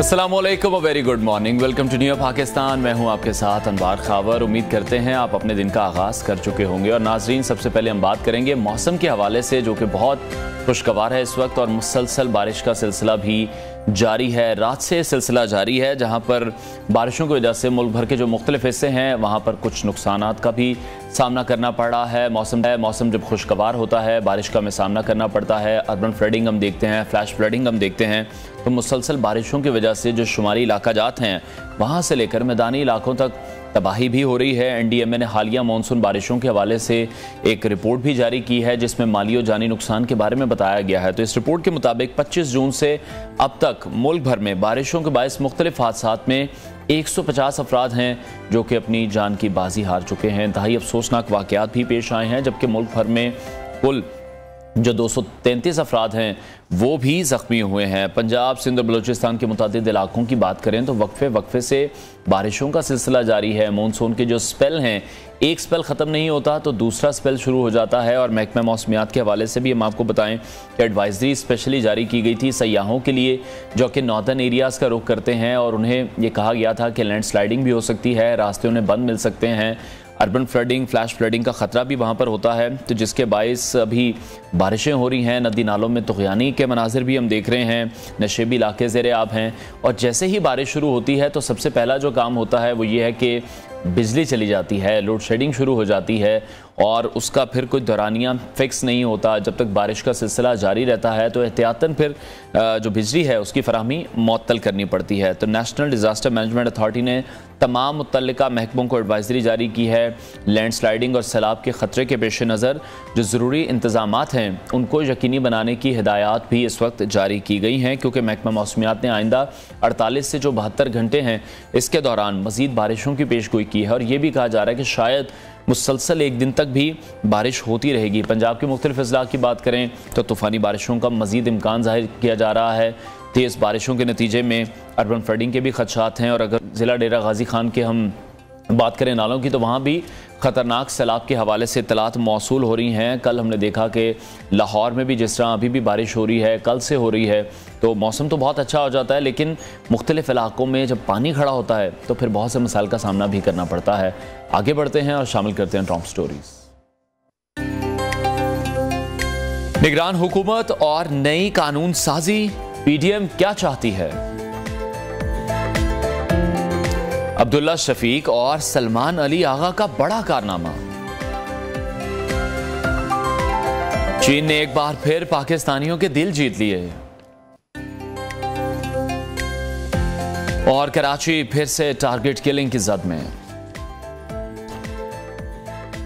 अस्सलाम वालेकुम, very good morning. Welcome to new Pakistan. मैं हूं आपके साथ अनवार खावर। उम्मीद करते हैं आप अपने दिन का आगाज़ कर चुके होंगे। और नाजरीन, सबसे पहले हम बात करेंगे मौसम के हवाले से, जो कि बहुत खुशगवार है इस वक्त, और मुसलसल बारिश का सिलसिला भी जारी है। रात से सिलसिला जारी है, जहां पर बारिशों की वजह से मुल्क भर के जो मुख्तलिफ हिस्से हैं वहां पर कुछ नुकसानात का भी सामना करना पड़ रहा है। मौसम जब खुशगवार होता है, बारिश का हमें सामना करना पड़ता है। अर्बन फ्लडिंग हम देखते हैं, फ्लैश फ्लडिंग हम देखते हैं। तो मुसलसल बारिशों की वजह से जो शुमारी इलाका जात हैं वहाँ से लेकर मैदानी इलाकों तक तबाही भी हो रही है। NDMA ने हालिया मानसून बारिशों के हवाले से एक रिपोर्ट भी जारी की है, जिसमें माली और जानी नुकसान के बारे में बताया गया है। तो इस रिपोर्ट के मुताबिक 25 जून से अब तक मुल्क भर में बारिशों के बायस मुख्तलिफ हादसात में 150 अफराद हैं जो कि अपनी जान की बाजी हार चुके हैं। इंतहाई अफसोसनाक वाक़यात भी पेश आए हैं, जबकि मुल्क भर में कुल जो 233 अफराद हैं वो भी ज़ख्मी हुए हैं। पंजाब, सिंध और बलूचिस्तान के मुतादिद इलाकों की बात करें तो वक्फे से बारिशों का सिलसिला जारी है। मानसून के जो स्पेल हैं, एक स्पेल ख़त्म नहीं होता तो दूसरा स्पेल शुरू हो जाता है। और महकमा मौसमियात के हवाले से भी हम आपको बताएं कि एडवाइजरी स्पेशली जारी की गई थी सयाहों के लिए जो कि नॉर्दर्न एरियाज़ का रुख करते हैं, और उन्हें ये कहा गया था कि लैंड स्लाइडिंग भी हो सकती है, रास्ते उन्हें बंद मिल सकते हैं। अर्बन फ्लडिंग, फ्लैश फ्लडिंग का ख़तरा भी वहाँ पर होता है, तो जिसके बायस अभी बारिशें हो रही हैं। नदी नालों में तुग़यानी के मनाजिर भी हम देख रहे हैं, नशेबी इलाके ज़ेरे आब हैं। और जैसे ही बारिश शुरू होती है तो सबसे पहला जो काम होता है वो ये है कि बिजली चली जाती है, लोड शेडिंग शुरू हो जाती है, और उसका फिर कोई दौरानिया फिक्स नहीं होता। जब तक बारिश का सिलसिला जारी रहता है तो एहतियातन फिर जो बिजली है उसकी फराहमी मुअत्तल करनी पड़ती है। तो नेशनल डिज़ास्टर मैनेजमेंट अथॉरिटी ने तमाम मुतल्लिका महकमों को एडवाइजरी जारी की है। लैंड स्लाइडिंग और सैलाब के ख़तरे के पेश नज़र जो ज़रूरी इंतज़ामात हैं उनको यकीनी बनाने की हिदायत भी इस वक्त जारी की गई हैं, क्योंकि महकमा मौसमियात ने आइंदा 48 से जो 72 घंटे हैं इसके दौरान मज़ीद बारिशों की पेशगोई की है। और ये भी कहा जा रहा है कि शायद मुसलसल एक दिन तक भी बारिश होती रहेगी। पंजाब के मुख्तलिफ अजला की बात करें तो तूफ़ानी बारिशों का मज़ीद इम्कान ज़ाहिर किया जा रहा है। तेज़ बारिशों के नतीजे में अर्बन फ्लडिंग के भी खदशात हैं। और अगर ज़िला डेरा गाजी खान के हम बात करें नालों की, तो वहाँ भी ख़तरनाक सैलाब के हवाले से इत्तलात मौसूल हो रही हैं। कल हमने देखा कि लाहौर में भी जिस तरह अभी भी बारिश हो रही है, कल से हो रही है, तो मौसम तो बहुत अच्छा हो जाता है, लेकिन मुख्तलिफ इलाकों में जब पानी खड़ा होता है तो फिर बहुत से मसाइल का सामना भी करना पड़ता है। आगे बढ़ते हैं और शामिल करते हैं टॉप स्टोरीज। निगरान हुकूमत और नई कानून साजी, PDM क्या चाहती है? अब्दुल्ला शफीक और सलमान अली आगा का बड़ा कारनामा। चीन ने एक बार फिर पाकिस्तानियों के दिल जीत लिए। और कराची फिर से टारगेट किलिंग की जद में।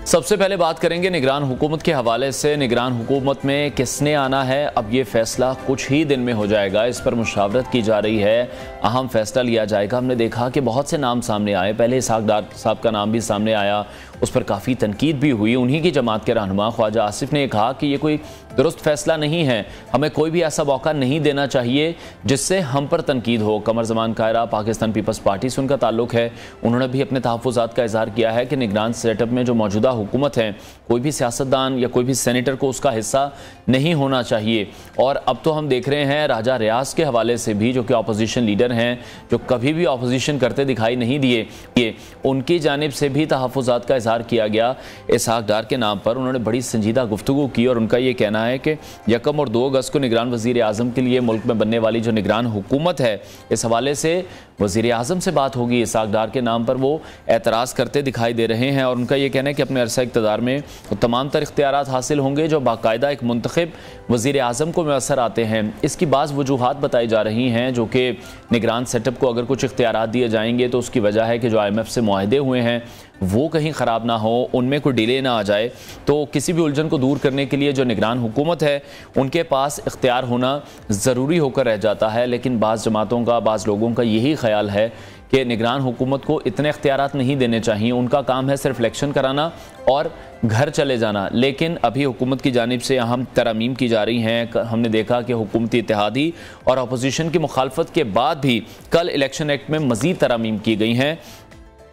सबसे पहले बात करेंगे निगरान हुकूमत के हवाले से। निगरान हुकूमत में किसने आना है, अब ये फैसला कुछ ही दिन में हो जाएगा। इस पर मुशावरत की जा रही है, अहम फैसला लिया जाएगा। हमने देखा कि बहुत से नाम सामने आए, पहले इसहाक डार साहब का नाम भी सामने आया, उस पर काफ़ी तनकीद भी हुई। उन्हीं की जमात के रहनुमा ख्वाजा आसिफ ने कहा कि ये कोई दुरुस्त फैसला नहीं है, हमें कोई भी ऐसा मौका नहीं देना चाहिए जिससे हम पर तनकीद हो। कमर जमान कायरा पाकिस्तान पीपल्स पार्टी से उनका ताल्लुक है, उन्होंने भी अपने तहफ़्फ़ुज़ात का इज़हार किया है कि निगरान सेटअप में जो मौजूदा हुकूमत है, कोई भी सियासतदान या कोई भी सेनेटर को उसका हिस्सा नहीं होना चाहिए। और अब तो हम देख रहे हैं राजा रियाज के हवाले से भी, जो कि अपोजिशन लीडर हैं, जो कभी भी अपोजिशन करते दिखाई नहीं दिए, ये उनकी जानिब से भी तहफ़्फ़ुज़ात का इज़हार किया गया इसहाक डार के नाम पर। उन्होंने बड़ी संजीदा गुफ्तगू की और उनका ये कहना है कि 1 और 2 अगस्त को निगरान वज़ीर आज़म के लिए मुल्क में बनने वाली जो निगरान हुकूमत है, इस हवाले से वज़ीर आज़म से बात होगी। इसहाक डार के नाम पर वो एतराज़ करते दिखाई दे रहे हैं, और उनका ये कहना है कि अपने अरसा इक़्तिदार में वो तमाम तर इख्तियारात हासिल होंगे जो बाकायदा एक मुंतखब वज़ीर आज़म को मैसर आते हैं। इसकी बाज़ वजूहात बताई जा रही हैं, जो कि निगरान सेटअप को अगर कुछ इख्तियारात दिए जाएंगे तो उसकी वजह है कि जो IMF से मुआहदे हुए हैं वो कहीं ख़राब ना हो, उनमें कोई डिले ना आ जाए। तो किसी भी उलझन को दूर करने के लिए जो निगरान हुकूमत है उनके पास इख्तियार होना ज़रूरी होकर रह जाता है। लेकिन बाज़ जमातों का, बाज़ लोगों का यही ख्याल है कि निगरान हुकूमत को इतने इख्तियारात नहीं देने चाहिए, उनका काम है सिर्फ इलेक्शन कराना और घर चले जाना। लेकिन अभी हुकूमत की जानिब से अहम तरमीम की जा रही हैं। हमने देखा कि हुकूमती इत्तेहादी और अपोजिशन की मुखालफत के बाद भी कल इलेक्शन एक्ट में मज़ीद तरमीम की गई हैं।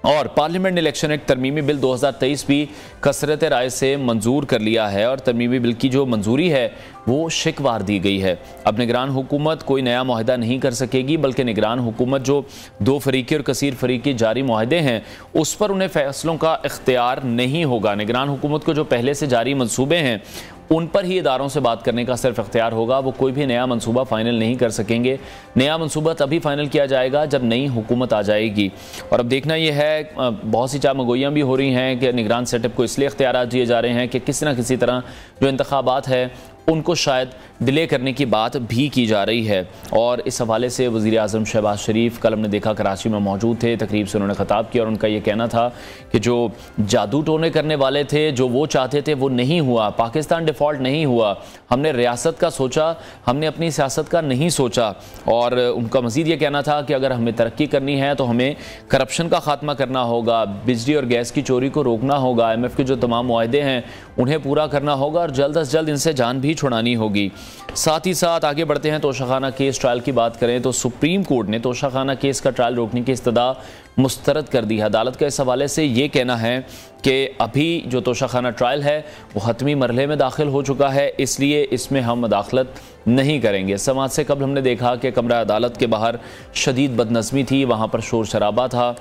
और पार्लियामेंट ने इलेक्शन एक्ट तरमीमी बिल 2023 भी कसरत राय से मंजूर कर लिया है और तरमीमी बिल की जो मंजूरी है वो शिकवार दी गई है। अब निगरान हुकूमत कोई नया मुआहदा नहीं कर सकेगी, बल्कि निगरान हुकूमत जो दो फरीकी और कसीर फरीकी जारी मुआहदे हैं उस पर उन्हें फैसलों का इख्तियार नहीं होगा। निगरान हुकूमत को जो पहले से जारी मंसूबे हैं उन पर ही इदारों से बात करने का सिर्फ इख्तियार होगा। वो कोई भी नया मंसूबा फाइनल नहीं कर सकेंगे। नया मंसूबा तभी फाइनल किया जाएगा जब नई हुकूमत आ जाएगी। और अब देखना यह है, बहुत सी चामगोइयाँ भी हो रही हैं कि निगरान सेटअप को इसलिए इख्तियार दिए जा रहे हैं कि किसी न किसी तरह जो इंतखाबात है उनको शायद डिले करने की बात भी की जा रही है। और इस हवाले से वज़ीर आज़म शहबाज शरीफ कल हमने देखा कराची में मौजूद थे, तकरीब से उन्होंने ख़िताब किया और उनका ये कहना था कि जो जादू टोने करने वाले थे, जो वो चाहते थे वो नहीं हुआ। पाकिस्तान डिफ़ॉल्ट नहीं हुआ, हमने रियासत का सोचा, हमने अपनी सियासत का नहीं सोचा। और उनका मज़ीद ये कहना था कि अगर हमें तरक्की करनी है तो हमें करप्शन का खात्मा करना होगा, बिजली और गैस की चोरी को रोकना होगा, IMF के जो तमाम मुआहदे हैं उन्हें पूरा करना होगा और जल्द अज जल्द इनसे जान भी छुड़ानी होगी। साथ ही साथ आगे बढ़ते हैं, तोशाखाना केस ट्रायल की बात करें तो सुप्रीम कोर्ट ने तोशाखाना केस का ट्रायल रोकने की इस्तदा मुस्तरद कर दी है। अदालत का इस हवाले से ये कहना है कि अभी जो तोशाखाना ट्रायल है वो हतमी मरहले में दाखिल हो चुका है, इसलिए इसमें हम मुदाखलत नहीं करेंगे। समाज से कबल हमने देखा कि कमरा अदालत के बाहर शदीद बदनज़मी थी, वहाँ पर शोर शराबा था,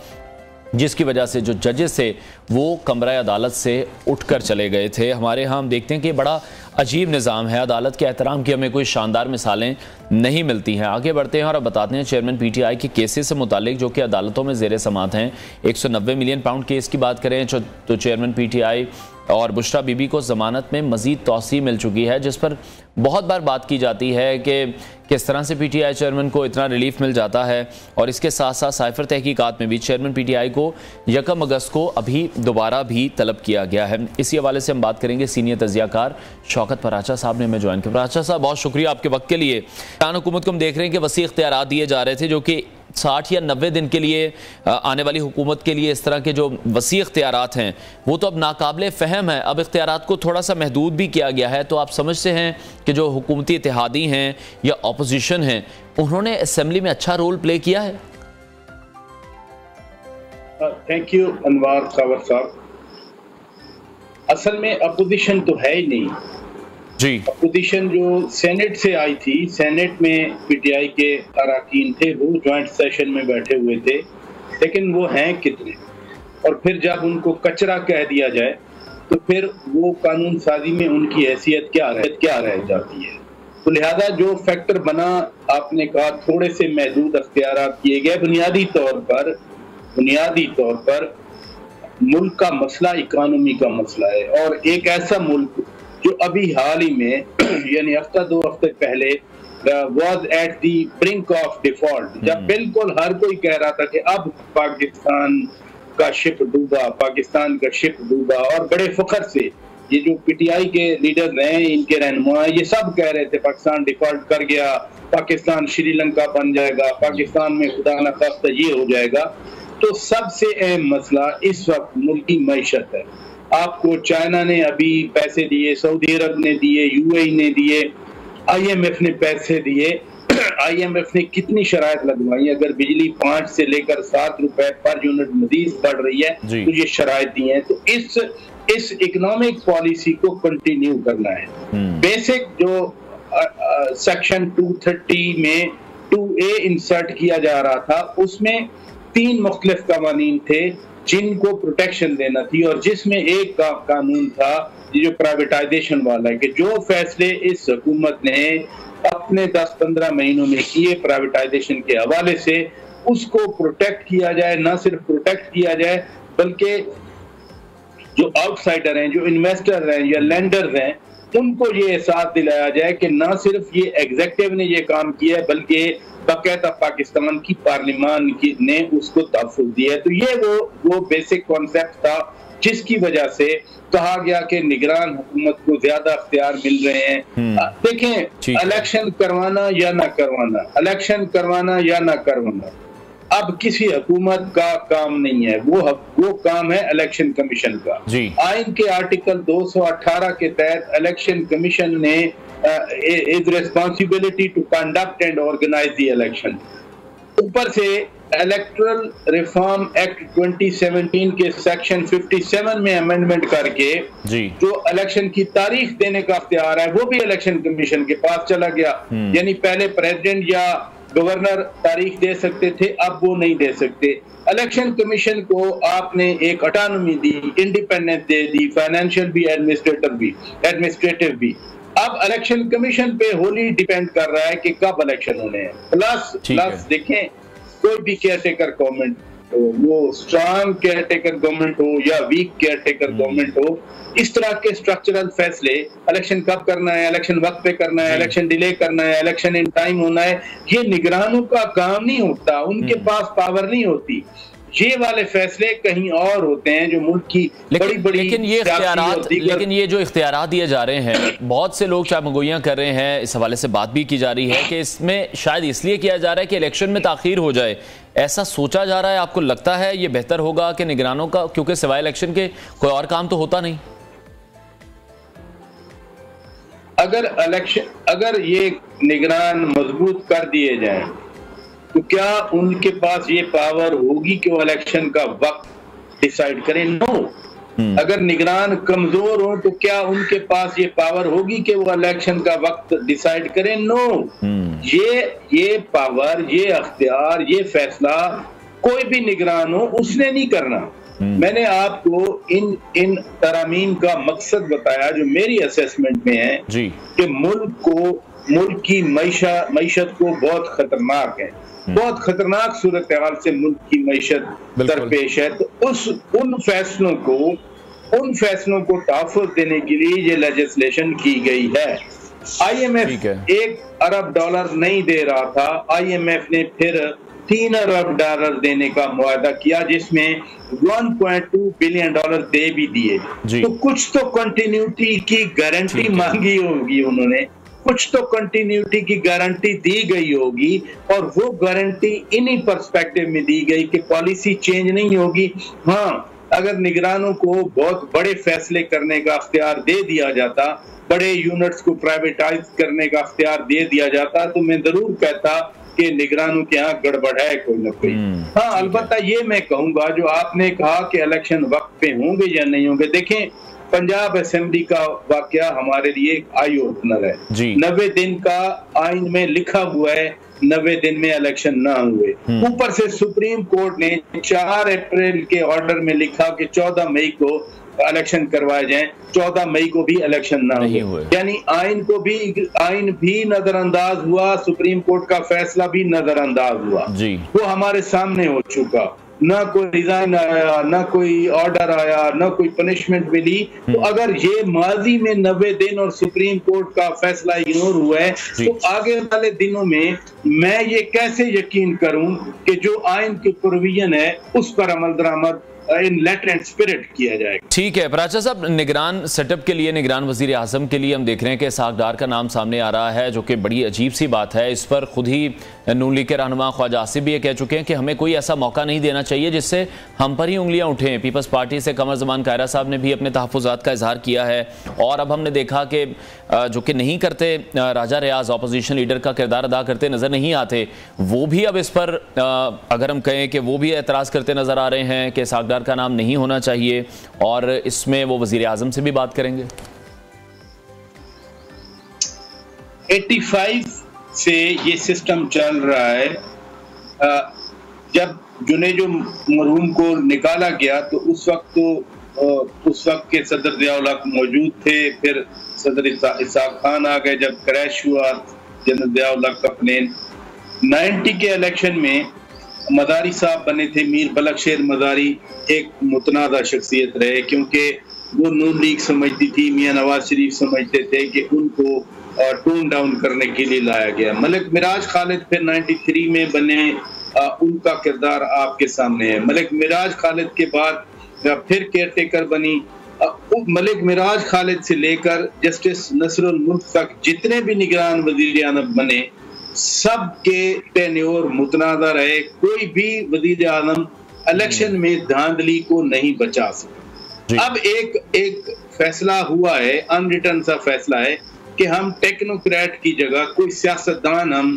जिसकी वजह से जो जजेस थे वो कमरा अदालत से उठकर चले गए थे। हमारे यहाँ हम देखते हैं कि बड़ा अजीब निज़ाम है, अदालत के एहतराम की हमें कोई शानदार मिसालें नहीं मिलती हैं। आगे बढ़ते हैं और अब बताते हैं चेयरमैन PTI के केसेस से मुतालिक जो कि अदालतों में ज़ेर समात हैं। 190 मिलियन पाउंड केस की बात करें तो चेयरमैन PTI और बुशरा बीबी को ज़मानत में मज़ीद तौसी मिल चुकी है, जिस पर बहुत बार बात की जाती है कि किस तरह से PTI चेयरमैन को इतना रिलीफ मिल जाता है। और इसके साथ साथ साइफर तहकीकात में भी चेयरमैन PTI को 1 अगस्त को अभी दोबारा भी तलब किया गया है। इसी हवाले से हम बात करेंगे सीनियर तजियाकार शौकत पराचा साहब ने हमें ज्वाइन किया। पराचा साहब, बहुत शुक्रिया आपके वक्त के लिए। इमरान हुकूमत को हम देख रहे हैं कि वसी इख्तियारात दिए जा रहे थे जो कि 60 या 90 दिन के लिए आने वाली हुकूमत के लिए इस तरह के जो वसी इख्तियारात हैं वो तो अब नाकाबिले फ़हम है। अब इख्तियारात को थोड़ा सा महदूद भी किया गया है, तो आप समझते हैं कि जो हुकूमती इत्तेहादी हैं या अपोजिशन हैं उन्होंने असेंबली में अच्छा रोल प्ले किया है? थैंक यू अनवार खावर साहब। असल में अपोजिशन तो है ही नहीं जी। अपोजिशन जो सेनेट से आई थी, सेनेट में PTI के अरकान थे, वो ज्वाइंट सेशन में बैठे हुए थे, लेकिन वो हैं कितने? और फिर जब उनको कचरा कह दिया जाए तो फिर वो कानून साजी में उनकी हैसियत क्या रह जाती है। तो लिहाजा जो फैक्टर बना, आपने कहा थोड़े से महदूद अख्तियारात किए गए। बुनियादी तौर पर मुल्क का मसला इकानमी का मसला है, और एक ऐसा मुल्क जो अभी हाल ही में यानी हफ्ता 2 हफ्ते पहले was at the brink of default, जब बिल्कुल हर कोई कह रहा था कि अब पाकिस्तान का शिप डूबा, और बड़े फख्र से ये जो PTI के लीडर हैं, इनके रहनुमा, ये सब कह रहे थे पाकिस्तान डिफॉल्ट कर गया, पाकिस्तान श्रीलंका बन जाएगा, पाकिस्तान में खुदा न खास्ता ये हो जाएगा। तो सबसे अहम मसला इस वक्त मुल्की मईशत है। आपको चाइना ने अभी पैसे दिए, सऊदी अरब ने दिए, UAE ने दिए, IMF ने पैसे दिए। IMF ने कितनी शराइत लगवाई? अगर बिजली 5 से लेकर 7 रुपए पर यूनिट मजीद बढ़ रही है तो ये शराइत दी है। तो इस इकोनॉमिक पॉलिसी को कंटिन्यू करना है। बेसिक जो सेक्शन 230 में 2A इंसर्ट किया जा रहा था, उसमें 3 मुख्तलिफ कवानीन थे जिनको प्रोटेक्शन देना थी, और जिसमें एक का कानून था जो प्राइवेटाइजेशन वाला है कि जो फैसले इस हुकूमत ने अपने 10-15 महीनों में किए प्राइवेटाइजेशन के हवाले से, उसको प्रोटेक्ट किया जाए। ना सिर्फ प्रोटेक्ट किया जाए बल्कि जो आउटसाइडर हैं, जो इन्वेस्टर हैं या लेंडर्स हैं, उनको ये एहसास दिलाया जाए कि ना सिर्फ ये एग्जीक्यूटिव ने ये काम किया है बल्कि बाकायदा पाकिस्तान की पार्लियामान ने उसको तहफ़्फ़ुज़ दिया है। तो ये वो बेसिक कॉन्सेप्ट था जिसकी वजह से कहा गया कि निगरान हुकूमत को ज्यादा अख्तियार मिल रहे हैं। देखें, इलेक्शन करवाना या ना करवाना अब किसी हुकूमत का काम नहीं है, वो काम है इलेक्शन कमीशन का। आइन के आर्टिकल 218 के तहत इलेक्शन कमीशन ने is responsibility to conduct and organise the election. ऊपर से इलेक्टोरल रिफॉर्म एक्ट 2017 के सेक्शन 57 में अमेंडमेंट करके जो इलेक्शन की तारीख देने का अख्तियार है वो भी इलेक्शन कमीशन के पास चला गया। यानी पहले प्रेसिडेंट या गवर्नर तारीख दे सकते थे, अब वो नहीं दे सकते। इलेक्शन कमीशन को आपने एक ऑटोनॉमी दी, इंडिपेंडेंस दे दी, फाइनेंशियल भी, एडमिनिस्ट्रेटिव भी। अब इलेक्शन कमीशन पे होली डिपेंड कर रहा है कि कब इलेक्शन होने हैं। प्लस देखें, कोई भी केयरटेकर गवर्नमेंट हो, वो स्ट्रांग केयरटेकर गवर्नमेंट हो या वीक केयरटेकर गवर्नमेंट हो, इस तरह के स्ट्रक्चरल फैसले, इलेक्शन कब करना है, इलेक्शन वक्त पे करना है, इलेक्शन डिले करना है, इलेक्शन इन टाइम होना है, ये निगरानों का काम नहीं होता, उनके पास पावर नहीं होती। ये वाले फैसले कहीं और होते हैं जो मुल्क की बड़ी लेकिन ये जो इख्तियारात दिए जा रहे हैं, बहुत से लोग चामगोइयां कर रहे हैं, इस हवाले से बात भी की जा रही है कि इसमें शायद इसलिए किया जा रहा है कि इलेक्शन में ताखीर हो जाए, ऐसा सोचा जा रहा है। आपको लगता है ये बेहतर होगा कि निगरानों का, क्योंकि सिवाय इलेक्शन के कोई और काम तो होता नहीं? अगर ये निगरान मजबूत कर दिए जाएं तो क्या उनके पास ये पावर होगी कि वो इलेक्शन का वक्त डिसाइड करें? नो। अगर निगरान कमजोर हो तो क्या उनके पास ये पावर होगी कि वो इलेक्शन का वक्त डिसाइड करें? नो। ये पावर, ये अख्तियार, ये फैसला कोई भी निगरान हो उसने नहीं करना। मैंने आपको इन तरामीम का मकसद बताया जो मेरी असेसमेंट में है कि मुल्क की मईशत को बहुत खतरनाक है, बहुत खतरनाक सूरत हाल से मुल्क की मईशत दरपेश है। तो उन फैसलों को तहफ़्फ़ुज़ देने के लिए ये लेजिस्लेशन की गई है। IMF $1 अरब नहीं दे रहा था, IMF ने फिर $3 अरब देने का मुआहदा किया, जिसमें $1.2 बिलियन दे भी दिए। तो कुछ तो कंटिन्यूटी की गारंटी मांगी होगी उन्होंने, कुछ तो कंटिन्यूटी की गारंटी दी गई होगी, और वो गारंटी इन्हीं पर्सपेक्टिव में दी गई कि पॉलिसी चेंज नहीं होगी। हाँ, अगर निगरानों को बहुत बड़े फैसले करने का अख्तियार दे दिया जाता, बड़े यूनिट्स को प्राइवेटाइज करने का अख्तियार दे दिया जाता, तो मैं जरूर कहता कि निगरानों के यहाँ गड़बड़ है कोई न कोई। हाँ, अलबत्ता ये मैं कहूंगा जो आपने कहा कि इलेक्शन वक्त पे होंगे या नहीं होंगे, देखें पंजाब असेंबली का वाकया हमारे लिए एक आई ओपनर है। 90 दिन का आइन में लिखा हुआ है, 90 दिन में इलेक्शन ना हुए, ऊपर से सुप्रीम कोर्ट ने 4 अप्रैल के ऑर्डर में लिखा कि 14 मई को इलेक्शन करवाए जाएं, 14 मई को भी इलेक्शन ना हुए। यानी आइन भी नजरअंदाज हुआ, सुप्रीम कोर्ट का फैसला भी नजरअंदाज हुआ, वो हमारे सामने हो चुका। ना कोई रिजाइन आया, ना कोई ऑर्डर आया, ना कोई पनिशमेंट मिली। तो अगर ये माजी में 90 दिन और सुप्रीम कोर्ट का फैसला इग्नोर हुआ है, तो आगे वाले दिनों में मैं ये कैसे यकीन करूं कि जो आइन की प्रोविजन है उस पर अमल दरामद इन लेटर एंड स्पिरिट किया जाएगा। ठीक है पराचा साहब, निगरान सेटअप के लिए, निगरान वजीर आजम के लिए हम देख रहे हैं कि इसहाक डार का नाम सामने आ रहा है, जो कि बड़ी अजीब सी बात है। इस पर खुद ही नून लीग के रहनुमा ख्वाजा आसिफ भी ये कह चुके हैं कि हमें कोई ऐसा मौका नहीं देना चाहिए जिससे हम पर ही उंगलियां उठें। पीपल्स पार्टी से कमर जमान कायरा साहब ने भी अपने तहफ़्फ़ुज़ात का इजहार किया है, और अब हमने देखा कि जो कि नहीं करते, राजा रियाज अपोजिशन लीडर का किरदार अदा करते नजर नहीं आते, वो भी अब इस पर अगर हम कहें कि वो भी एतराज़ करते नजर आ रहे हैं कि इसहाक डार का नाम नहीं होना चाहिए, और इसमें वो वजीर आजम से भी बात करेंगे। 85 से ये सिस्टम चल रहा है। जब जुनेजो मरहूम को निकाला गया तो उस वक्त के सदर ज़िया-उल हक मौजूद थे, फिर सदर इसहाक खान आ गए जब क्रैश हुआ जनरल ज़िया-उल हक का प्लेन। 90 के इलेक्शन में मदारी साहब बने थे, मीर बलखशेर मदारी एक मुतनाज़ा शख्सियत रहे, क्योंकि वो नून लीग समझती थी, मियां नवाज शरीफ समझते थे कि उनको टोन डाउन करने के लिए लाया गया। मलिक मिराज खालिद फिर 93 में बने, उनका किरदार आपके सामने है। मलिक मिराज खालिद के बाद फिर केयरटेकर बनी। मलिक मिराज खालिद से लेकर जस्टिस नसरुल मुल्क तक जितने भी निगरान वजीर आज़म बने, सब के टेन्योर मुतनाज़ा रहे। कोई भी वजीर आज़म इलेक्शन में धांधली को नहीं बचा सका। अब एक फैसला हुआ है, अनरिटन सा फैसला है कि हम टेक्नोक्रेट की जगह कोई सियासतदान हम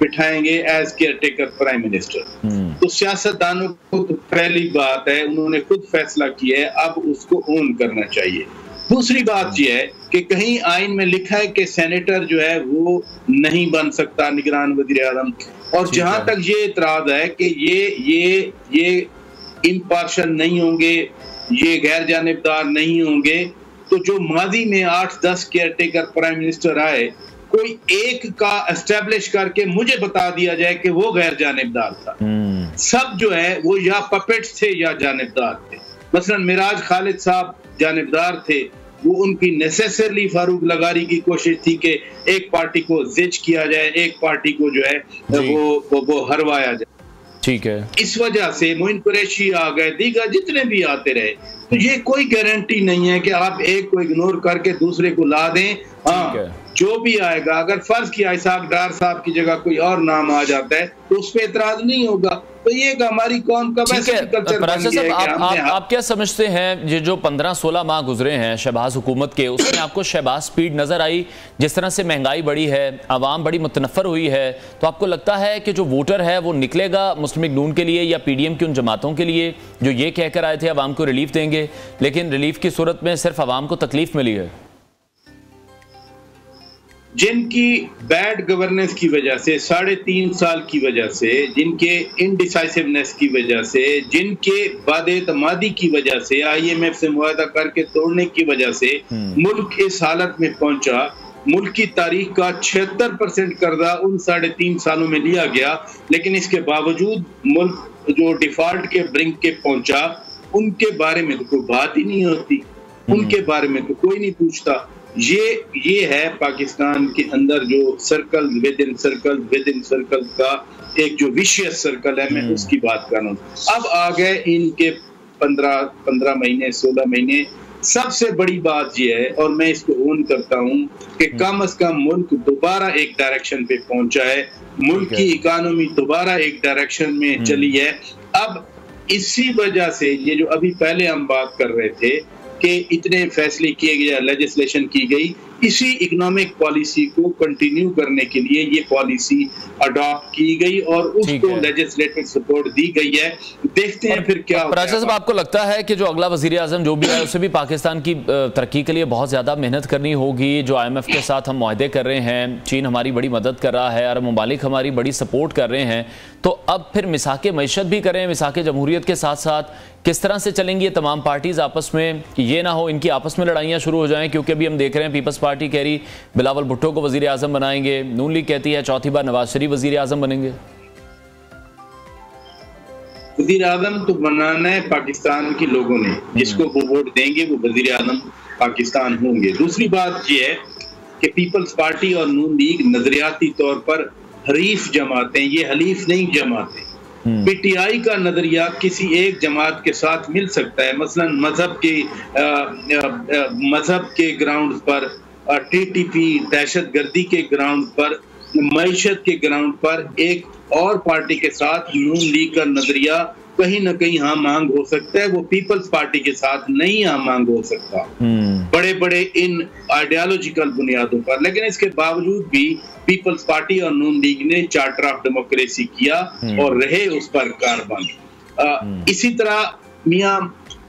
बिठाएंगे as caretaker prime minister. तो सियासतदानों को तो पहली बात है उन्होंने खुद फैसला किया है, अब उसको ओन करना चाहिए। दूसरी बात यह है कि कहीं आइन में लिखा है कि सेनेटर जो है वो नहीं बन सकता निगरान वज़ीर आज़म, और जहां तक ये इतराज है कि ये इम्पार्शल नहीं होंगे, ये गैर जानिबदार नहीं होंगे, तो जो माजी में 8-10 केयर टेकर प्राइम मिनिस्टर आए, कोई एक का एस्टेब्लिश करके मुझे बता दिया जाए कि वो गैर जानिबदार था। सब जो है वो या पपेट्स थे या जानिबदार थे। मसलन मिराज खालिद साहब जानिबदार थे, वो उनकी नेसेसरली फारूक लगारी की कोशिश थी कि एक पार्टी को जिच किया जाए, एक पार्टी को जो है वो हरवाया जाए। ठीक है, इस वजह से मोइन कुरैशी आ गए, दीगर जितने भी आते रहे, तो ये कोई गारंटी नहीं है कि आप एक को इग्नोर करके दूसरे को ला दें। हाँ, जो भी आएगा, अगर फर्ज किया इसाक डार साहब की जगह कोई और नाम आ जाता है तो उस पर एतराज नहीं होगा। तो ये हमारी कौम का वैसे कल्चर बन गया है कि आप क्या समझते हैं ये जो 15-16 माह गुजरे हैं शहबाज हुकूमत के, उसमें आपको शहबाज स्पीड नजर आई? जिस तरह से महंगाई बढ़ी है, आवाम बड़ी मुतनफ़र हुई है, तो आपको लगता है कि जो वोटर है वो निकलेगा मुस्लिम लीग नून के लिए या पीडीएम की उन जमातों के लिए जो ये कहकर आए थे आवाम को रिलीफ देंगे, लेकिन रिलीफ की सूरत में सिर्फ आवाम को तकलीफ मिली है? जिनकी बैड गवर्नेंस की वजह से, 3.5 साल की वजह से, जिनके इनडिसाइसिवनेस की वजह से, जिनके बाद-ए-तमादी की वजह से, IMF से मुआहदा करके तोड़ने की वजह से मुल्क इस हालत में पहुंचा, मुल्क की तारीख का 76% कर्जा उन 3.5 सालों में लिया गया, लेकिन इसके बावजूद मुल्क जो डिफॉल्ट के ब्रिंक के पहुंचा, उनके बारे में तो कोई बात ही नहीं होती, उनके बारे में तो कोई नहीं पूछता। ये है पाकिस्तान के अंदर जो सर्कल विद इन सर्कल का एक जो विशियस सर्कल है, मैं उसकी बात कर रहा हूँ। अब आ गए इनके 15 महीने 16 महीने। सबसे बड़ी बात यह है, और मैं इसको ओन करता हूँ, कि कम से कम मुल्क दोबारा एक डायरेक्शन पे पहुंचा है, मुल्क की इकोनॉमी दोबारा एक डायरेक्शन में चली है। अब इसी वजह से ये जो अभी पहले हम बात कर रहे थे कि इतने फैसले किए गए, लेजिस्लेशन की गई, इसी इकोनॉमिक पॉलिसी को कंटिन्यू करने के लिए ये पॉलिसी अडॉप्ट की गई और उसको लेजिस्लेटिव सपोर्ट दी गई है। देखते हैं फिर क्या होता है। साहब, आपको लगता है कि जो अगला वजीर आजम जो भी है उसे भी पाकिस्तान की तरक्की के लिए बहुत ज्यादा मेहनत करनी होगी? जो IMF के साथ हम मुआहदे कर रहे हैं, चीन हमारी बड़ी मदद कर रहा है, अरब ममालिक हमारी बड़ी सपोर्ट कर रहे हैं, तो अब फिर मिसाके मईशत भी करें, मिसाके जमहूरियत के साथ साथ किस तरह से चलेंगी ये तमाम पार्टीज आपस में? ये ना हो इनकी आपस में लड़ाइयाँ शुरू हो जाएं, क्योंकि अभी हम देख रहे हैं पीपल्स पार्टी कह रही बिलावल भुट्टो को वजीर आजम बनाएंगे, नून लीग कहती है चौथी बार नवाज शरीफ वजीर आजम बनेंगे। वजीर आजम तो बनाना है पाकिस्तान के लोगों ने, जिसको वो वोट देंगे वो वजीर आजम पाकिस्तान होंगे। दूसरी बात यह है कि पीपल्स पार्टी और नून लीग नजरियाती तौर पर हरीफ जमातें, ये हलीफ नहीं जमातें। PTI का नजरिया किसी एक जमात के साथ मिल सकता है, मसलन मजहब के ग्राउंड पर, TTP दहशतगर्दी के ग्राउंड पर, मईशत के ग्राउंड पर एक और पार्टी के साथ नून लीग का नजरिया कहीं ना कहीं हाँ मांग हो सकता है, वो पीपल्स पार्टी के साथ नहीं हाँ मांग हो सकता बड़े बड़े इन आइडियोलॉजिकल बुनियादों पर। लेकिन इसके बावजूद भी पीपल्स पार्टी और नून लीग ने चार्टर ऑफ डेमोक्रेसी किया और रहे उस पर कारबंद। इसी तरह मियां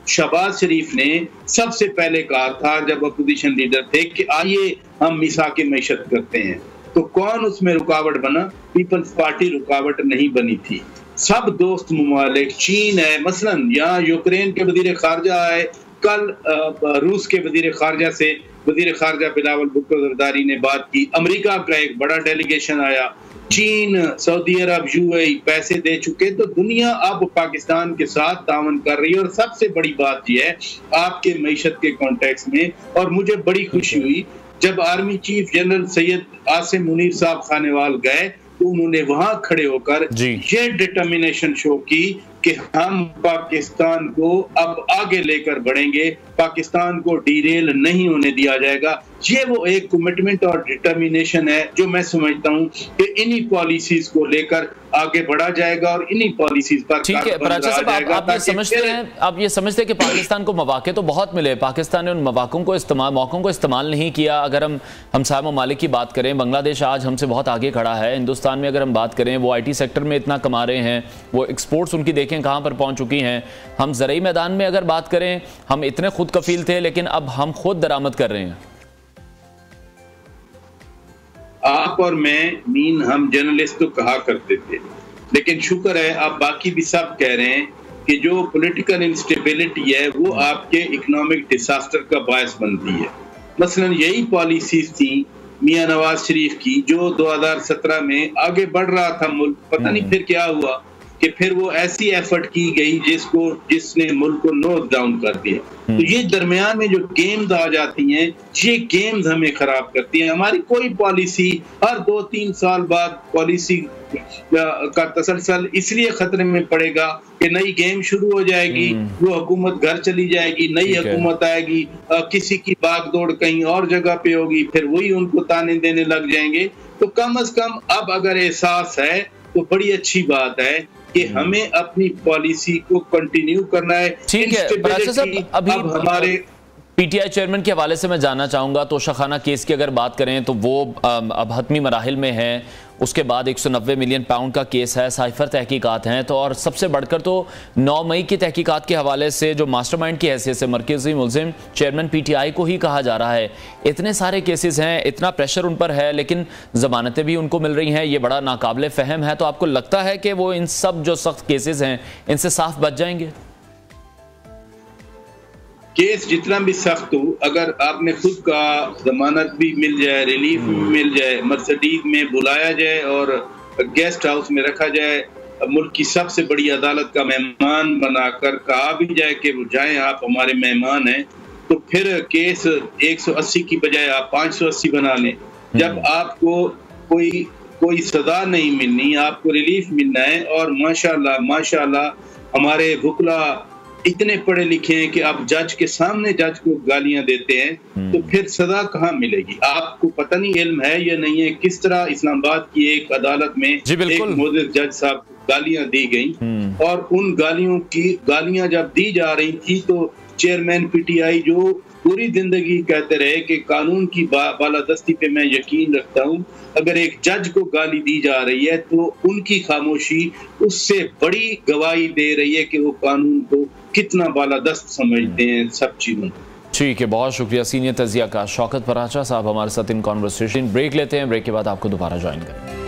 शहबाज शरीफ ने सबसे पहले कहा था जब अपोजिशन लीडर थे कि आइए हम मिसाके मईशत करते हैं, तो कौन उसमें रुकावट बना? पीपल्स पार्टी रुकावट नहीं बनी थी। सब दोस्त ममालिक, चीन है मसलन, यहाँ यूक्रेन के वजीर खारजा आए, कल रूस के वजीर खारजा से वजीर खारजा बिलावल भुट्टो जरदारी ने बात की, अमेरिका का एक बड़ा डेलीगेशन आया, चीन, सऊदी अरब, UAE पैसे दे चुके, तो दुनिया अब पाकिस्तान के साथ तावन कर रही है। और सबसे बड़ी बात यह है आपके मईशत के कॉन्टेक्स्ट में, और मुझे बड़ी खुशी हुई जब army chief general Syed Asim Munir साहब खानेवाल गए तो उन्होंने वहां खड़े होकर ये डिटर्मिनेशन शो की कि हम पाकिस्तान को अब आगे लेकर बढ़ेंगे, पाकिस्तान को डीरेल नहीं होने दिया जाएगा। ये वो एक कमिटमेंट और डिटर्मिनेशन है जो मैं समझता हूँ कि इन्हीं पॉलिसीज को लेकर आगे बढ़ा जाएगा और इन्हीं पॉलिसीज पर ठीक है। पराचा साहब, आप ये समझते हैं कि पाकिस्तान को मौके तो बहुत मिले, पाकिस्तान ने उन मौकों को इस्तेमाल नहीं किया। अगर हम हमसाया ममालिक की बात करें, बांग्लादेश आज हमसे बहुत आगे खड़ा है। हिंदुस्तान में अगर हम बात करें, वो IT सेक्टर में इतना कमा रहे हैं, वो एक्सपोर्ट्स उनकी देखें कहाँ पर पहुँच चुकी हैं। हम ज़रूरी मैदान में अगर बात करें, हम इतने खुद कफील थे, लेकिन अब हम खुद दरामद कर रहे हैं। आप और मैं हम जर्नलिस्ट तो कहा करते थे, लेकिन शुक्र है आप बाकी भी सब कह रहे हैं कि जो पॉलिटिकल इंस्टेबिलिटी है वो आपके इकोनॉमिक डिजास्टर का बायस बनती है। मसलन यही पॉलिसीज थी मियां नवाज शरीफ की, जो 2017 में आगे बढ़ रहा था मुल्क, पता नहीं फिर क्या हुआ कि फिर वो ऐसी एफर्ट की गई जिसने मुल्क को नोज डाउन कर दिया। तो ये दरमियान में जो गेम्स आ जाती हैं, ये गेम्स हमें खराब करती हैं। हमारी कोई पॉलिसी हर 2-3 साल बाद पॉलिसी का तसलसल इसलिए खतरे में पड़ेगा कि नई गेम शुरू हो जाएगी, वो हुकूमत घर चली जाएगी, नई हुकूमत आएगी, किसी की भागदौड़ कहीं और जगह पे होगी, फिर वही उनको ताने देने लग जाएंगे। तो कम अज कम अब अगर एहसास है तो बड़ी अच्छी बात है कि हमें अपनी पॉलिसी को कंटिन्यू करना है। ठीक है। अभी हमारे PTI चेयरमैन के हवाले से मैं जानना चाहूँगा, तोशाखाना केस की अगर बात करें तो वो अब हतमी मराहिल में है। उसके बाद 190 मिलियन पाउंड का केस है, साइफर तहकीकात हैं। तो और सबसे बढ़कर तो 9 मई की तहकीकात के हवाले से जो मास्टरमाइंड की हैसियत से मरकजी मुल्जिम चेयरमैन PTI को ही कहा जा रहा है। इतने सारे केसेस हैं, इतना प्रेशर उन पर है, लेकिन जमानतें भी उनको मिल रही हैं। ये बड़ा नाकाबिले फ़हम है। तो आपको लगता है कि वो इन सब जो सख्त केसेस हैं इनसे साफ बच जाएंगे? केस जितना भी सख्त हो, अगर आपने खुद का जमानत भी मिल जाए, रिलीफ मिल जाए, मर्सिडीज में बुलाया जाए और गेस्ट हाउस में रखा जाए, मुल्क की सबसे बड़ी अदालत का मेहमान बनाकर कहा भी जाए कि वो जाएं, आप हमारे मेहमान हैं, तो फिर केस 180 की बजाय आप 580 बना लें। जब आपको कोई सजा नहीं मिलनी, आपको रिलीफ मिलना है, और माशाल्लाह हमारे वुकला इतने पढ़े लिखे हैं कि आप जज के सामने जज को गालियां देते हैं, तो फिर सजा कहाँ मिलेगी? आपको पता नहीं इल्म है या नहीं है किस तरह इस्लामाबाद की एक अदालत में एक मोअज़्ज़िज़ जज साहब गालियां दी गई, और उन गालियां जब दी जा रही थी तो चेयरमैन PTI जो पूरी जिंदगी कहते रहे कि कानून की बालादस्ती पे मैं यकीन रखता हूँ, अगर एक जज को गाली दी जा रही है तो उनकी खामोशी उससे बड़ी गवाही दे रही है कि वो कानून को कितना बालादस्त समझते हैं सब चीजों। ठीक है, बहुत शुक्रिया सीनियर तजिया का शौकत पराचा साहब हमारे साथ इन कॉन्वर्सेशन। ब्रेक लेते हैं, ब्रेक के बाद आपको दोबारा ज्वाइन करेंगे।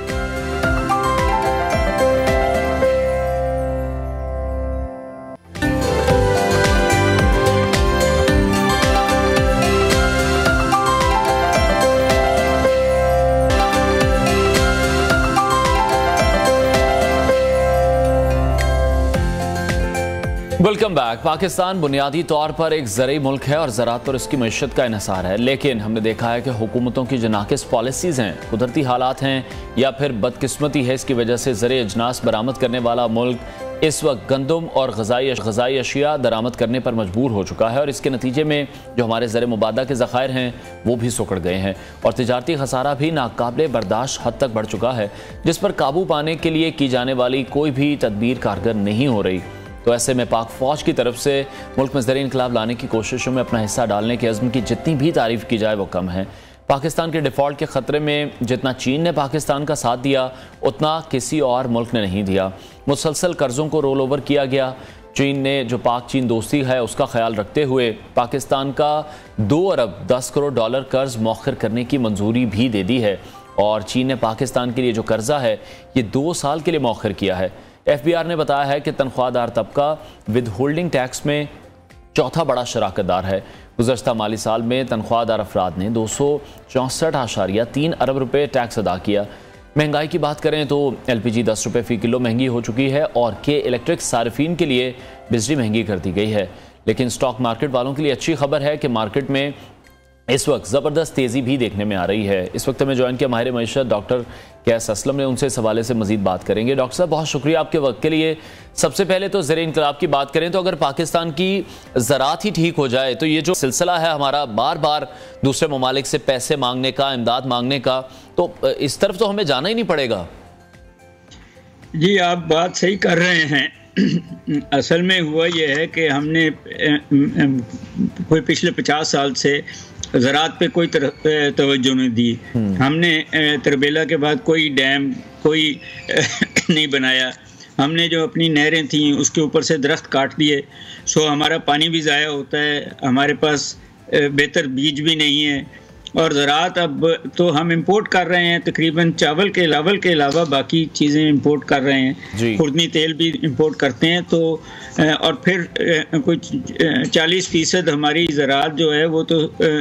Welcome back. पाकिस्तान बुनियादी तौर पर एक ज़रूरी मुल्क है और ज़राअत पर इसकी मईशत का इन्हिसार है, लेकिन हमने देखा है कि हुकूमतों की जो नाकिस पॉलिसीज़ हैं, कुदरती हालात हैं या फिर बदकिस्मती है, इसकी वजह से ज़रूरी अजनास बरामद करने वाला मुल्क इस वक्त गंदम और ग़ज़ाई अशिया दरामद करने पर मजबूर हो चुका है, और इसके नतीजे में जो हमारे ज़र मुबादा के ज़खायर हैं वो भी सुकड़ गए हैं और तिजारती खसारा भी नाकाबिले बर्दाश्त हद तक बढ़ चुका है, जिस पर काबू पाने के लिए की जाने वाली कोई भी तदबीर कारगर नहीं हो रही। तो ऐसे में पाक फ़ौज की तरफ से मुल्क में ज़रूरी इनकलाब लाने की कोशिशों में अपना हिस्सा डालने के अज़्म की जितनी भी तारीफ़ की जाए वो कम है। पाकिस्तान के डिफ़ॉल्ट के ख़तरे में जितना चीन ने पाकिस्तान का साथ दिया, उतना किसी और मुल्क ने नहीं दिया। मुसलसल कर्ज़ों को रोल ओवर किया गया। चीन ने जो पाक चीन दोस्ती है उसका ख्याल रखते हुए पाकिस्तान का 2 अरब 10 करोड़ डॉलर कर्ज़ मौखर करने की मंजूरी भी दे दी है, और चीन ने पाकिस्तान के लिए जो कर्जा है ये 2 साल के लिए मौखर किया है। FBR ने बताया है कि तनख्वाहदार तबका विद होल्डिंग टैक्स में चौथा बड़ा शराकतदार है। गुज़श्ता माली साल में तनख्वाहदार अफराद ने 264.3 अरब रुपये टैक्स अदा किया। महंगाई की बात करें तो LPG 10 रुपये फ़ी किलो महंगी हो चुकी है और के इलेक्ट्रिक सार्फिन के लिए बिजली महंगी कर दी गई है। लेकिन स्टॉक मार्केट वालों के लिए अच्छी खबर है कि मार्केट में इस वक्त ज़बरदस्त तेज़ी भी देखने में आ रही है। इस वक्त हमें ज्वाइन किया माहिर मईशत डॉक्टर कैस असलम ने, उनसे इस हवाले से मजीद बात करेंगे। डॉक्टर साहब बहुत शुक्रिया आपके वक्त के लिए। सबसे पहले तो ज़र इनकलाब की बात करें तो अगर पाकिस्तान की ज़राअत ही ठीक हो जाए तो ये जो सिलसिला है हमारा बार बार दूसरे ममालिक से पैसे मांगने का, इमदाद मांगने का, तो इस तरफ तो हमें जाना ही नहीं पड़ेगा। जी आप बात सही कर रहे हैं। असल में हुआ यह है कि हमने कोई पिछले 50 साल से ज़राअत पे कोई तवज्जो नहीं दी। हमने तरबेला के बाद कोई डैम कोई नहीं बनाया। हमने जो अपनी नहरें थीं उसके ऊपर से दरख्त काट दिए, सो हमारा पानी भी ज़ाया होता है, हमारे पास बेहतर बीज भी नहीं है। और ज़राअत अब तो हम इंपोर्ट कर रहे हैं, तकरीबन चावल के अलावा बाकी चीज़ें इंपोर्ट कर रहे हैं। खुर्दनी तेल भी इंपोर्ट करते हैं। तो और फिर कुछ 40% हमारी ज़राअत जो है वो तो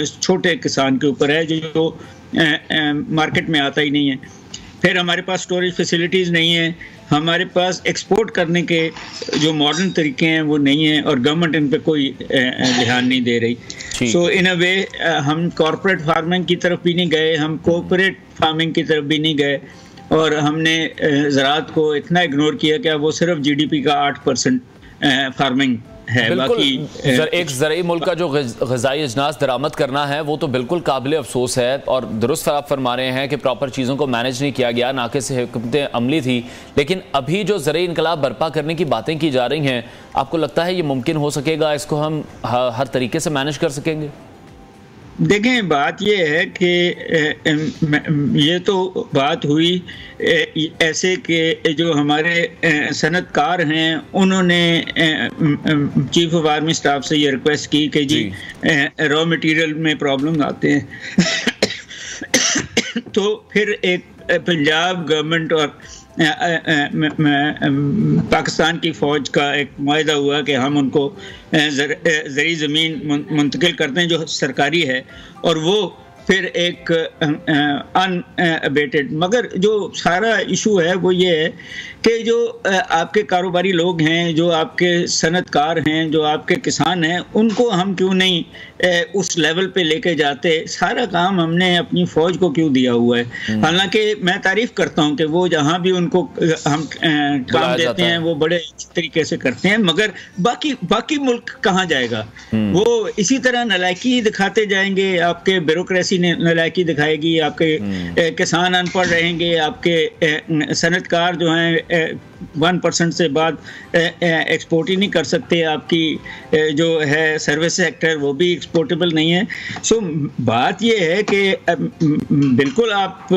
छोटे किसान के ऊपर है जो मार्केट में आता ही नहीं है। फिर हमारे पास स्टोरेज फैसिलिटीज़ नहीं है, हमारे पास एक्सपोर्ट करने के जो मॉडर्न तरीके हैं वो नहीं है, और गवर्नमेंट इन पे कोई ध्यान नहीं दे रही। सो इन अ वे हम कॉरपोरेट फार्मिंग की तरफ भी नहीं गए, हम कोऑपरेट फार्मिंग की तरफ भी नहीं गए, और हमने ज़राअत को इतना इग्नोर किया कि वो सिर्फ GDP का 8% फार्मिंग है। बाकी एक ज़राई मुल्क का जो ग़िज़ाई अजनास दरामद करना है वो तो बिल्कुल काबिल अफसोस है, और दुरुस्त आप फरमा रहे हैं कि प्रॉपर चीज़ों को मैनेज नहीं किया गया, नाक़िस हिकमत अमली थी। लेकिन अभी जो ज़राई इनकलाब बर्पा करने की बातें की जा रही हैं, आपको लगता है ये मुमकिन हो सकेगा? इसको हम हर तरीके से मैनेज कर सकेंगे? देखें, बात यह है कि ये तो बात हुई ऐसे कि जो हमारे सनतकार हैं उन्होंने चीफ ऑफ आर्मी स्टाफ से ये रिक्वेस्ट की कि जी रॉ मटेरियल में प्रॉब्लम आते हैं। तो फिर एक पंजाब गवर्नमेंट और पाकिस्तान की फ़ौज का एक मुआहदा हुआ कि हम उनको ज़री ज़मीन मुंतकिल करते हैं जो सरकारी है, और वो फिर एक अनअबेटेड। मगर जो सारा इशू है वो ये है कि जो आपके कारोबारी लोग हैं, जो आपके सनतकार हैं, जो आपके किसान हैं, उनको हम क्यों नहीं उस लेवल पे लेके जाते? सारा काम हमने अपनी फ़ौज को क्यों दिया हुआ है? हालांकि मैं तारीफ़ करता हूं कि वो जहां भी उनको हम काम देते हैं वो बड़े अच्छे तरीके से करते हैं, मगर बाकी मुल्क कहाँ जाएगा? वो इसी तरह नालायकी दिखाते जाएंगे, आपके ब्यूरोक्रेसी ने नालायकी दिखाएगी, आपके किसान अनपढ़ रहेंगे, आपके सनतकार जो हैं 1% से बाद एक्सपोर्ट ही नहीं कर सकते, आपकी जो है सर्विस सेक्टर वो भी एक्सपोर्टेबल नहीं है। सो बात ये है कि बिल्कुल आप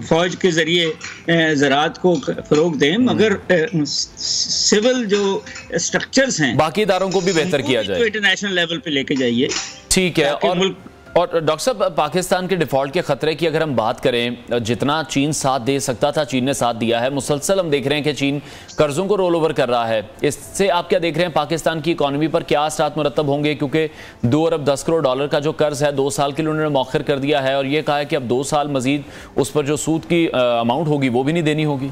फौज के ज़रिए ज़राअत को फ़रोग दें, मगर सिविल जो स्ट्रक्चर्स हैं बाकी इदारों को भी बेहतर किया जाए, तो इंटरनेशनल लेवल पे लेके जाइए। ठीक है। और डॉक्टर साहब, पाकिस्तान के डिफ़ॉल्ट के ख़तरे की अगर हम बात करें, जितना चीन साथ दे सकता था चीन ने साथ दिया है। मुसलसल हम देख रहे हैं कि चीन कर्ज़ों को रोल ओवर कर रहा है। इससे आप क्या देख रहे हैं पाकिस्तान की इकॉनमी पर क्या असरात मुरतब होंगे? क्योंकि 2 अरब 10 करोड़ डॉलर का जो कर्ज़ है 2 साल के लिए उन्होंने मौखर कर दिया है, और ये कहा है कि अब 2 साल मजीद उस पर जो सूद की अमाउंट होगी वो भी नहीं देनी होगी।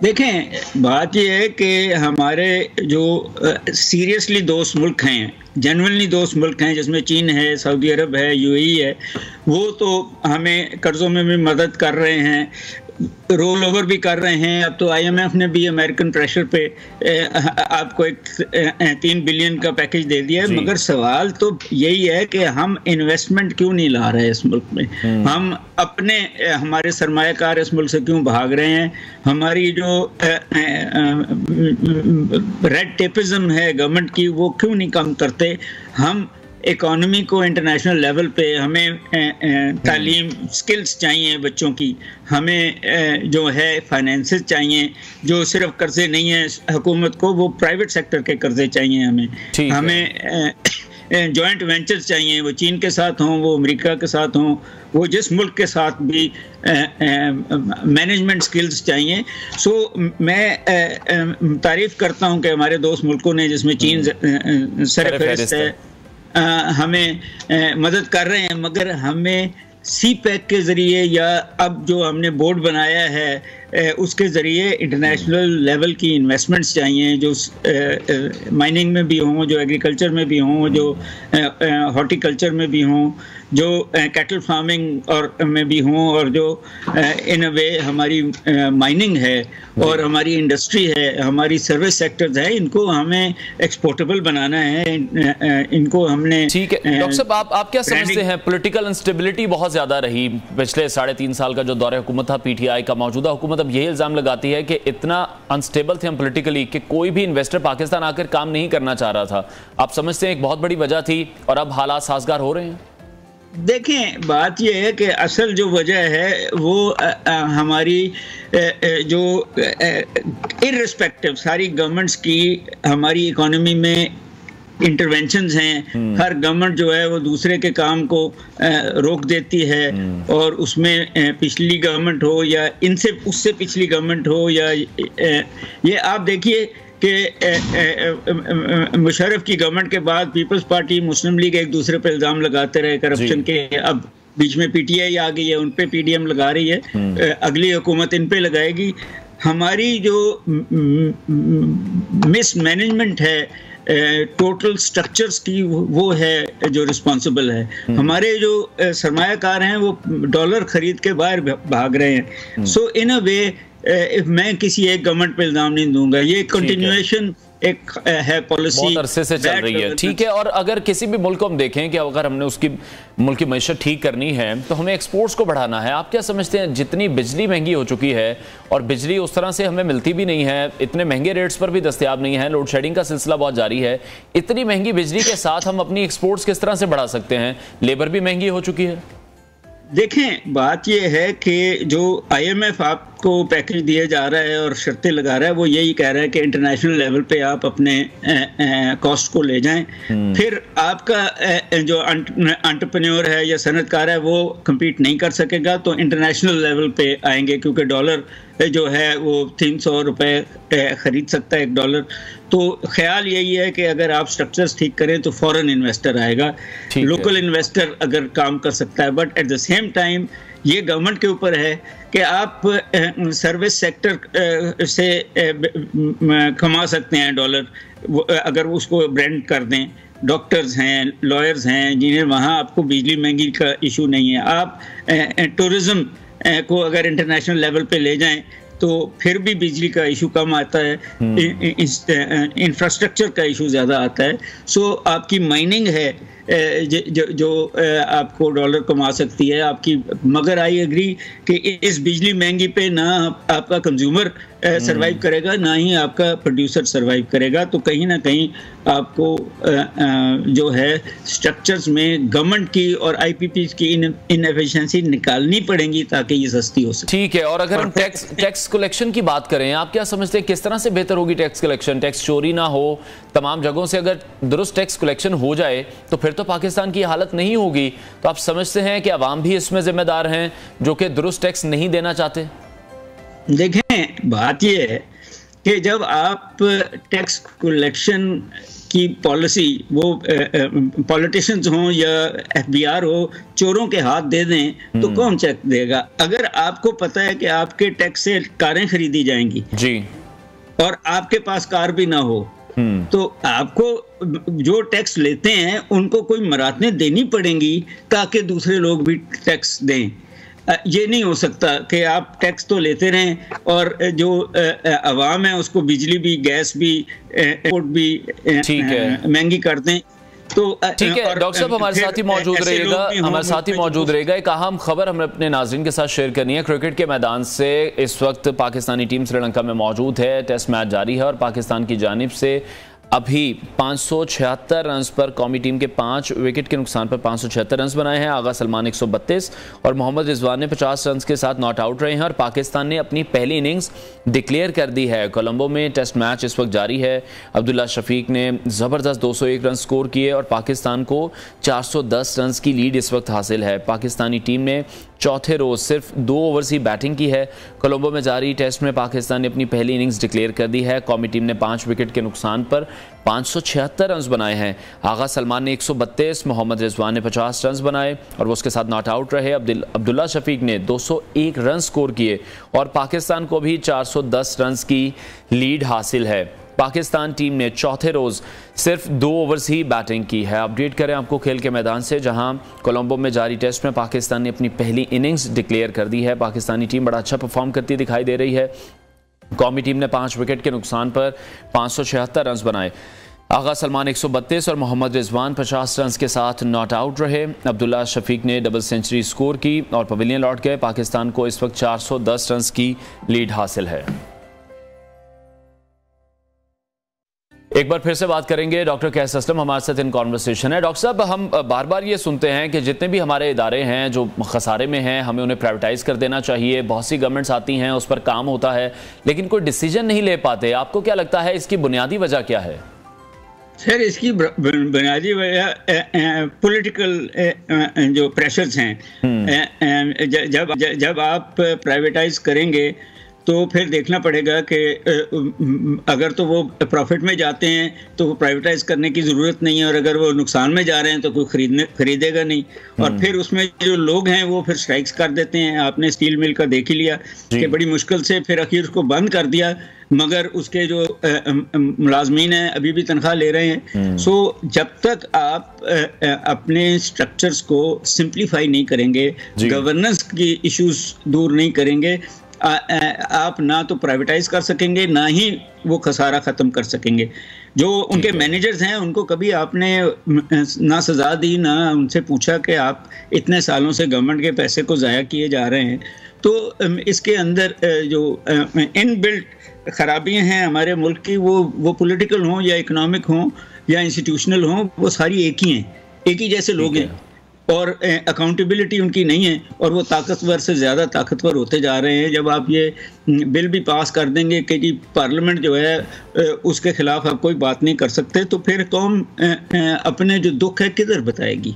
देखें, बात यह है कि हमारे जो सीरियसली दोस्त मुल्क हैं, जेन्युइनली दोस्त मुल्क हैं, जिसमें चीन है, सऊदी अरब है, UAE है, वो तो हमें कर्ज़ों में भी मदद कर रहे हैं, रोल ओवर भी कर रहे हैं। अब तो IMF ने भी अमेरिकन प्रेशर पे आपको एक 3 बिलियन का पैकेज दे दिया है। मगर सवाल तो यही है कि हम इन्वेस्टमेंट क्यों नहीं ला रहे इस मुल्क में? हम अपने हमारे सरमायाकार इस मुल्क से क्यों भाग रहे हैं? हमारी जो रेड टेपिज्म है गवर्नमेंट की वो क्यों नहीं कम करते? हम इकॉनमी को इंटरनेशनल लेवल पे, हमें तालीम स्किल्स चाहिए बच्चों की, हमें जो है फाइनेंसेस चाहिए, जो सिर्फ कर्जे नहीं है हुकूमत को, वो प्राइवेट सेक्टर के कर्जे चाहिए हमें जॉइंट वेंचर्स चाहिए, वो चीन के साथ हों, वो अमेरिका के साथ हों, वो जिस मुल्क के साथ भी मैनेजमेंट स्किल्स चाहिए। सो मैं तारीफ़ करता हूँ कि हमारे दोस्त मुल्कों ने, जिसमें चीन सरफहरिस्त है, हमें मदद कर रहे हैं। मगर हमें CPEC के ज़रिए, या अब जो हमने बोर्ड बनाया है उसके ज़रिए इंटरनेशनल लेवल की इन्वेस्टमेंट्स चाहिए, जो माइनिंग में भी हों, जो एग्रीकल्चर में भी हों, जो हॉर्टिकल्चर में भी हों, जो कैटल फार्मिंग और में भी हों, और जो इन अ वे हमारी माइनिंग है और हमारी इंडस्ट्री है, हमारी सर्विस सेक्टर्स है, इनको हमें एक्सपोर्टेबल बनाना है। इनको हमने ठीक है डॉक्टर साहब, आप क्या समझते हैं? पॉलिटिकल इंस्टेबिलिटी बहुत ज़्यादा रही पिछले 3.5 साल का जो दौरे हुकूमत था पीटीआई का। मौजूदा हुकूमत अब यही इल्ज़ाम लगाती है कि इतना अनस्टेबल थे हम पॉलिटिकली कि कोई भी इन्वेस्टर पाकिस्तान आकर काम नहीं करना चाह रहा था। आप समझते हैं एक बहुत बड़ी वजह थी और अब हालात साजगार हो रहे हैं? देखें, बात यह है कि असल जो वजह है वो हमारी जो इर्रिस्पेक्टिव सारी गवर्नमेंट्स की हमारी इकोनॉमी में इंटरवेंशंस हैं। हर गवर्नमेंट जो है वो दूसरे के काम को रोक देती है, और उसमें पिछली गवर्नमेंट हो या इनसे उससे पिछली गवर्नमेंट हो, या ये आप देखिए कि मुशर्रफ की गवर्नमेंट के बाद पीपल्स पार्टी, मुस्लिम लीग एक दूसरे पर इल्ज़ाम लगाते रहे करप्शन के। अब बीच में पीटीआई आ गई है, उन पे पीडीएम लगा रही है, अगली हुकूमत इन पे लगाएगी। हमारी जो मिसमैनेजमेंट है टोटल स्ट्रक्चर्स की, वो है जो रिस्पॉन्सिबल है। हमारे जो सरमायाकार हैं वो डॉलर खरीद के बाहर भाग रहे हैं। सो इन अ वे मैं किसी एक गवर्नमेंट पे इल्जाम नहीं दूंगा, ये कंटिन्यूएशन एक है पॉलिसी बहुत अरसे से चल रही है। ठीक है, और अगर किसी भी मुल्क को हम देखें कि अगर हमने उसकी मुल्क की मईशत ठीक करनी है तो हमें एक्सपोर्ट्स को बढ़ाना है। आप क्या समझते हैं, जितनी बिजली महंगी हो चुकी है और बिजली उस तरह से हमें मिलती भी नहीं है, इतने महंगे रेट्स पर भी दस्तयाब नहीं है, लोड शेडिंग का सिलसिला बहुत जारी है, इतनी महंगी बिजली के साथ हम अपनी एक्सपोर्ट्स किस तरह से बढ़ा सकते हैं? लेबर भी महंगी हो चुकी है। देखें, बात यह है कि जो आईएमएफ आपको पैकेज दिया जा रहा है और शर्तें लगा रहा है, वो यही कह रहा है कि इंटरनेशनल लेवल पे आप अपने कॉस्ट को ले जाएं। फिर आपका जो एंटरप्रेन्योर है या सनतकार है वो compete नहीं कर सकेगा, तो इंटरनेशनल लेवल पे आएंगे, क्योंकि डॉलर जो है वो 300 रुपये खरीद सकता है $1। तो ख्याल यही है कि अगर आप स्ट्रक्चर्स ठीक करें तो फॉरेन इन्वेस्टर आएगा, लोकल इन्वेस्टर अगर काम कर सकता है। But at the same time ये गवर्नमेंट के ऊपर है कि आप सर्विस सेक्टर से कमा सकते हैं डॉलर, अगर उसको ब्रांड कर दें। डॉक्टर्स हैं, लॉयर्स हैं, जिन्हें वहाँ आपको बिजली महंगी का इशू नहीं है। आप टूरिज़्म को अगर इंटरनेशनल लेवल पे ले जाएं तो फिर भी बिजली का इशू कम आता है, इंफ्रास्ट्रक्चर का इशू ज़्यादा आता है। सो आपकी माइनिंग है जो आपको डॉलर कमा सकती है आपकी। मगर आई एग्री कि इस बिजली महंगी पे ना आपका कंज्यूमर सरवाइव करेगा, ना ही आपका प्रोड्यूसर सरवाइव करेगा। तो कहीं ना कहीं आपको जो है स्ट्रक्चर्स में गवर्नमेंट की और आईपीपीज की इनएफिशिएंसी निकालनी पड़ेंगी ताकि ये सस्ती हो सके। ठीक है, और अगर हम टैक्स कलेक्शन की बात करें, आप क्या समझते हैं किस तरह से बेहतर होगी टैक्स कलेक्शन? टैक्स चोरी ना हो, तमाम जगहों से अगर दुरुस्त टैक्स कलेक्शन हो जाए तो फिर तो पाकिस्तान की हालत नहीं होगी। तो आप समझते हैं कि अवाम भी इसमें जिम्मेदार हैं जो कि दुरुस्त टैक्स नहीं देना चाहते? देखें, बात यह है कि जब आप टैक्स कलेक्शन की पॉलिसी वो पॉलिटिशियंस हों या एफबीआर हो चोरों के हाथ दे दें तो कौन चेक देगा? अगर आपको पता है कि आपके टैक्स से कारें खरीदी जाएंगी जी और आपके पास कार भी ना हो, तो आपको जो टैक्स लेते हैं उनको कोई मराहतें देनी पड़ेंगी ताकि दूसरे लोग भी टैक्स दें। ये नहीं हो सकता कि आप टैक्स तो लेते रहें और जो अवाम है उसको बिजली भी, गैस भी, एयरपोर्ट भी महंगी कर दें। तो ठीक है डॉक्टर साहब, हमारे साथ ही मौजूद रहेगा, एक अहम खबर हमें अपने नाज़रीन के साथ शेयर करनी है। क्रिकेट के मैदान से इस वक्त पाकिस्तानी टीम श्रीलंका में मौजूद है, टेस्ट मैच जारी है और पाकिस्तान की जानिब से अभी 576 रन पर कौमी टीम के 5 विकेट के नुकसान पर 576 रन बनाए हैं। आगा सलमान 132 और मोहम्मद रिजवान ने 50 रन के साथ नॉट आउट रहे हैं और पाकिस्तान ने अपनी पहली इनिंग्स डिक्लेयर कर दी है। कोलंबो में टेस्ट मैच इस वक्त जारी है। अब्दुल्ला शफीक ने ज़बरदस्त 201 रन स्कोर किए और पाकिस्तान को 410 रन की लीड इस वक्त हासिल है। पाकिस्तानी टीम ने चौथे रोज सिर्फ 2 ओवर्स ही बैटिंग की है। कोलंबो में जारी टेस्ट में पाकिस्तान ने अपनी पहली इनिंग्स डिक्लेयर कर दी है। कौमी टीम ने 5 विकेट के नुकसान पर 576 रन बनाए हैं। आगा सलमान ने 132, मोहम्मद रिजवान ने 50 रन बनाए और वो उसके साथ नॉट आउट रहे। अब्दुल्ला शफीक ने 201 रन स्कोर किए और पाकिस्तान को भी 410 रन की लीड हासिल है। पाकिस्तान टीम ने चौथे रोज सिर्फ 2 ओवर्स ही बैटिंग की है। अपडेट करें आपको खेल के मैदान से, जहां कोलंबो में जारी टेस्ट में पाकिस्तान ने अपनी पहली इनिंग्स डिक्लेयर कर दी है। पाकिस्तानी टीम बड़ा अच्छा परफॉर्म करती दिखाई दे रही है। कौमी टीम ने 5 विकेट के नुकसान पर 576 रन बनाए। आगा सलमान 132 और मोहम्मद रिजवान 50 रन के साथ नॉट आउट रहे। अब्दुल्ला शफीक ने डबल सेंचुरी स्कोर की और पवेलियन लौट गए। पाकिस्तान को इस वक्त 410 रन की लीड हासिल है। एक बार फिर से बात करेंगे, डॉक्टर कैस असलम हमारे साथ इन कॉन्वर्सेशन है। डॉक्टर साहब, हम बार बार ये सुनते हैं कि जितने भी हमारे इदारे हैं जो खसारे में हैं, हमें उन्हें प्राइवेटाइज कर देना चाहिए। बहुत सी गवर्नमेंट्स आती हैं, उस पर काम होता है, लेकिन कोई डिसीजन नहीं ले पाते। आपको क्या लगता है इसकी बुनियादी वजह क्या है? सर, इसकी बुनियादी वजह पॉलिटिकल जो प्रेशर्स हैं। जब आप प्राइवेटाइज करेंगे तो फिर देखना पड़ेगा कि अगर तो वो प्रॉफिट में जाते हैं तो वो प्राइवेटाइज करने की ज़रूरत नहीं है, और अगर वो नुकसान में जा रहे हैं तो कोई खरीदेगा नहीं। और फिर उसमें जो लोग हैं वो फिर स्ट्राइक्स कर देते हैं। आपने स्टील मिल का देख ही लिया कि बड़ी मुश्किल से फिर आखिर उसको बंद कर दिया, मगर उसके जो मुलाजमीन हैं अभी भी तनख्वाह ले रहे हैं। सो जब तक आप अपने स्ट्रक्चर्स को सिंप्लीफाई नहीं करेंगे, गवर्नेंस की इश्यूज दूर नहीं करेंगे, आप ना तो प्राइवेटाइज कर सकेंगे, ना ही वो खसारा ख़त्म कर सकेंगे। जो उनके मैनेजर्स हैं उनको कभी आपने ना सज़ा दी, ना उनसे पूछा कि आप इतने सालों से गवर्नमेंट के पैसे को ज़ाया किए जा रहे हैं। तो इसके अंदर जो इनबिल्ट खराबियां हैं हमारे मुल्क की, वो पॉलिटिकल हों या इकोनॉमिक हों या इंस्टीट्यूशनल हों, वो सारी एक ही हैं, एक ही जैसे लोग हैं, और अकाउंटेबिलिटी उनकी नहीं है, और वो ताकतवर से ज़्यादा ताकतवर होते जा रहे हैं। जब आप ये बिल भी पास कर देंगे कि जी पार्लियामेंट जो है उसके खिलाफ आप कोई बात नहीं कर सकते, तो फिर कौम अपने जो दुख है किधर बताएगी?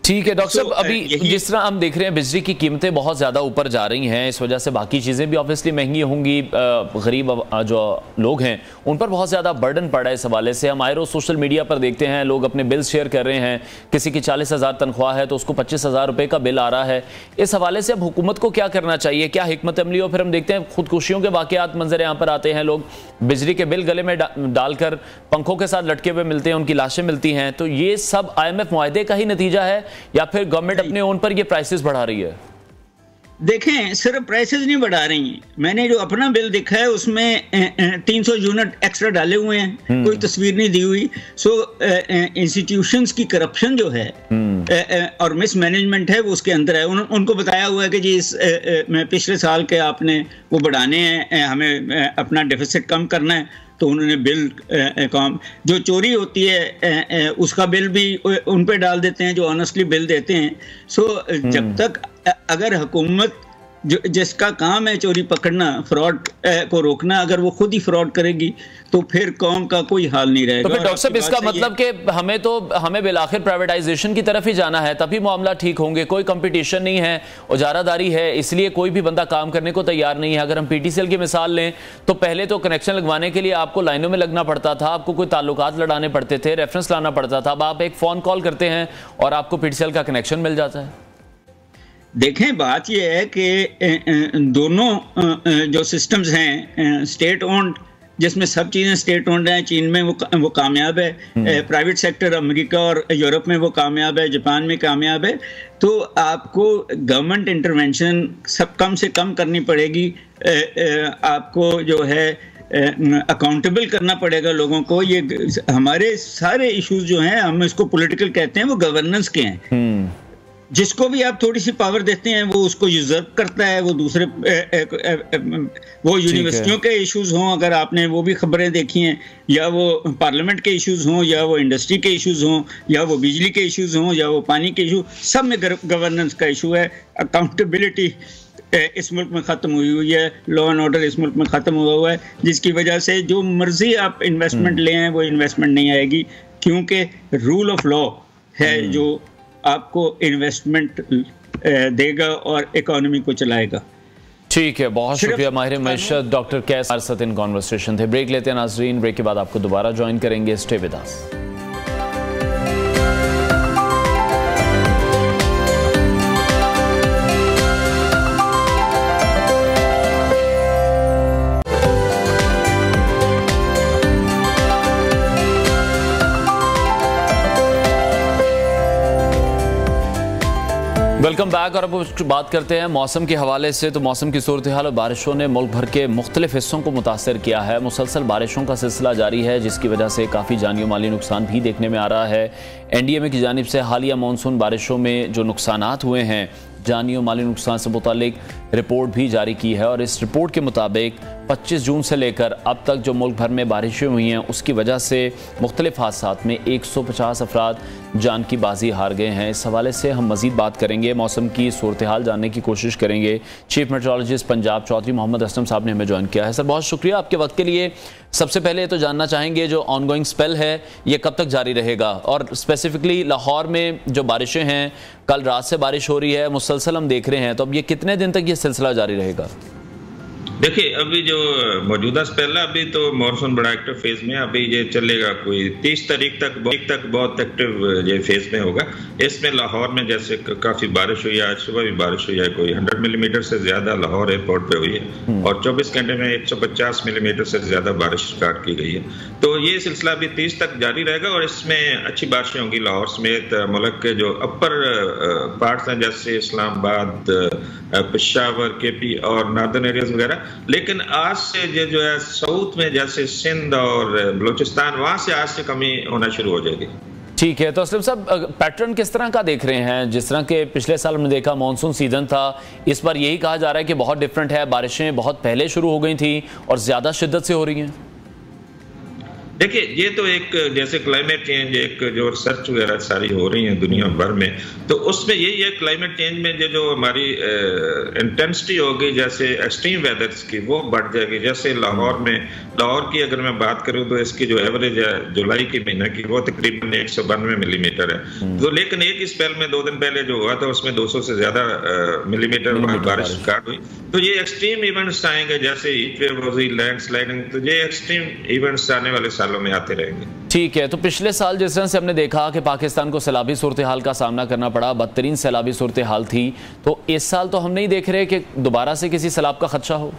ठीक है डॉक्टर साहब, अभी जिस तरह हम देख रहे हैं बिजली की कीमतें बहुत ज़्यादा ऊपर जा रही हैं, इस वजह से बाकी चीज़ें भी ऑब्वियसली महंगी होंगी। गरीब जो लोग हैं उन पर बहुत ज़्यादा बर्डन पड़ा है इस हवाले से। हम आए रोज़ सोशल मीडिया पर देखते हैं लोग अपने बिल शेयर कर रहे हैं। किसी की 40,000 तनख्वाह है तो उसको 25,000 रुपये का बिल आ रहा है। इस हवाले से अब हुकूमत को क्या करना चाहिए, क्या हिकमत अमली हो? फिर हम देखते हैं खुदकुशियों के वाक़यात मंजर यहाँ पर आते हैं, लोग बिजली के बिल गले में डालकर पंखों के साथ लटके हुए मिलते हैं, उनकी लाशें मिलती हैं। तो ये सब IMF मुआहदे का ही नतीजा है या फिर गवर्नमेंट अपने ओन पर ये प्राइसेस बढ़ा रही है? देखें, सिर्फ प्राइसेस नहीं बढ़ा रही हैं। मैंने जो अपना बिल देखा है उसमें 300 यूनिट एक्स्ट्रा डाले हुए हैं, कोई तस्वीर नहीं दी हुई। सो इंस्टीट्यूशंस की करप्शन जो है और मिसमैनेजमेंट है वो उसके अंदर है। उनको बताया हुआ है कि जी पिछले साल के आपने वो बढ़ाने हैं, हमें अपना डेफिसिट कम करना है, तो उन्होंने बिल काम जो चोरी होती है उसका बिल भी उन पे डाल देते हैं जो ऑनेस्टली बिल देते हैं। सो जब तक अगर हुकूमत जिसका काम है चोरी पकड़ना, फ्रॉड को रोकना, अगर वो खुद ही फ्रॉड करेगी तो फिर कौम का कोई हाल नहीं रहेगा। तो फिर डॉक्टर साहब इसका मतलब कि हमें बिलाखिर प्राइवेटाइजेशन की तरफ ही जाना है, तभी मामला ठीक होंगे। कोई कंपटीशन नहीं है, उजारादारी है, इसलिए कोई भी बंदा काम करने को तैयार नहीं है। अगर हम PTCL की मिसाल लें तो पहले तो कनेक्शन लगवाने के लिए आपको लाइनों में लगना पड़ता था, आपको कोई ताल्लुकात लड़ाने पड़ते थे, रेफरेंस लाना पड़ता था। अब आप एक फ़ोन कॉल करते हैं और आपको PTCL का कनेक्शन मिल जाता है। देखें, बात यह है कि दोनों जो सिस्टम्स हैं स्टेट ओन्ड, जिसमें सब चीज़ें स्टेट ओन्ड हैं, चीन में वो कामयाब है, प्राइवेट सेक्टर अमेरिका और यूरोप में वो कामयाब है, जापान में कामयाब है। तो आपको गवर्नमेंट इंटरवेंशन सब कम से कम करनी पड़ेगी। आपको जो है अकाउंटेबल करना पड़ेगा लोगों को। ये हमारे सारे इश्यूज जो हैं, हम इसको पॉलिटिकल कहते हैं, वो गवर्नेंस के हैं। जिसको भी आप थोड़ी सी पावर देते हैं वो उसको यूजर्व करता है। वो दूसरे वो यूनिवर्सिटियों के इश्यूज हों, अगर आपने वो भी खबरें देखी हैं, या वो पार्लियामेंट के इश्यूज हों, या वो इंडस्ट्री के इश्यूज हों, या वो बिजली के इश्यूज हों, या वो पानी के इशू, सब में गवर्नेंस का इशू है। अकाउंटेबिलिटी इस मुल्क में ख़त्म हुई है, लॉ एंड ऑर्डर इस मुल्क में ख़त्म हुआ है, जिसकी वजह से जो मर्जी आप इन्वेस्टमेंट ले आए वो इन्वेस्टमेंट नहीं आएगी, क्योंकि रूल ऑफ लॉ है जो आपको इन्वेस्टमेंट देगा और इकोनॉमी को चलाएगा। ठीक है, बहुत शुक्रिया माहिर मईशत डॉक्टर कैस आरसत इन कॉन्वर्सेशन थे। ब्रेक लेते हैं नाजरीन, ब्रेक के बाद आपको दोबारा ज्वाइन करेंगे। Stay with us. Welcome back. और अब बात करते हैं मौसम के हवाले से। तो मौसम की सूरत हाल और बारिशों ने मुल्क भर के मुख्तलिफ हिस्सों को मुतासर किया है। मुसलसल बारिशों का सिलसिला जारी है, जिसकी वजह से काफ़ी जानी माली नुकसान भी देखने में आ रहा है। NDMA की जानिब से हालिया मानसून बारिशों में जो नुकसानात हुए हैं, जानी और माली नुकसान से मुतालिक रिपोर्ट भी जारी की है। और इस रिपोर्ट के मुताबिक 25 जून से लेकर अब तक जो मुल्क भर में बारिशें हुई हैं, उसकी वजह से मुख्तलिफ हादसात में 150 अफराद जान की बाजी हार गए हैं। इस हवाले से हम मज़ीद बात करेंगे, मौसम की सूरत हाल जानने की कोशिश करेंगे। चीफ मेट्रोलॉजिस्ट पंजाब चौधरी मोहम्मद असलम साहब ने हमें ज्वाइन किया है। सर, बहुत शुक्रिया आपके वक्त के लिए। सबसे पहले तो जानना चाहेंगे, जो ऑनगोइंग स्पेल है ये कब तक जारी रहेगा, और स्पेसिफिकली लाहौर में जो बारिशें हैं, कल रात से बारिश हो रही है, मुसलसल हम देख रहे हैं, तो अब ये कितने दिन तक ये सिलसिला जारी रहेगा? देखिए, अभी जो मौजूदा स्पेल है, अभी तो मानसून बड़ा एक्टिव फेज में, अभी ये चलेगा कोई 30 तारीख तक बहुत एक्टिव ये फेज में होगा। इसमें लाहौर में जैसे काफी बारिश हुई है, आज सुबह भी बारिश हुई है, कोई 100 मिलीमीटर से ज्यादा लाहौर एयरपोर्ट पे हुई है, और 24 घंटे में 150 मिलीमीटर से ज्यादा बारिश रिकॉर्ड की गई है। तो ये सिलसिला अभी 30 तक जारी रहेगा, और इसमें अच्छी बारिशें होंगी लाहौर समेत मुल्क के जो अपर पार्ट्स हैं, जैसे इस्लामाबाद, पेशावर, KP और नॉर्दर्न एरियाज वगैरह। लेकिन आज से जो है साउथ में, जैसे सिंध और बलूचिस्तान, वहां से आज से कमी होना शुरू हो जाएगी। ठीक है, तो असलम साहब, पैटर्न किस तरह का देख रहे हैं? जिस तरह के पिछले साल हमने देखा मानसून सीजन था, इस बार यही कहा जा रहा है कि बहुत डिफरेंट है, बारिशें बहुत पहले शुरू हो गई थी और ज्यादा शिद्दत से हो रही हैं। देखिए, ये तो एक जैसे क्लाइमेट चेंज, एक जो रिसर्च वगैरह सारी हो रही है दुनिया भर में, तो उसमें यही है क्लाइमेट चेंज में जो हमारी इंटेंसिटी होगी, जैसे एक्सट्रीम वेदर्स की, वो बढ़ जाएगी। जैसे लाहौर की अगर मैं बात करूं तो इसकी जो एवरेज है जुलाई के महीने की, वो तकरीबन 192 मिलीमीटर है। तो लेकिन एक ही स्पेल में 2 दिन पहले जो हुआ था, उसमें 200 से ज्यादा मिलीमीटर बारिश रिकॉर्ड हुई। तो ये एक्सट्रीम इवेंट्स आएंगे, जैसे हीट वेव होगी, लैंडस्लाइडिंग, तो ये एक्सट्रीम इवेंट्स आने वाले सालों में आते रहेंगे। ठीक है, तो पिछले साल जिस तरह से हमने देखा कि पाकिस्तान को सैलाबी सूरत हाल का सामना करना पड़ा, बदतरीन सैलाबी सूरत हाल थी, तो इस साल तो हम नहीं देख रहे कि दोबारा से किसी सैलाब का खदशा हो।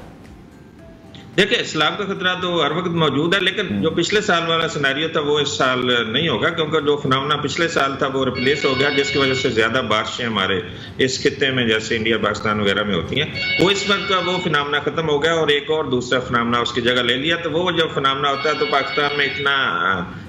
देखिए, सैलाब का खतरा तो हर वक्त मौजूद है, लेकिन जो पिछले साल वाला सिनेरियो था वो इस साल नहीं होगा, क्योंकि जो फिनोमेना पिछले साल था वो रिप्लेस हो गया, जिसकी वजह से ज्यादा बारिशें हमारे इस खित्ते में, जैसे इंडिया पाकिस्तान वगैरह में होती हैं, वो इस वक्त का वो फिनोमेना खत्म हो गया और एक और दूसरा फिनोमेना उसकी जगह ले लिया। तो वो जब फिनोमेना होता है तो पाकिस्तान में इतना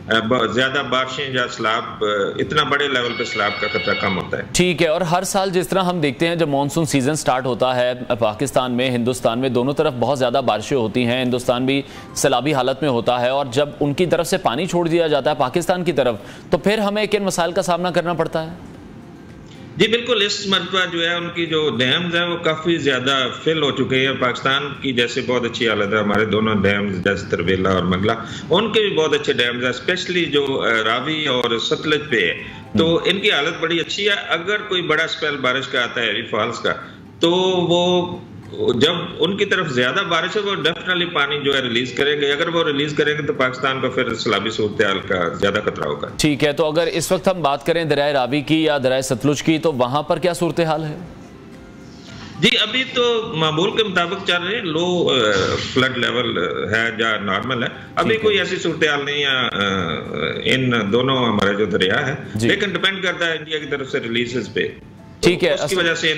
ज्यादा बारिशें या सैलाब, इतना बड़े लेवल पे सैलाब का खतरा कम होता है। ठीक है, और हर साल जिस तरह हम देखते हैं जब मानसून सीजन स्टार्ट होता है पाकिस्तान में, हिंदुस्तान में, दोनों तरफ बहुत ज्यादा बारिशें होती हैं, हिंदुस्तान भी सैलाबी हालत में होता है, और जब उनकी तरफ से पानी छोड़ दिया जाता है पाकिस्तान की तरफ, तो फिर हमें किन मसाइल का सामना करना पड़ता है? जी बिल्कुल, इस मरतबा जो है उनकी जो डैम्स है वो काफ़ी ज़्यादा फिल हो चुके हैं। पाकिस्तान की जैसे बहुत अच्छी हालत है, हमारे दोनों डैम्स जैसे तरवेला और मंगला, उनके भी बहुत अच्छे डैम्स हैं, स्पेशली जो रावी और सतलज पे है, तो इनकी हालत बड़ी अच्छी है। अगर कोई बड़ा स्पेल बारिश का आता है हैवी फॉल्स का, तो वो जब उनकी तरफ ज्यादा बारिश है वो डेफिनेटली पानी जो है रिलीज करेंगे। अगर वो रिलीज करेंगे तो पाकिस्तान को फिर सैलाबी सूरत हाल का ज्यादा खतरा होगा। ठीक है, तो अगर इस वक्त हम बात करें दरिया रावी की या दरिया सतलुज की, तो वहां पर क्या सूरत हाल है? जी अभी तो मामूल के मुताबिक चल रहे हैं, लो फ्लड लेवल है या नॉर्मल है, अभी कोई ऐसी सूरत हाल नहीं है इन दोनों हमारे जो दरिया है, लेकिन डिपेंड करता है इंडिया की तरफ से रिलीजेस पे। ठीक है, उसकी वजह से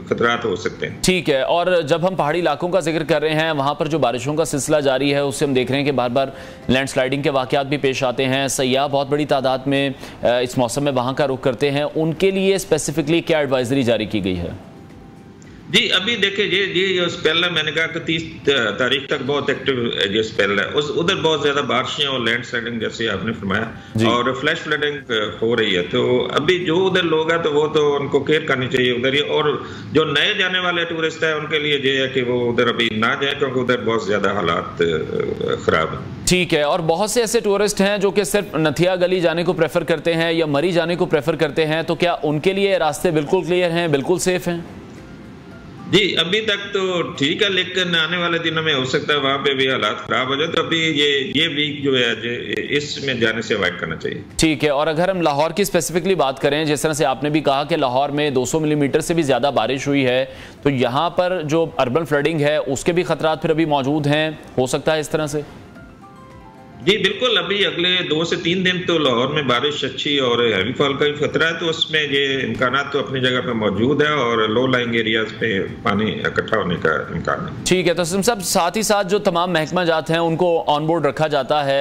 खतरात हो सकते हैं। ठीक है, और जब हम पहाड़ी इलाकों का जिक्र कर रहे हैं, वहां पर जो बारिशों का सिलसिला जारी है, उससे हम देख रहे हैं कि बार बार लैंडस्लाइडिंग के वाकयात भी पेश आते हैं। सयाह बहुत बड़ी तादाद में इस मौसम में वहां का रुख करते हैं, उनके लिए स्पेसिफिकली क्या एडवाइजरी जारी की गई है? जी अभी देखिए ये जो स्पेल है, मैंने कहा कि 30 तारीख तक बहुत एक्टिव जो स्पेल है, उधर बहुत ज्यादा बारिशें और लैंड स्लाइडिंग जैसे आपने फरमाया और फ्लैश फ्लडिंग हो रही है। तो अभी जो उधर लोग हैं तो वो तो उनको केयर करनी चाहिए उधर ही, और जो नए जाने वाले टूरिस्ट हैं उनके लिए ये है कि वो उधर अभी ना जाए क्योंकि उधर बहुत ज्यादा हालात खराब है। ठीक है, और बहुत से ऐसे टूरिस्ट हैं जो कि सिर्फ नथिया गली जाने को प्रेफर करते हैं या मरी जाने को प्रेफर करते हैं, तो क्या उनके लिए रास्ते बिल्कुल क्लियर हैं, बिल्कुल सेफ हैं? जी अभी तक तो ठीक है, लेकिन आने वाले दिनों में हो सकता है वहां पे भी हालात खराब हो जाए, तो अभी ये वीक जो है इसमें जाने से अवॉइड करना चाहिए। ठीक है, और अगर हम लाहौर की स्पेसिफिकली बात करें, जिस तरह से आपने भी कहा कि लाहौर में 200 मिलीमीटर से भी ज्यादा बारिश हुई है, तो यहाँ पर जो अर्बन फ्लडिंग है उसके भी खतरात फिर अभी मौजूद हैं, हो सकता है इस तरह से? जी बिल्कुल, अभी अगले 2 से 3 दिन तो लाहौर में बारिश अच्छी और हैवी फॉल का भी खतरा है, तो उसमें ये इम्कानात तो अपनी जगह पे मौजूद है और लो लाइंग एरियाज पे पानी इकट्ठा होने का इम्कान है। ठीक है, तो सब साथ ही साथ जो तमाम महकमा जात हैं उनको ऑन बोर्ड रखा जाता है,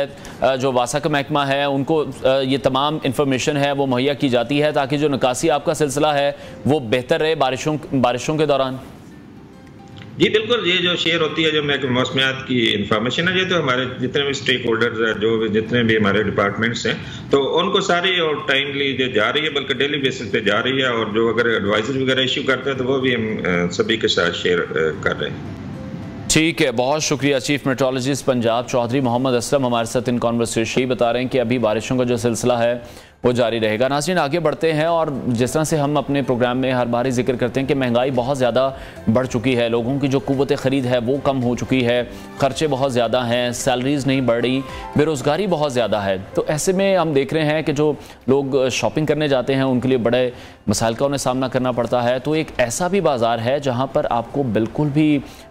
जो वासा का महकमा है उनको ये तमाम इंफॉर्मेशन है वो मुहैया की जाती है ताकि जो निकासी आपका सिलसिला है वो बेहतर रहे बारिशों के दौरान। जी बिल्कुल, ये जो शेयर होती है जो मौसमियात की इंफॉर्मेशन है, ये तो हमारे जितने भी स्टेक होल्डर्स हैं, जो जितने भी हमारे डिपार्टमेंट्स हैं, तो उनको सारी और टाइमली जो जा रही है, बल्कि डेली बेसिस पे जा रही है, और जो अगर एडवाइजरी वगैरह इश्यू करते हैं तो वो भी हम सभी के साथ शेयर कर रहे हैं। ठीक है, बहुत शुक्रिया। चीफ मेट्रोलॉजिस्ट पंजाब चौधरी मोहम्मद असलम हमारे साथ इन कॉन्वर्सेशन बता रहे हैं कि अभी बारिशों का जो सिलसिला है वो जारी रहेगा। नाज़रीन, आगे बढ़ते हैं, और जिस तरह से हम अपने प्रोग्राम में हर बार ही जिक्र करते हैं कि महंगाई बहुत ज़्यादा बढ़ चुकी है, लोगों की जो क़ुव्वत ख़रीद है वो कम हो चुकी है, ख़र्चे बहुत ज़्यादा हैं, सैलरीज़ नहीं बढ़ रही, बेरोज़गारी बहुत ज़्यादा है। तो ऐसे में हम देख रहे हैं कि जो लोग शॉपिंग करने जाते हैं उनके लिए बड़े मसाइल का उन्हें सामना करना पड़ता है। तो एक ऐसा भी बाज़ार है जहाँ पर आपको बिल्कुल भी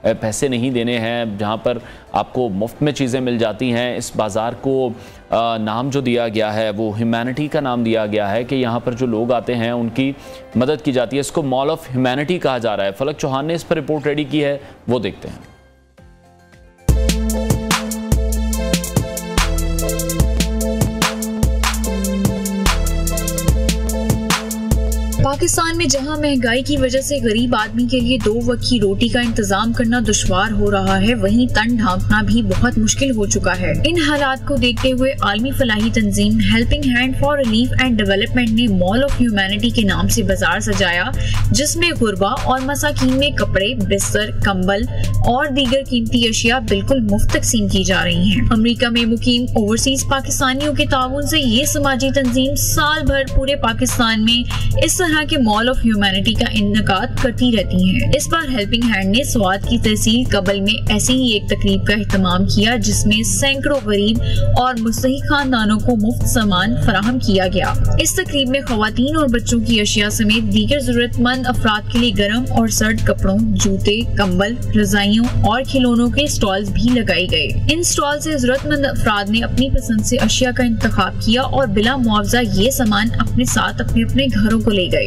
पैसे नहीं देने हैं, जहाँ पर आपको मुफ्त में चीज़ें मिल जाती हैं। इस बाज़ार को नाम जो दिया गया है वो ह्यूमैनिटी का नाम दिया गया है कि यहाँ पर जो लोग आते हैं उनकी मदद की जाती है। इसको मॉल ऑफ ह्यूमैनिटी कहा जा रहा है। फलक चौहान ने इस पर रिपोर्ट रेडी की है, वो देखते हैं। पाकिस्तान में जहां महंगाई की वजह से गरीब आदमी के लिए 2 वक्त की रोटी का इंतजाम करना दुश्वार हो रहा है, वहीं तन ढांपना भी बहुत मुश्किल हो चुका है। इन हालात को देखते हुए आलमी फलाही तंजीम helping hand for relief and development ने मॉल ऑफ ह्यूमैनिटी के नाम से बाजार सजाया, जिसमें गुरबा और मसाकीन में कपड़े, बिस्तर, कंबल और दीगर कीमती अशिया बिल्कुल मुफ्त तकसीम की जा रही है। अमेरिका में मुकीम ओवरसीज पाकिस्तानियों के ताउन से ये समाजी तंजीम साल भर पूरे पाकिस्तान में इस तरह के मॉल ऑफ ह्यूमैनिटी का इन्नकाद करती रहती हैं। इस बार हेल्पिंग हैंड ने स्वात की तहसील कबल में ऐसी ही एक तकरीब का एहतमाम किया, जिसमें सैकड़ों गरीब और मुस्तहिक खानदानों को मुफ्त सामान फराहम किया गया। इस तकरीब में खवातीन और बच्चों की अशिया समेत दीगर जरूरतमंद अफराद के लिए गर्म और सर्द कपड़ों, जूते, कंबल, रजाइयों और खिलौनों के स्टॉल्स भी लगाए गए। इन स्टॉल से जरूरतमंद अफराद ने अपनी पसंद से अशिया का इंतखाब किया और बिला मुआवजा ये सामान अपने साथ अपने अपने घरों को ले गए।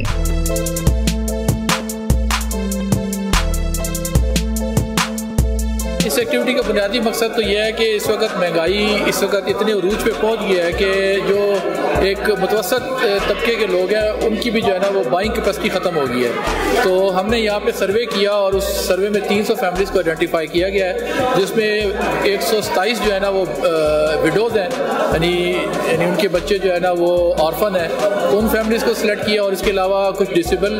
इस एक्टिविटी का बुनियादी मकसद तो यह है कि इस वक्त महंगाई इस वक्त इतने उरूज पे पहुंच गया है कि जो एक मुतवसत तबके के लोग हैं उनकी भी जो है ना वो बाइंग कैपेसिटी ख़त्म हो गई है। तो हमने यहाँ पे सर्वे किया और उस सर्वे में 300 फैमिलीज़ को आइडेंटिफाई किया गया है, जिसमें 127 जो है ना वो विडोज़ हैं, यानी उनके बच्चे जो है ना वो ऑर्फन हैं, तो उन फैमिलीज़ को सिलेक्ट किया, और इसके अलावा कुछ डिसेबल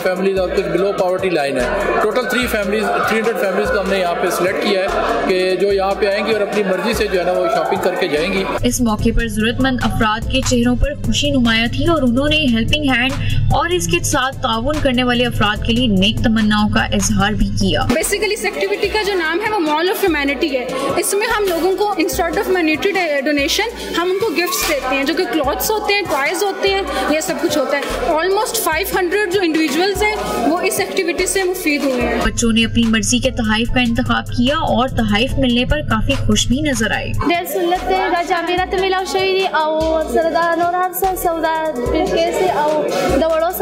फैमिलीज़ और कुछ बिलो पॉवर्टी लाइन है। टोटल 300 फैमिलीज़ को हमने यहाँ पे सिलेक्ट किया है कि जो यहाँ पे आएंगी और अपनी मर्जी से जो है ना वो शॉपिंग करके जाएंगी। इस मौके पर जरूरतमंद अफराद के चेहरों पर खुशी नुमाया थी और उन्होंने हेल्पिंग हैंड और इसके साथ ताउन करने वाले अफराद के लिए नेक तमन्नाओं का इजहार भी किया। बेसिकली इस एक्टिविटी का जो नाम है वो मॉल ऑफ ह्यूमैनिटी है। इसमें हम लोगों को इंस्टेड ऑफ मॉनेटरी डोनेशन हम उनको गिफ्ट्स देते हैं, जो कि क्लॉथ्स होते हैं, टॉयज होते हैं, ये सब कुछ होता है। ऑलमोस्ट 500 जो इंडिविजुअल्स हैं वो इस एक्टिविटी से मुफीद हुए हैं। बच्चों ने अपनी मर्जी के तहाइफ का इंतखाब किया और तहाइफ मिलने पर काफी खुश भी नजर आए।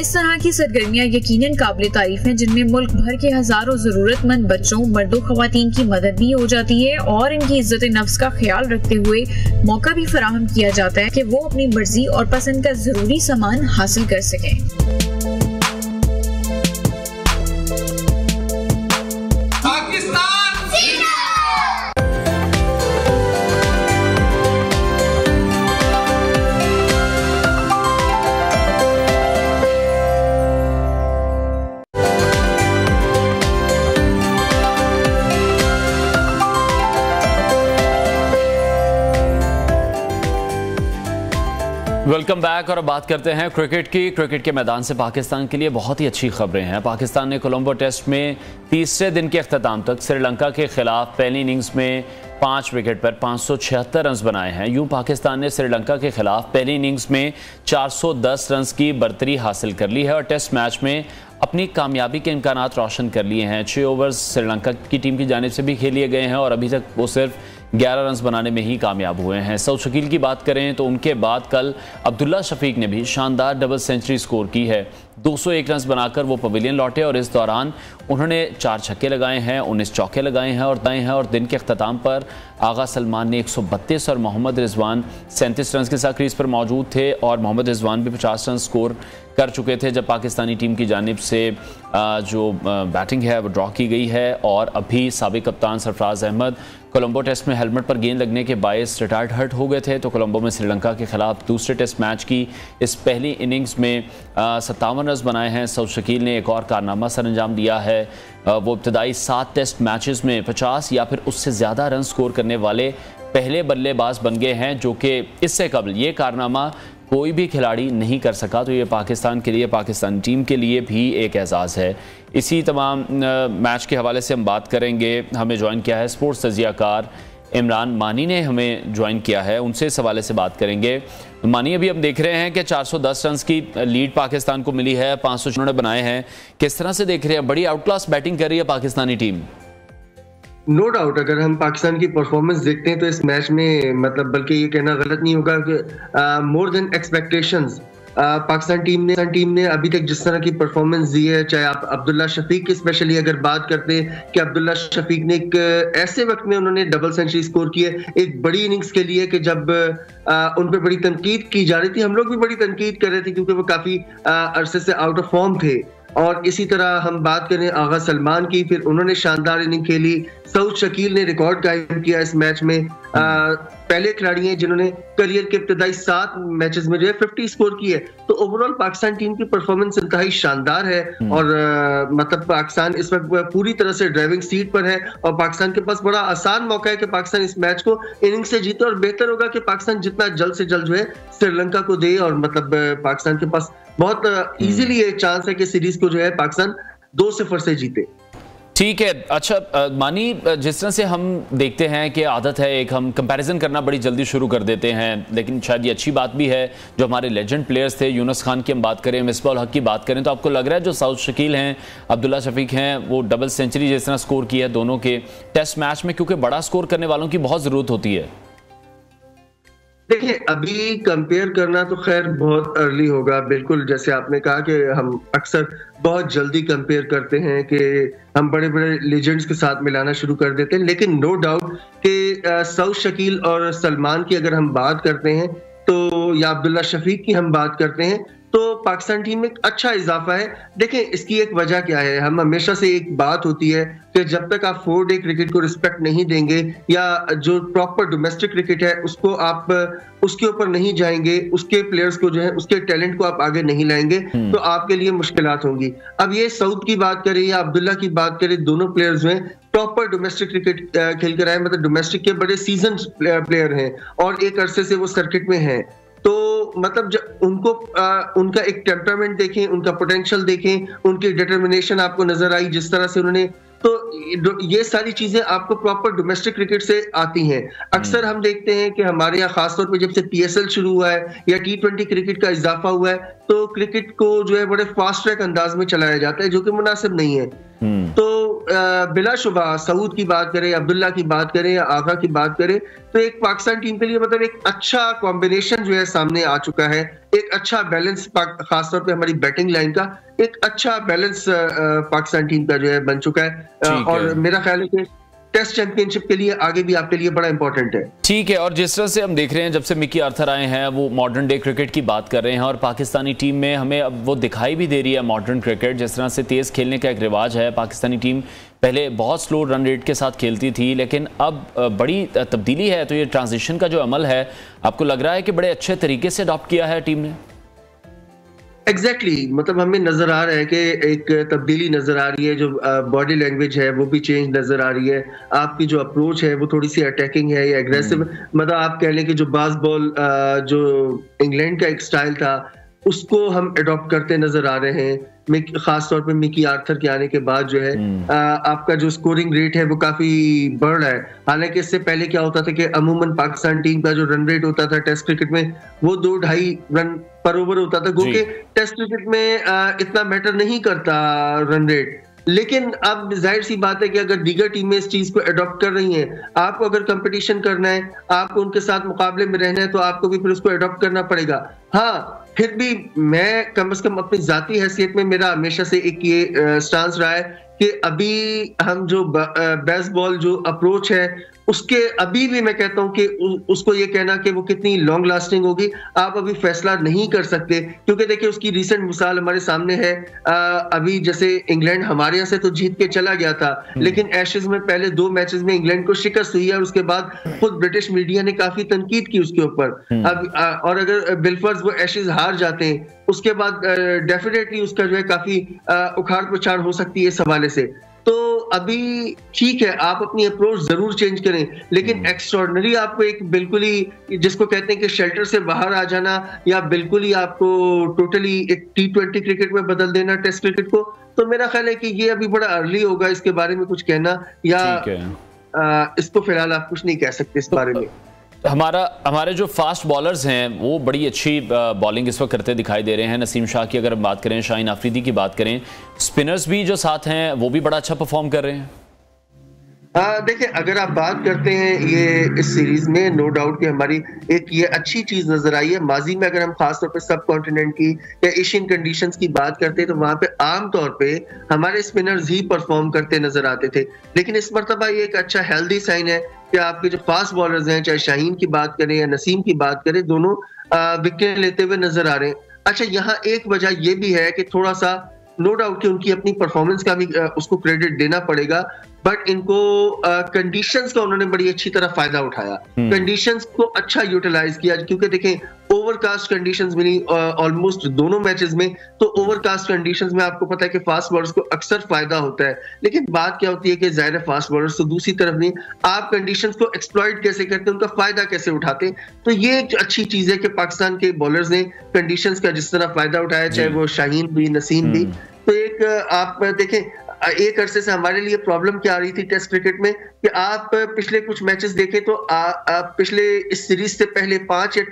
इस तरह की सरगर्मियां यकीनन काबिल तारीफ हैं, जिनमें मुल्क भर के हजारों जरूरतमंद बच्चों, मर्दों, खवातीन की मदद भी हो जाती है और इनकी इज्जत नफ्स का ख्याल रखते हुए मौका भी फराहम किया जाता है कि वो अपनी मर्जी और पसंद का जरूरी सामान हासिल कर सकें. वेलकम बैक और अब बात करते हैं क्रिकेट की। क्रिकेट के मैदान से पाकिस्तान के लिए बहुत ही अच्छी खबरें हैं। पाकिस्तान ने कोलंबो टेस्ट में तीसरे दिन के अख्ताम तक श्रीलंका के खिलाफ पहली इनिंग्स में 5 विकेट पर 576 रन बनाए हैं। यूं पाकिस्तान ने श्रीलंका के खिलाफ पहली इनिंग्स में 410 रन की बर्तरी हासिल कर ली है और टेस्ट मैच में अपनी कामयाबी के इम्कानात रोशन कर लिए हैं। 6 ओवर्स श्रीलंका की टीम की जानिब से भी खेल लिए गए हैं और अभी तक वो सिर्फ 11 रन बनाने में ही कामयाब हुए हैं। सऊद शकील की बात करें तो उनके बाद कल अब्दुल्ला शफीक ने भी शानदार डबल सेंचुरी स्कोर की है। 201 रन बनाकर वो पवेलियन लौटे और इस दौरान उन्होंने 4 छक्के लगाए हैं, 19 चौके लगाए हैं और दिन के अख्ताम पर आगा सलमान ने 132 और मोहम्मद रिजवान 37 रन के साथ क्रीज पर मौजूद थे और मोहम्मद रिजवान भी 50 रन स्कोर कर चुके थे जब पाकिस्तानी टीम की जानिब से जो बैटिंग है वो ड्रॉ की गई है। और अभी साबिक कप्तान सरफराज अहमद कोलंबो टेस्ट में हेलमेट पर गेंद लगने के बायस रिटायर्ड हर्ट हो गए थे, तो कोलंबो में श्रीलंका के खिलाफ दूसरे टेस्ट मैच की इस पहली इनिंग्स में 57 रन बनाए हैं। सऊद शकील ने एक और कारनामा सर अंजाम दिया है। वो इब्तदाई 7 टेस्ट मैचेस में 50 या फिर उससे ज़्यादा रन स्कोर करने वाले पहले बल्लेबाज बन गए हैं, जो कि इससे कबल ये कारनामा कोई भी खिलाड़ी नहीं कर सका। तो ये पाकिस्तान के लिए, पाकिस्तान टीम के लिए भी एक एजाज़ है। इसी तमाम मैच के हवाले से हम बात करेंगे। हमें ज्वाइन किया है स्पोर्ट्स तजियाकार इमरान मानी ने हमें ज्वाइन किया है, उनसे इस हवाले से बात करेंगे। मानी, अभी हम देख रहे हैं कि 410 रन की लीड पाकिस्तान को मिली है, 500 उन्होंने बनाए हैं। किस तरह से देख रहे हैं? बड़ी आउट क्लास बैटिंग कर रही है पाकिस्तानी टीम। नो डाउट, अगर हम पाकिस्तान की परफॉर्मेंस देखते हैं तो इस मैच में मतलब बल्कि ये कहना गलत नहीं होगा कि more than expectations Pakistan team ने अभी तक जिस तरह की परफॉर्मेंस दी है, चाहे आप अब्दुल्ला शफीक की स्पेशली अगर बात करते हैं कि अब्दुल्ला शफीक ने एक ऐसे वक्त में उन्होंने डबल सेंचुरी स्कोर की है एक बड़ी इनिंग्स के लिए कि जब उन पर बड़ी तनकीद की जा रही थी, हम लोग भी बड़ी तनकीद कर रहे थे क्योंकि वो काफी अरसे से आउट ऑफ फॉर्म थे। और इसी तरह हम बात करें आगा सलमान की, फिर उन्होंने शानदार इनिंग खेली। सऊद शकील ने रिकॉर्ड कायम किया इस मैच में। पहले खिलाड़ी हैं जिन्होंने करियर के इब्तदाई 7 मैचेस में जो है 50 स्कोर की है। तो ओवरऑल पाकिस्तान टीम की परफॉर्मेंस इंतहाई शानदार है और मतलब पाकिस्तान इस वक्त पूरी तरह से ड्राइविंग सीट पर है और पाकिस्तान के पास बड़ा आसान मौका है कि पाकिस्तान इस मैच को इनिंग से जीते और बेहतर होगा कि पाकिस्तान जितना जल्द से जल्द जो है श्रीलंका को दे और मतलब पाकिस्तान के पास बहुत इजीली ये चांस है कि सीरीज को जो है पाकिस्तान 2-0 से जीते। ठीक है। अच्छा मानी, जिस तरह से हम देखते हैं कि आदत है एक हम कंपैरिजन करना बड़ी जल्दी शुरू कर देते हैं, लेकिन शायद ये अच्छी बात भी है। जो हमारे लेजेंड प्लेयर्स थे, यूनुस खान की हम बात करें, मिसबाह उल हक की बात करें, तो आपको लग रहा है जो सऊद शकील हैं, अब्दुल्ला शफीक हैं, वो डबल सेंचुरी जिस तरह स्कोर की है दोनों के टेस्ट मैच में, क्योंकि बड़ा स्कोर करने वालों की बहुत ज़रूरत होती है। देखिए, अभी कंपेयर करना तो खैर बहुत अर्ली होगा। बिल्कुल जैसे आपने कहा कि हम अक्सर बहुत जल्दी कंपेयर करते हैं कि हम बड़े बड़े लेजेंड्स के साथ मिलाना शुरू कर देते हैं, लेकिन नो डाउट कि सऊद शकील और सलमान की अगर हम बात करते हैं तो या अब्दुल्ला शफीक की हम बात करते हैं तो पाकिस्तान टीम में अच्छा इजाफा है। देखें, इसकी एक वजह क्या है। हम हमेशा से एक बात होती है कि जब तक आप 4 डे क्रिकेट को रिस्पेक्ट नहीं देंगे या जो प्रॉपर डोमेस्टिक क्रिकेट है उसको आप उसके ऊपर नहीं जाएंगे, उसके प्लेयर्स को जो है उसके टैलेंट को आप आगे नहीं लाएंगे तो आपके लिए मुश्किलात होंगी। अब ये सऊद की बात करें या अब्दुल्ला की बात करें, दोनों प्लेयर्स जो हैं प्रॉपर डोमेस्टिक क्रिकेट खेल कर आए, मतलब डोमेस्टिक के बड़े सीजन प्लेयर हैं और एक अरसे से वो सर्किट में हैं। तो मतलब जब उनको उनका एक टेम्परामेंट देखें, उनका पोटेंशियल देखें, उनकी डिटर्मिनेशन आपको नजर आई जिस तरह से उन्होंने, तो ये सारी चीजें आपको प्रॉपर डोमेस्टिक क्रिकेट से आती हैं। अक्सर हम देखते हैं कि हमारे यहाँ खासतौर पे जब से PSL शुरू हुआ है या T20 क्रिकेट का इजाफा हुआ है तो क्रिकेट को जो है बड़े फास्ट ट्रैक अंदाज में चलाया जाता है जो कि मुनासिब नहीं है। तो बिलाशुबा सऊद की बात करें, अब्दुल्ला की बात करें या आगा की बात करें, तो एक पाकिस्तान टीम के लिए मतलब एक अच्छा कॉम्बिनेशन जो है सामने आ चुका है। एक अच्छा बैलेंस खासतौर पे हमारी बैटिंग लाइन का एक अच्छा बैलेंस पाकिस्तान टीम का जो है बन चुका है। और मेरा ख्याल है कि टेस्ट चैंपियनशिप के लिए आगे भी आपके लिए बड़ा इंपॉर्टेंट है। ठीक है, और जिस तरह से हम देख रहे हैं जब से मिकी आर्थर आए हैं वो मॉडर्न डे क्रिकेट की बात कर रहे हैं, और पाकिस्तानी टीम में हमें अब वो दिखाई भी दे रही है मॉडर्न क्रिकेट। जिस तरह से तेज़ खेलने का एक रिवाज है, पाकिस्तानी टीम पहले बहुत स्लो रन रेट के साथ खेलती थी, लेकिन अब बड़ी तब्दीली है। तो ये ट्रांजिशन का जो अमल है, आपको लग रहा है कि बड़े अच्छे तरीके से अडॉप्ट किया है टीम ने? एग्जैक्टली मतलब हमें नजर आ रहा है कि एक तब्दीली नजर आ रही है, जो बॉडी लैंग्वेज है वो भी चेंज नजर आ रही है। आपकी जो अप्रोच है वो थोड़ी सी अटैकिंग है या एग्रेसिव, मतलब आप कह लें कि जो बास बॉल जो इंग्लैंड का एक स्टाइल था उसको हम अडॉप्ट करते नजर आ रहे हैं। खास तौर पे मिकी आर्थर के आने के बाद जो है आपका जो स्कोरिंग रेट है वो काफी बढ़ रहा है। हालांकि इससे पहले क्या होता था कि अमूमन पाकिस्तान टीम का जो रन रेट होता था टेस्ट क्रिकेट में वो 2-2.5 रन पर ओवर होता था, जो कि टेस्ट क्रिकेट में इतना मैटर नहीं करता रन रेट। लेकिन अब जाहिर सी बात है कि अगर दीगर टीमें इस चीज को अडॉप्ट कर रही हैं, आपको अगर कंपटीशन करना है, आपको उनके साथ मुकाबले में रहना है, तो आपको भी फिर उसको अडॉप्ट करना पड़ेगा। हाँ, फिर भी मैं कम से कम अपनी जाती हैसियत में मेरा हमेशा से एक ये स्टांस रहा है कि अभी हम जो बेसबॉल जो अप्रोच है उसके अभी भी मैं कहता हूं कि उसको ये कहना कि वो कितनी लॉन्ग लास्टिंग होगी आप अभी फैसला नहीं कर सकते, क्योंकि देखिए उसकी रिसेंट मिसाल हमारे सामने है। अभी जैसे इंग्लैंड हमारे यहाँ से तो जीत के चला गया था, लेकिन एशेज में पहले 2 मैचेस में इंग्लैंड को शिकस्त हुई है और उसके बाद खुद ब्रिटिश मीडिया ने काफी तनकीद की उसके ऊपर। अब और अगर बिलफर्ज वो एशेज हार जाते हैं उसके बाद डेफिनेटली उसका जो है काफी उखाड़ पुछाड़ हो सकती है इस हवाले से। तो अभी ठीक है, आप अपनी अप्रोच जरूर चेंज करें, लेकिन एक्स्ट्रॉर्डनरी आपको एक बिल्कुल ही जिसको कहते हैं कि शेल्टर से बाहर आ जाना या बिल्कुल ही आपको टोटली एक T20 क्रिकेट में बदल देना टेस्ट क्रिकेट को, तो मेरा ख्याल है कि ये अभी बड़ा अर्ली होगा इसके बारे में कुछ कहना, या इसको फिलहाल आप कुछ नहीं कह सकते इस बारे में। हमारे जो फास्ट बॉलर्स हैं वो बड़ी अच्छी बॉलिंग इस वक्त करते दिखाई दे रहे हैं। नसीम शाह की अगर हम बात करें, शाहीन आफरीदी की बात करें, स्पिनर्स भी जो साथ हैं वो भी बड़ा अच्छा परफॉर्म कर रहे हैं। देखिए अगर आप बात करते हैं ये इस सीरीज में नो डाउट कि हमारी एक ये अच्छी चीज नजर आई है। माजी में अगर हम खासतौर पे सब कॉन्टिनेंट की या एशियन कंडीशंस की बात करते हैं तो वहां पे आमतौर पे हमारे स्पिनर्स ही परफॉर्म करते नजर आते थे, लेकिन इस मरतबा ये एक अच्छा हेल्दी साइन है कि आपके जो फास्ट बॉलर्स हैं, चाहे शाहीन की बात करें या नसीम की बात करें, दोनों विकेट लेते हुए नजर आ रहे हैं। अच्छा, यहाँ एक वजह ये भी है कि थोड़ा सा नो डाउट कि उनकी अपनी परफॉर्मेंस का भी उसको क्रेडिट देना पड़ेगा, बट इनको कंडीशंस का उन्होंने बड़ी अच्छी तरह फायदा उठाया, कंडीशंस को अच्छा यूटिलाइज किया, क्योंकि देखें ओवरकास्ट कंडीशंस मिली ऑलमोस्ट दोनों मैचेस में। तो ओवरकास्ट कंडीशंस में आपको पता है कि फास्ट बॉलर्स को अक्सर फायदा होता है, लेकिन बात क्या होती है कि जाहिर है फास्ट बॉलर्स तो दूसरी तरफ नहीं, आप कंडीशंस को एक्सप्लॉइट कैसे करते हैं, उनका फायदा कैसे उठाते हैं। तो ये एक अच्छी चीज है कि पाकिस्तान के बॉलर्स ने कंडीशंस का जिस तरह फायदा उठाया, चाहे वो शाहीन भी नसीम भी। तो एक आप देखें एक अरसे से हमारे लिए प्रॉब्लम क्या आ रही थी टेस्ट क्रिकेट में कि आप पिछले कुछ मैचेस देखें तो आप पिछले इस सीरीज से पहले 5 या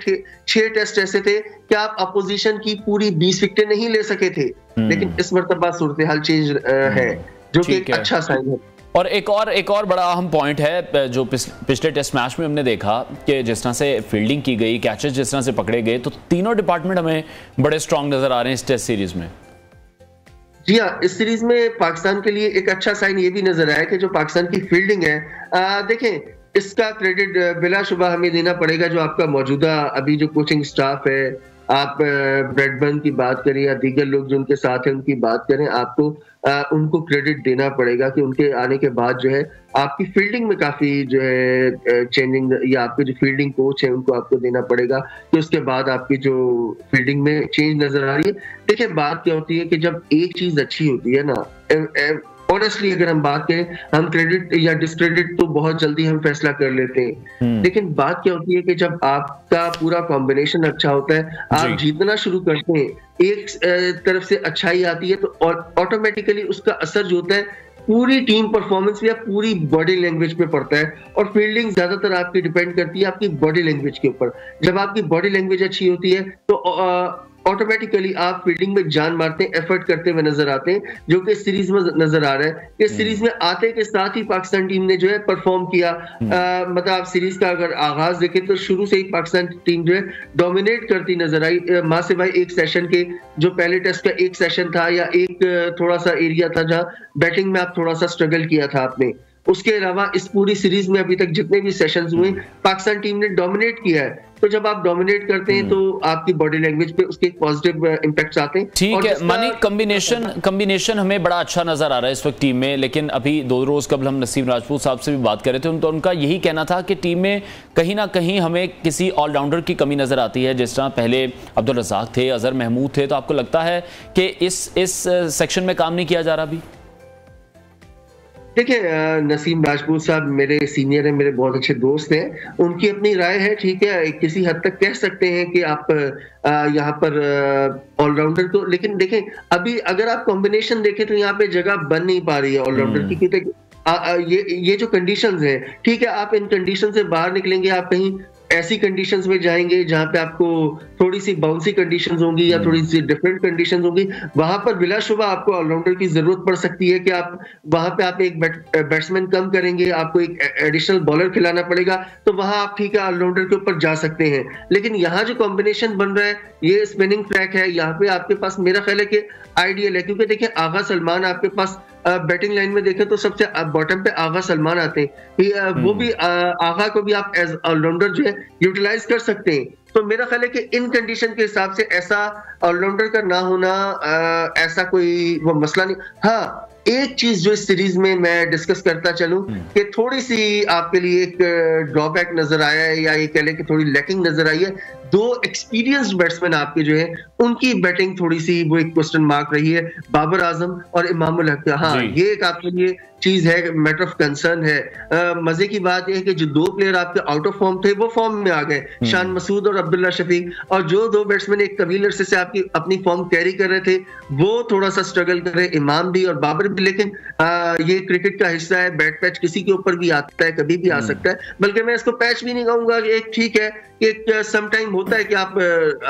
6 टेस्ट ऐसे थे कि आप अपोजिशन की पूरी 20 विकेटें नहीं ले सके थे, लेकिन इस मरतबा सूरत हाल चेंज है, जो कि एक अच्छा साइन है। और एक और बड़ा अहम पॉइंट है जो पिछले टेस्ट मैच में हमने देखा कि जिस तरह से फील्डिंग की गई, कैचेस जिस तरह से पकड़े गए, तो तीनों डिपार्टमेंट हमें बड़े स्ट्रांग नजर आ रहे हैं इस टेस्ट सीरीज में। जी हाँ, इस सीरीज में पाकिस्तान के लिए एक अच्छा साइन ये भी नजर आया कि जो पाकिस्तान की फील्डिंग है, देखें इसका क्रेडिट बिलाशुबा हमें देना पड़ेगा जो आपका मौजूदा अभी जो कोचिंग स्टाफ है, आप ब्रैडबर्न की बात करें या दीगर लोग जो उनके साथ हैं उनकी बात करें, आपको उनको क्रेडिट देना पड़ेगा कि उनके आने के बाद जो है आपकी फील्डिंग में काफी जो है चेंजिंग, या आपके जो फील्डिंग कोच है उनको आपको देना पड़ेगा कि उसके बाद आपकी जो फील्डिंग में चेंज नजर आ रही है। देखिए बात क्या होती है कि जब एक चीज अच्छी होती है ना, ऑनेस्टली अगर हम बात करें, हम क्रेडिट या डिस्क्रेडिट तो बहुत जल्दी हम फैसला कर लेते हैं, लेकिन बात क्या होती है कि जब आपका पूरा कॉम्बिनेशन अच्छा होता है, आप जीतना शुरू करते हैं, एक तरफ से अच्छाई आती है तो ऑटोमेटिकली उसका असर जो होता है पूरी टीम परफॉर्मेंस या पूरी बॉडी लैंग्वेज पे पड़ता है। और फील्डिंग ज्यादातर आपकी डिपेंड करती है आपकी बॉडी लैंग्वेज के ऊपर। जब आपकी बॉडी लैंग्वेज अच्छी होती है तो ऑटोमेटिकली आप फील्डिंग में जान मारते हैं, एफर्ट करते हुए नजर आते हैं, जो कि सीरीज में नजर आ रहा है। कि सीरीज में आते के साथ ही पाकिस्तान टीम ने जो है परफॉर्म किया। मतलब आप सीरीज का अगर आगाज देखें तो शुरू से ही पाकिस्तान टीम जो है डोमिनेट करती नजर आई। मां से भाई एक सेशन के जो पहले टेस्ट का एक सेशन था या एक थोड़ा सा एरिया था जहां बैटिंग में आप थोड़ा सा स्ट्रगल किया था आपने, उसके अलावा इस पूरी सीरीज में अभी तक जितने भी सेशंस हुए पाकिस्तान टीम ने डोमिनेट किया है। तो जब आप डोमिनेट करते हैं तो आपकी बॉडी लैंग्वेज पे उसके पॉजिटिव इम्पैक्ट्स आते हैं। ठीक है मानी, कॉम्बिनेशन हमें बड़ा अच्छा नजर आ रहा है इस वक्त टीम में, लेकिन अभी 2 रोज कबल हम नसीम राजपूत साहब से भी बात कर रहे थे तो उनका यही कहना था कि टीम में कहीं ना कहीं हमें किसी ऑलराउंडर की कमी नजर आती है। जिस तरह पहले अब्दुल रज़ाक थे, अजहर महमूद थे, तो आपको लगता है कि इस सेक्शन में काम नहीं किया जा रहा अभी? देखिए नसीम राजपूत साहब मेरे सीनियर हैं, मेरे बहुत अच्छे दोस्त हैं, उनकी अपनी राय है, ठीक है, किसी हद तक कह सकते हैं कि आप यहाँ पर ऑलराउंडर को, लेकिन देखें अभी अगर आप कॉम्बिनेशन देखें तो यहाँ पे जगह बन नहीं पा रही है ऑलराउंडर की, क्योंकि ये जो कंडीशंस हैं, ठीक है, आप इन कंडीशन से बाहर निकलेंगे, आप कहीं ऐसी कंडीशंस में जाएंगे जहां पे आपको थोड़ी सी बाउंसी कंडीशंस होंगी या थोड़ी सी डिफरेंट कंडीशंस होंगी, वहां पर बिलाशुबा आपको ऑलराउंडर की जरूरत पड़ सकती है कि आप वहां पे आप एक बैट्समैन कम करेंगे, आपको एक एडिशनल बॉलर खिलाना पड़ेगा, तो वहां आप ठीक है ऑलराउंडर के ऊपर जा सकते हैं। लेकिन यहाँ जो कॉम्बिनेशन बन रहा है ये स्पिनिंग ट्रैक है, यहाँ पे आपके पास मेरा ख्याल है कि आइडियल है, क्योंकि देखिए आगा सलमान आपके पास बैटिंग लाइन में देखें तो सबसे बॉटम पे आगा सलमान आते हैं, वो भी आगा को भी आप एज ऑलराउंडर जो है यूटिलाइज कर सकते हैं। तो मेरा ख्याल है कि इन कंडीशन के हिसाब से ऐसा ऑलराउंडर का ना होना ऐसा कोई वो मसला नहीं। हाँ, एक चीज जो इस सीरीज में मैं डिस्कस करता चलूं कि थोड़ी सी आपके लिए एक ड्रॉबैक नजर आया है या ये कह लें कि थोड़ी लैकिंग नजर आई है। 2 एक्सपीरियंस्ड बैट्समैन आपके जो है उनकी बैटिंग थोड़ी सी वो एक क्वेश्चन मार्क रही है, बाबर आजम और इमामुल हक। हाँ, ये एक आपके लिए चीज है, मैटर ऑफ कंसर्न है। मजे की बात यह है कि जो 2 प्लेयर आपके आउट ऑफ फॉर्म थे वो फॉर्म में आ गए, शान मसूद और अब्दुल्ला शफीक, और जो 2 बैट्समैन एक कबील अरसे से आपकी अपनी फॉर्म कैरी कर रहे थे वो थोड़ा सा स्ट्रगल कर रहे, इमाम भी और बाबर भी। लेकिन ये क्रिकेट का हिस्सा है, बैट पैच किसी के ऊपर भी आता है, कभी भी आ सकता है, बल्कि मैं इसको पैच भी नहीं कहूंगा। एक ठीक है, एक सम टाइम होता है कि आप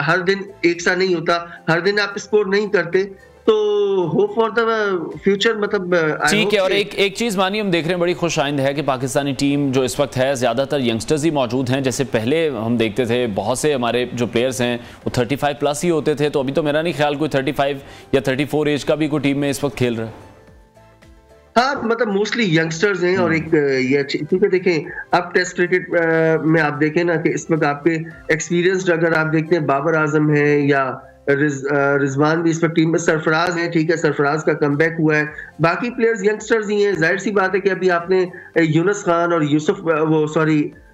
हर दिन एक सा नहीं होता, हर दिन आप स्कोर नहीं करते, तो होप फॉर द फ्यूचर। मतलब ठीक है, और एक चीज मानी हम देख रहे हैं बड़ी खुश आइंद है कि पाकिस्तानी टीम जो इस वक्त है ज्यादातर यंगस्टर्स ही मौजूद हैं। जैसे पहले हम देखते थे बहुत से हमारे जो प्लेयर्स हैं वो 35 प्लस ही होते थे, तो अभी तो मेरा नहीं ख्याल कोई 35 या 34 एज का भी कोई टीम में इस वक्त खेल रहा है। हाँ, मतलब मोस्टली यंगस्टर्स हैं, और एक ये क्योंकि देखें अब टेस्ट क्रिकेट में आप देखें ना कि इस वक्त आपके एक्सपीरियंस्ड अगर आप देखते हैं बाबर आजम है या रिजवान भी इस वक्त टीम में, सरफराज है, ठीक है, सरफराज का कमबैक हुआ है, बाकी प्लेयर्स यंगस्टर्स ही हैं। जाहिर सी बात है कि अभी आपने यूनुस खान और यूसुफ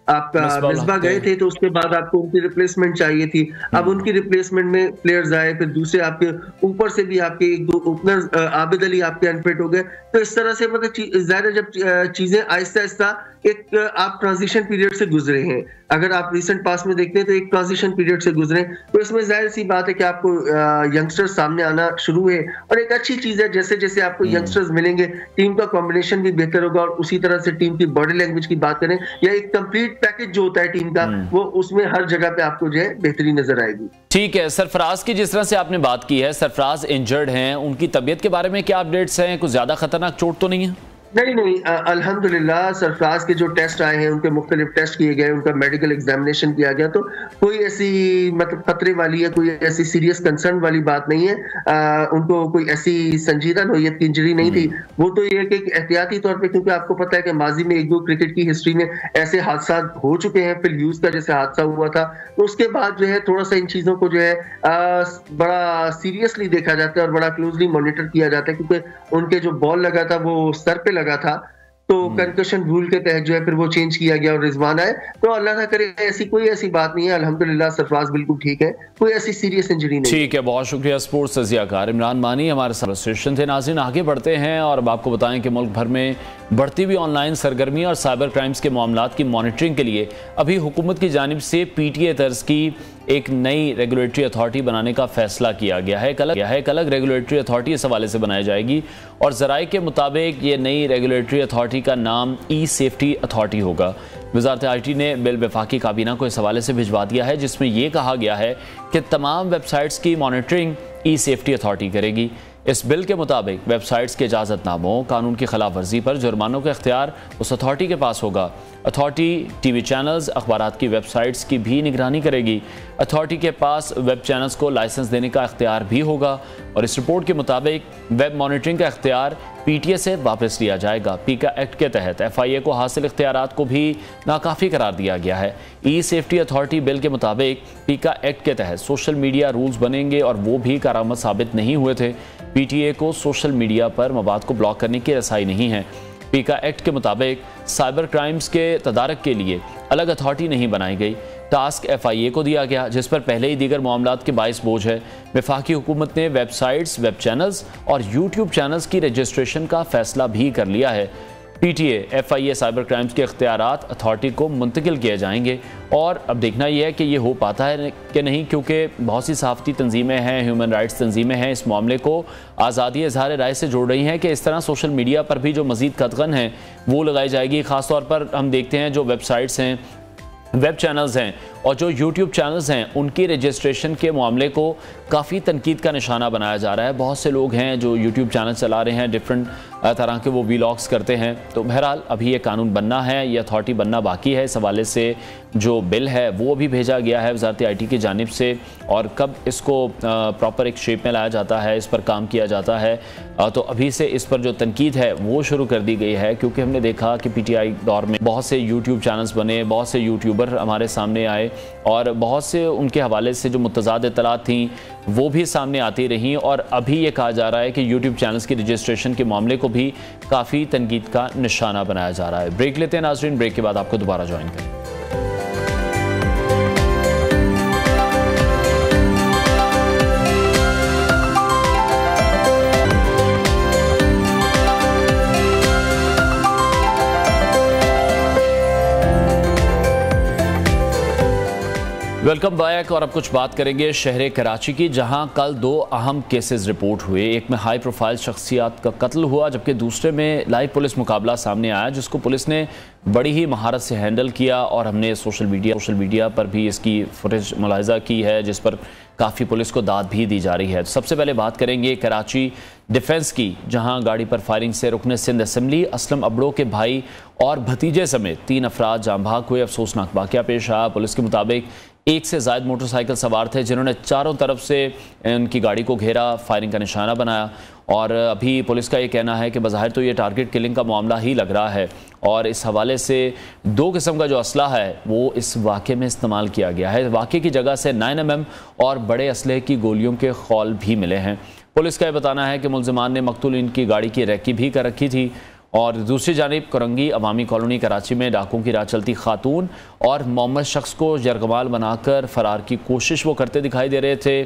आपका मिसबा गए थे, तो उसके बाद आपको उनकी रिप्लेसमेंट चाहिए थी। अब उनकी रिप्लेसमेंट में प्लेयर्स आए, फिर दूसरे आपके ऊपर से भी आपके 1-2 ओपनर आबिद अली आपके अनफिट हो गए। तो इस तरह से मतलब ज़ाहिर जब चीजें आहिस्ता आहिस्ता एक आप ट्रांजिशन पीरियड से गुजरे हैं, अगर आप रिसेंट पास में देखते हैं तो एक ट्रांजिशन पीरियड से गुजरे, तो इसमें जाहिर सी बात है कि आपको यंगस्टर्स सामने आना शुरू है, और एक अच्छी चीज है जैसे जैसे आपको यंगस्टर्स मिलेंगे टीम का कॉम्बिनेशन भी बेहतर होगा, और उसी तरह से टीम की बॉडी लैंग्वेज की बात करें या एक कंप्लीट पैकेज जो होता है टीम का, वो उसमें हर जगह पे आपको जो है बेहतरी नजर आएगी। ठीक है, सरफराज की जिस तरह से आपने बात की है, सरफराज इंजर्ड हैं, उनकी तबीयत के बारे में क्या अपडेट्स हैं? कुछ ज्यादा खतरनाक चोट तो नहीं है? नहीं, अल्हम्दुलिल्लाह सरफराज के जो टेस्ट आए हैं, उनके मुख्तलिफ टेस्ट किए गए, उनका मेडिकल एग्जामिनेशन किया गया, तो कोई ऐसी मतलब खतरे वाली या कोई ऐसी सीरियस कंसर्न वाली बात नहीं है। उनको कोई ऐसी संजीदा नोयत की इंजरी नहीं थी। वो तो ये कि एहतियाती तौर पे, क्योंकि आपको पता है कि माजी में 1-2 क्रिकेट की हिस्ट्री में ऐसे हादसा हो चुके हैं, फिल ह्यूज का जैसे हादसा हुआ था, तो उसके बाद जो है थोड़ा सा इन चीजों को जो है बड़ा सीरियसली देखा जाता है और बड़ा क्लोजली मॉनिटर किया जाता है, क्योंकि उनके जो बॉल लगा था वो सर पे लगा था, तो कंकशन रूल के तहत जो है फिर वो चेंज किया गया और रिजवान आए। तो अल्लाह ना करे ऐसी कोई ऐसी बात नहीं है, अल्हम्दुलिल्लाह सरफराज बिल्कुल ठीक है, कोई ऐसी सीरियस इंजरी नहीं। ठीक है, बहुत शुक्रिया। स्पोर्ट्स तज्जियाकार इमरान मानी हमारे साथ स्टेशन थे। नाज़रीन, आगे बढ़ते हैं और अब आपको बताएं कि मुल्क भर में बढ़ती हुई ऑनलाइन सरगर्मी और साइबर क्राइम्स के मामलात की मॉनिटरिंग के लिए अभी हुकूमत की जानिब से PTA तर्ज की एक नई रेगुलेटरी अथॉरिटी बनाने का फैसला किया गया है। एक अलग रेगुलेटरी अथॉरिटी इस हवाले से बनाई जाएगी, और ज़राए के मुताबिक ये नई रेगुलेटरी अथॉरिटी अथॉरिटी का नाम ई सेफ्टी अथॉरिटी होगा। वज़ारत IT ने बिल वफाकी काबीना को इस हवाले से भिजवा दिया है, जिसमें यह कहा गया है कि तमाम वेबसाइट्स की मॉनिटरिंग ई सेफ्टी अथॉरिटी करेगी। इस बिल के मुताबिक वेबसाइट्स के इजाज़तनामों, कानून की खिलाफ वर्जी पर जुर्मानों का इख्तियार उस अथॉरिटी के पास होगा। अथॉरिटी TV चैनल्स, अखबारात की वेबसाइट्स की भी निगरानी करेगी। अथॉरिटी के पास वेब चैनल्स को लाइसेंस देने का इख्तियार भी होगा और इस रिपोर्ट के मुताबिक वेब मॉनिटरिंग का इख्तियार PTA से वापस लिया जाएगा। PICA एक्ट के तहत FIA को हासिल इख्तियारात को भी नाकाफ़ी करार दिया गया है। ई सेफ्टी अथॉरिटी बिल के मुताबिक PICA एक्ट के तहत सोशल मीडिया रूल्स बनेंगे और वो भी कारआमद साबित नहीं हुए थे। PTA को सोशल मीडिया पर मवाद को ब्लॉक करने की रसाई नहीं है। PICA एक्ट के मुताबिक साइबर क्राइम्स के तदारक के लिए अलग अथॉरिटी नहीं बनाई गई। टास्क FIA को दिया गया, जिस पर पहले ही दीगर मामलात के बाइस बोझ है। वफाकी हुकूमत ने वेबसाइट्स, वेब चैनल्स और YouTube चैनल्स की रजिस्ट्रेशन का फैसला भी कर लिया है। PTA FIA साइबर क्राइम्स के इख्तियारात अथॉरिटी को मुंतकिल किए जाएंगे और अब देखना यह है कि ये हो पाता है कि नहीं, क्योंकि बहुत सी सहाफ़ती तंजीमें हैं, ह्यूमन राइट्स तंजीमें हैं, इस मामले को आज़ादी इज़हार राय से जोड़ रही हैं कि इस तरह सोशल मीडिया पर भी जो मज़ीद कतगन है वो लगाई जाएगी। ख़ास तौर पर हम देखते हैं जो वेबसाइट्स हैं, वेब चैनल्स हैं और जो YouTube चैनल्स हैं, उनकी रजिस्ट्रेशन के मामले को काफ़ी तनकीद का निशाना बनाया जा रहा है। बहुत से लोग हैं जो YouTube चैनल चला रहे हैं, डिफरेंट तरह के वो व्लॉग्स करते हैं। तो बहरहाल अभी ये कानून बनना है, ये अथॉरिटी बनना बाकी है। इस हवाले से जो बिल है वो भी भेजा गया है वज़ारत IT की जानिब से और कब इसको प्रॉपर एक शेप में लाया जाता है, इस पर काम किया जाता है। तो अभी से इस पर जो तनकीद है वो शुरू कर दी गई है, क्योंकि हमने देखा कि PTI दौर में बहुत से YouTube चैनल्स बने, बहुत से यूट्यूबर हमारे सामने आए और बहुत से उनके हवाले से जो मुतज़ाद इत्तलात थी वो भी सामने आती रहीं। और अभी ये कहा जा रहा है कि YouTube चैनल्स की रजिस्ट्रेशन के मामले को भी काफ़ी तनकीद का निशाना बनाया जा रहा है। ब्रेक लेते हैं नाज़रीन, ब्रेक के बाद आपको दोबारा ज्वाइन करें। Welcome back. और अब कुछ बात करेंगे शहर कराची की, जहां कल दो अहम केसेस रिपोर्ट हुए। एक में हाई प्रोफाइल शख्सियात का कत्ल हुआ, जबकि दूसरे में लाइव पुलिस मुकाबला सामने आया, जिसको पुलिस ने बड़ी ही महारत से हैंडल किया। और हमने सोशल मीडिया पर भी इसकी फुटेज मुलाहिजा की है, जिस पर काफ़ी पुलिस को दाद भी दी जा रही है। सबसे पहले बात करेंगे कराची डिफेंस की, जहां गाड़ी पर फायरिंग से रुकन सिंध असम्बली असलम अबड़ो के भाई और भतीजे समेत 3 अफराद जाँ भाग हुए। अफसोसनाक वाक़या पेश आया। पुलिस के मुताबिक 1 से ज़ायद मोटरसाइकिल सवार थे, जिन्होंने चारों तरफ से उनकी गाड़ी को घेरा, फायरिंग का निशाना बनाया। और अभी पुलिस का ये कहना है कि बज़ाहिर तो ये टारगेट किलिंग का मामला ही लग रहा है और इस हवाले से 2 किस्म का जो असला है वो इस वाक़े में इस्तेमाल किया गया है। वाक़े की जगह से 9mm और बड़े असलहे की गोलियों के खौल भी मिले हैं। पुलिस का यह बताना है कि मुल्ज़िमान ने मकतूल इनकी गाड़ी की रैकी भी कर रखी थी। और दूसरी जानिब करंगी अवामी कॉलोनी कराची में डाकुओं की राह चलती खातून और मोहम्मद शख्स को यरगमाल बनाकर फरार की कोशिश वो करते दिखाई दे रहे थे।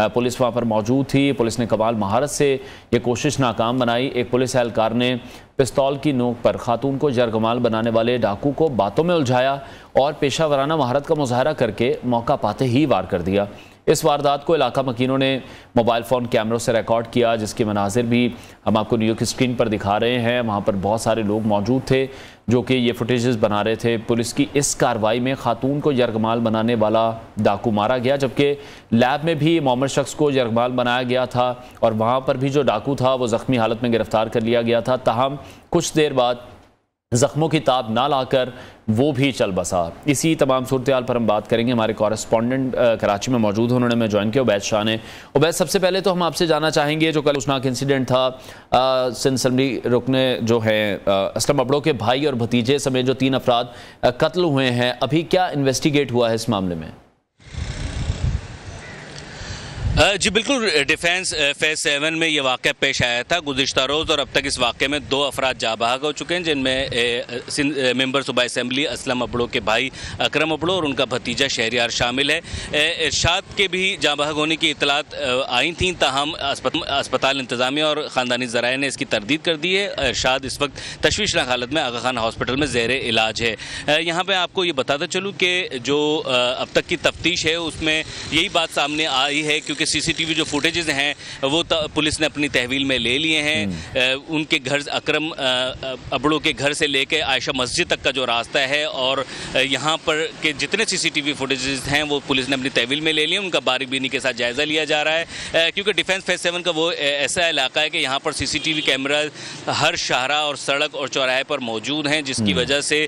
पुलिस वहाँ पर मौजूद थी। पुलिस ने कमाल महारत से ये कोशिश नाकाम बनाई। एक पुलिस एहलकार ने पिस्तौल की नोक पर खातून को यरगमाल बनाने वाले डाकू को बातों में उलझाया और पेशा वराना महारत का मुजाहरा करके मौका पाते ही वार कर दिया। इस वारदात को इलाका मकीनों ने मोबाइल फ़ोन कैमरों से रिकॉर्ड किया, जिसके मनाजिर भी हम आपको न्यूज़ की स्क्रीन पर दिखा रहे हैं। वहाँ पर बहुत सारे लोग मौजूद थे जो कि ये फुटेजेस बना रहे थे। पुलिस की इस कार्रवाई में खातून को यरगमाल बनाने वाला डाकू मारा गया, जबकि लैब में भी मोहम्मद शख्स को यरगमाल बनाया गया था और वहाँ पर भी जो डाकू था वो ज़ख्मी हालत में गिरफ्तार कर लिया गया था। ताहम कुछ देर बाद ज़ख्मों की ताब ना लाकर वो भी चल बसा। इसी तमाम सूरत हाल पर हम बात करेंगे। हमारे कॉरेस्पॉन्डेंट कराची में मौजूद हैं, उन्होंने मैं ज्वाइन किया, उबैद शाह ने। उबैद, सबसे पहले तो हम आपसे जानना चाहेंगे, जो कल उसनाक इंसिडेंट था, सिंध असम्बली रुकने जो हैं असलम अबड़ो के भाई और भतीजे समेत जो 3 अफराद कत्ल हुए हैं, अभी क्या इन्वेस्टिगेट हुआ है इस मामले में? जी बिल्कुल, डिफेंस फेज 7 में ये वाक़या पेश आया था गुज़िश्ता रोज़ और अब तक इस वाक़े में 2 अफराद जाँ बहक हो चुके हैं, जिनमें मेंबर सूबाई असम्बली असलम अबड़ो के भाई अकरम अबड़ो और उनका भतीजा शहरियार शामिल है। इरशाद के भी जाँ बहक होने की इतलात आई थी, ताहम अस्पताल इंतज़ामिया और ख़ानदानी ज़राए ने इसकी तरदीद कर दी है। इरशाद इस वक्त तशवीशनाक हालत में आगा खान हॉस्पिटल में ज़ेर इलाज है। यहाँ पर आपको ये बताता चलूँ कि जो अब तक की तफ्तीश है उसमें यही बात सामने आई है, क्योंकि उनके CCTV जो फुटेजेस हैं वो पुलिस ने अपनी तहवील में ले लिए हैं। उनके घर अकरम अबड़ो के घर से लेके आयशा मस्जिद तक का जो रास्ता है और यहाँ पर के जितने CCTV फुटेजेस हैं वो पुलिस ने अपनी तहवील में ले लिए। उनका बारीबीनी के साथ जायज़ा लिया जा रहा है, क्योंकि डिफेंस फेज 7 का वो ऐसा इलाका है कि यहाँ पर CCTV कैमरा हर शाहरा और सड़क और चौराहे पर मौजूद हैं, जिसकी वजह से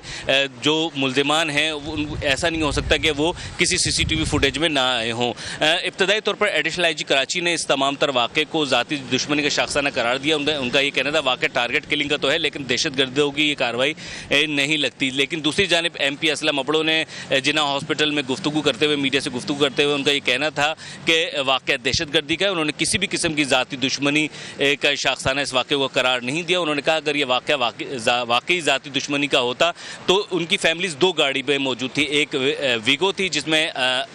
जो मुल्ज़िमान हैं ऐसा नहीं हो सकता कि वो किसी CCTV फुटेज में ना आए हों। इब्तदाई तौर पर एडिशनल IG कराची ने इस तमाम तर वाक़े को ज़ाती दुश्मनी का शाखसाना करार दिया। उनका ये कहना था वाक़या टारगेट किलिंग का तो है, लेकिन दहशतगर्दों की ये कार्रवाई नहीं लगती। लेकिन दूसरी जानिब MP असलम अबड़ो ने जिन्ना हॉस्पिटल में गुफ्तगू करते हुए, मीडिया से गुफ्तगू करते हुए उनका ये कहना था कि वाक़या दहशतगर्दी का है। उन्होंने किसी भी किस्म की ज़ाती दुश्मनी का शाखसाना इस वाक़े को करार नहीं दिया। उन्होंने कहा अगर ये वाक़या वाकई ज़ाती दुश्मनी का होता तो उनकी फैमिलीज़ 2 गाड़ी पे मौजूद थी। एक वीगो थी जिसमें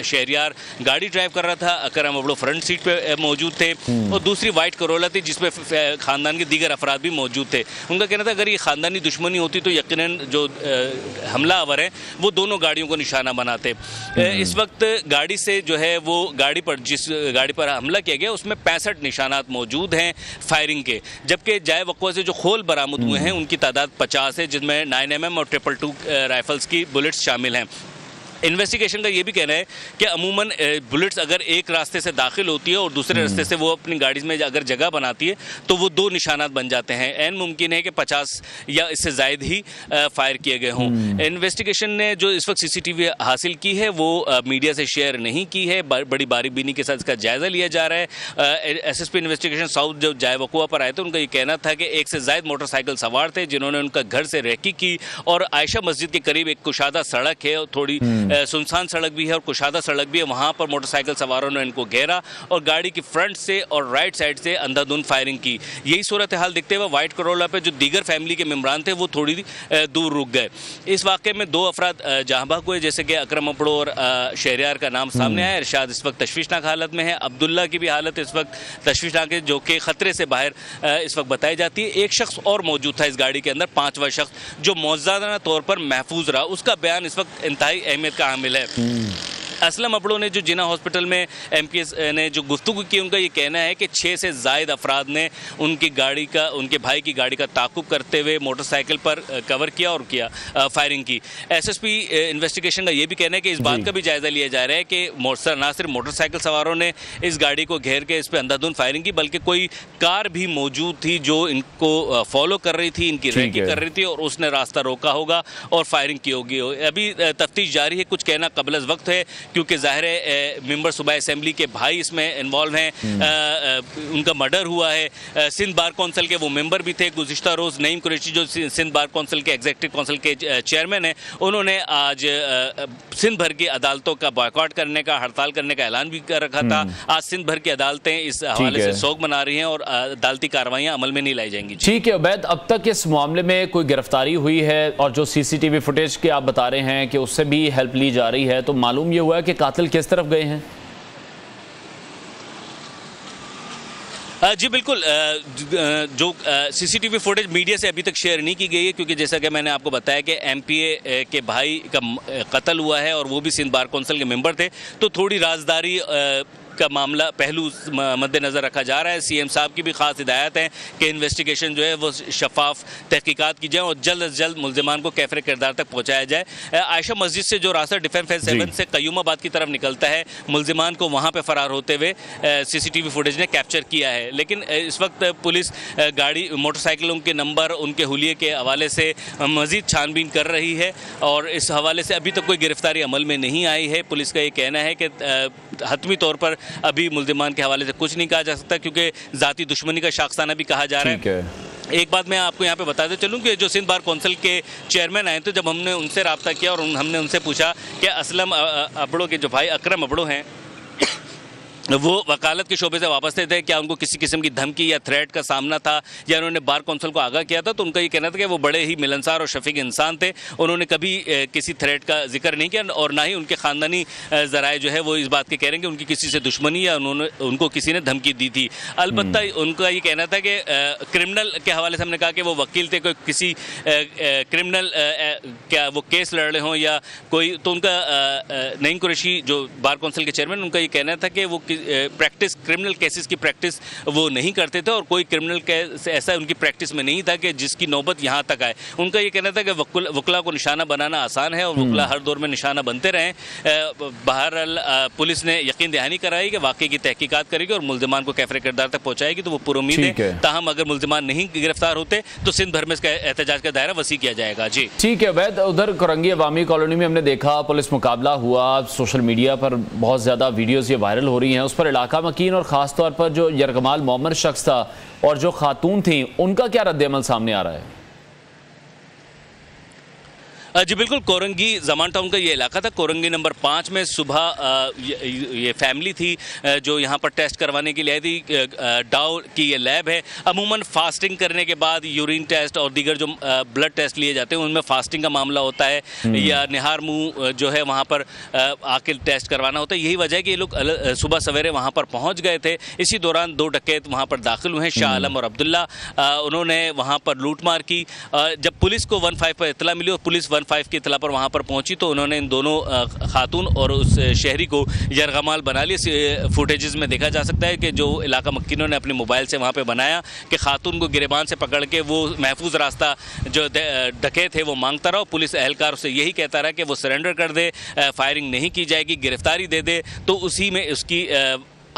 शहरियार गाड़ी ड्राइव कर रहा था, अकरम अबड़ो फ्रंट सीट पे मौजूद थे, और दूसरी वाइट करोला थी जिसमें ख़ानदान के दीगर अफराद भी मौजूद थे। उनका कहना था अगर ये ख़ानदानी दुश्मनी होती तो यकीनन जो हमलावर हैं वो दोनों गाड़ियों को निशाना बनाते। इस वक्त गाड़ी से जो है वो गाड़ी पर जिस गाड़ी पर हमला किया गया उसमें 65 निशानात मौजूद हैं फायरिंग के, जबकि जाए वक़्वा से जो खोल बरामद हुए हैं उनकी तादाद 50 है, जिसमें 9mm और 222 राइफल्स की बुलेट्स शामिल हैं। इन्वेस्टिगेशन का ये भी कहना है कि अमूमन बुलेट्स अगर एक रास्ते से दाखिल होती है और दूसरे रास्ते से वो अपनी गाड़ी में अगर जगह बनाती है तो वो 2 निशानात बन जाते हैं। ऐन मुमकिन है कि 50 या इससे ज़ायद ही फायर किए गए हों। इन्वेस्टिगेशन ने जो इस वक्त CCTV हासिल की है वो मीडिया से शेयर नहीं की है, बड़ी बारीबीनी के साथ इसका जायज़ा लिया जा रहा है। SSP इन्वेस्टिगेशन साउथ जो जाए वक़ुआ पर आए थे उनका ये कहना था कि 1 से ज़ायद मोटरसाइकिल सवार थे जिन्होंने उनका घर से रेकी की, और आयशा मस्जिद के करीब एक कुशादा सड़क है और थोड़ी सुनसान सड़क भी है और कुशादा सड़क भी है, वहाँ पर मोटरसाइकिल सवारों ने इनको घेरा और गाड़ी की फ्रंट से और राइट साइड से अंधाधुंध फायरिंग की। यही सूरत हाल दिखते हुए वाइट करोला पे जो दीगर फैमिली के मेम्बरान थे वो थोड़ी दूर रुक गए। इस वाक़े में 2 अफराद जहाँबाग हुए, जैसे कि अकरम अबड़ो और शहरियार का नाम सामने आया। इरशाद इस वक्त तशवीशनाक हालत में है, अब्दुल्ला की भी हालत इस वक्त तशवीशनाक है, जो कि ख़तरे से बाहर इस वक्त बताई जाती है। एक शख्स और मौजूद था इस गाड़ी के अंदर, 5वां शख्स जो मौजूदा तौर पर महफूज रहा, उसका बयान इस वक्त इंतहाई अहमियत का हामिल है। असलम अबड़ो ने जो जिन्ना हॉस्पिटल में MPS ने जो गुफ्तगू की, उनका ये कहना है कि 6 से ज़ायद अफराद ने उनके भाई की गाड़ी का ताक़ुब करते हुए मोटरसाइकिल पर कवर किया और फायरिंग की। SSP इन्वेस्टिगेशन का ये भी कहना है कि इस बात का भी जायज़ा लिया जा रहा है कि ना सिर्फ मोटरसाइकिल सवारों ने इस गाड़ी को घेर के इस पर अंधाधुंध फायरिंग की, बल्कि कोई कार भी मौजूद थी जो इनको फॉलो कर रही थी, इनकी रेकी कर रही थी, और उसने रास्ता रोका होगा और फायरिंग की होगी। अभी तफ्तीश जारी है, कुछ कहना कबल वक्त है क्योंकि ज़ाहिर है मेंबर सूबाई असेंबली के भाई इसमें इन्वॉल्व हैं। उनका मर्डर हुआ है। सिंध बार कौंसिल के वो मेंबर भी थे। गुज़िश्ता रोज़ नईम कुरैशी जो सिंध बार कौंसिल के एग्जीक्यूटिव काउंसिल के चेयरमैन हैं, उन्होंने आज सिंध भर की अदालतों का बॉयकॉट करने का, हड़ताल करने का ऐलान भी कर रखा था। आज सिंध भर की अदालतें इस हवाले से सोग मना रही हैं और अदालती कार्रवाइयाँ अमल में नहीं लाई जाएंगी। ठीक है उबैद, अब तक इस मामले में कोई गिरफ्तारी हुई है और जो CCTV फुटेज के आप बता रहे हैं कि उससे भी हेल्प ली जा रही है, तो मालूम ये हुआ है कि कातिल किस तरफ गए हैं? जी बिल्कुल, जो CCTV फुटेज मीडिया से अभी तक शेयर नहीं की गई है, क्योंकि जैसा कि मैंने आपको बताया कि MPA के भाई का कत्ल हुआ है और वो भी सिंध बार कौंसिल के मेंबर थे, तो थोड़ी राजदारी का मामला पहलू मद्देनज़र रखा जा रहा है। CM साहब की भी ख़ास हिदायत है कि इन्वेस्टिगेशन जो है वो शफाफ तहकीकात की जाए और जल्द अज जल्द मुल्ज़िमान को कैफ़रे किरदार तक पहुँचाया जाए। आयशा मस्जिद से जो रास्ता डिफेंस फेज 7 से कयूमाबाद की तरफ निकलता है, मुल्ज़िमान को वहाँ पर फ़रार होते हुए CCTV फुटेज ने कैप्चर किया है। लेकिन इस वक्त पुलिस गाड़ी मोटरसाइकिलों के नंबर, उनके हुलिये के हवाले से मज़ीद छानबीन कर रही है और इस हवाले से अभी तक कोई गिरफ्तारी अमल में नहीं आई है। पुलिस का ये कहना है कि हतमी तौर पर अभी मुल्ज़िमान के हवाले से कुछ नहीं कहा जा सकता, क्योंकि ज़ाती दुश्मनी का शाखसाना भी कहा जा रहा है। एक बात मैं आपको यहाँ पे बताते चलूँ कि जो सिंध बार कौंसिल के चेयरमैन आए थे, जब हमने उनसे रब्ता किया और हमने उनसे पूछा कि असलम अबड़ो के जो भाई अकरम अबड़ो हैं वो वकालत के शोबे से वापस थे, क्या उनको किसी किस्म की धमकी या थ्रेट का सामना था या उन्होंने बार कौंसिल को आगाह किया था, तो उनका ये कहना था कि वो बड़े ही मिलनसार और शफीक इंसान थे। उन्होंने कभी किसी थ्रेट का जिक्र नहीं किया और ना ही उनके ख़ानदानी ज़राए जो है वो इस बात के कह रहे हैं कि उनकी किसी से दुश्मनी या उनको किसी ने धमकी दी थी। अलबत्ता उनका ये कहना था कि क्रिमिनल के हवाले से हमने कहा कि वो वकील थे, कोई किसी क्रिमिनल क्या वो केस लड़ रहे हों या कोई, तो उनका नईम कुरैशी जो बार कौंसिल के चेयरमैन, उनका ये कहना था कि वो प्रैक्टिस, क्रिमिनल केसेस की प्रैक्टिस वो नहीं करते थे और कोई क्रिमिनल केस ऐसा उनकी प्रैक्टिस में नहीं था कि जिसकी नौबत यहाँ तक आए। उनका ये कहना था कि वकला को निशाना बनाना आसान है और वकला हर दौर में निशाना बनते रहें। बहरहाल पुलिस ने यकीन दहानी कराई कि वाकई की तहकीकात करेगी और मुल्जिमान को कैफरे किरदार तक पहुँचाएगी, तो वो पुरुमीद है। ताहम अगर मुल्जिमान नहीं गिरफ्तार होते तो सिंध भर में इसका एहतजाज का दायरा वसी किया जाएगा। जी ठीक है वैद, उधर कोरंगी अवामी कॉलोनी में हमने देखा पुलिस मुकाबला हुआ, सोशल मीडिया पर बहुत ज़्यादा वीडियोस ये वायरल हो रही हैं, उस पर इलाका मकीन और ख़ास तौर पर जो यरगमाल मोहम्मद शख्स था और जो खातून थी उनका क्या रद्द-ए-अमल सामने आ रहा है? जी बिल्कुल, कोरंगी जमान टाउन का ये इलाका था। कोरंगी नंबर 5 में सुबह ये फैमिली थी जो यहाँ पर टेस्ट करवाने के लिए आई थी। डाउ की ये लैब है। अमूमन फास्टिंग करने के बाद यूरिन टेस्ट और दीगर जो ब्लड टेस्ट लिए जाते हैं उनमें फास्टिंग का मामला होता है या निहार मुँह जो है वहाँ पर आके टेस्ट करवाना होता है। यही वजह है कि ये लोग सुबह सवेरे वहाँ पर पहुँच गए थे। इसी दौरान 2 डकैत वहाँ पर दाखिल हुए हैं, शाह आलम और अब्दुल्ला। उन्होंने वहाँ पर लूटमार की। जब पुलिस को 15 पर इतला मिली और पुलिस 15 की इतला पर वहाँ पर पहुंची तो उन्होंने इन दोनों खातून और उस शहरी को यरगमाल बना लिया। फुटेजेस में देखा जा सकता है कि जो इलाका मक्कीनों ने अपने मोबाइल से वहाँ पे बनाया कि खातून को गिरेबान से पकड़ के वो महफूज रास्ता जो डकैत है वो मांगता रहा। पुलिस एहलकार से यही कहता रहा कि वो सरेंडर कर दे, फायरिंग नहीं की जाएगी, गिरफ्तारी दे दे, तो उसी में उसकी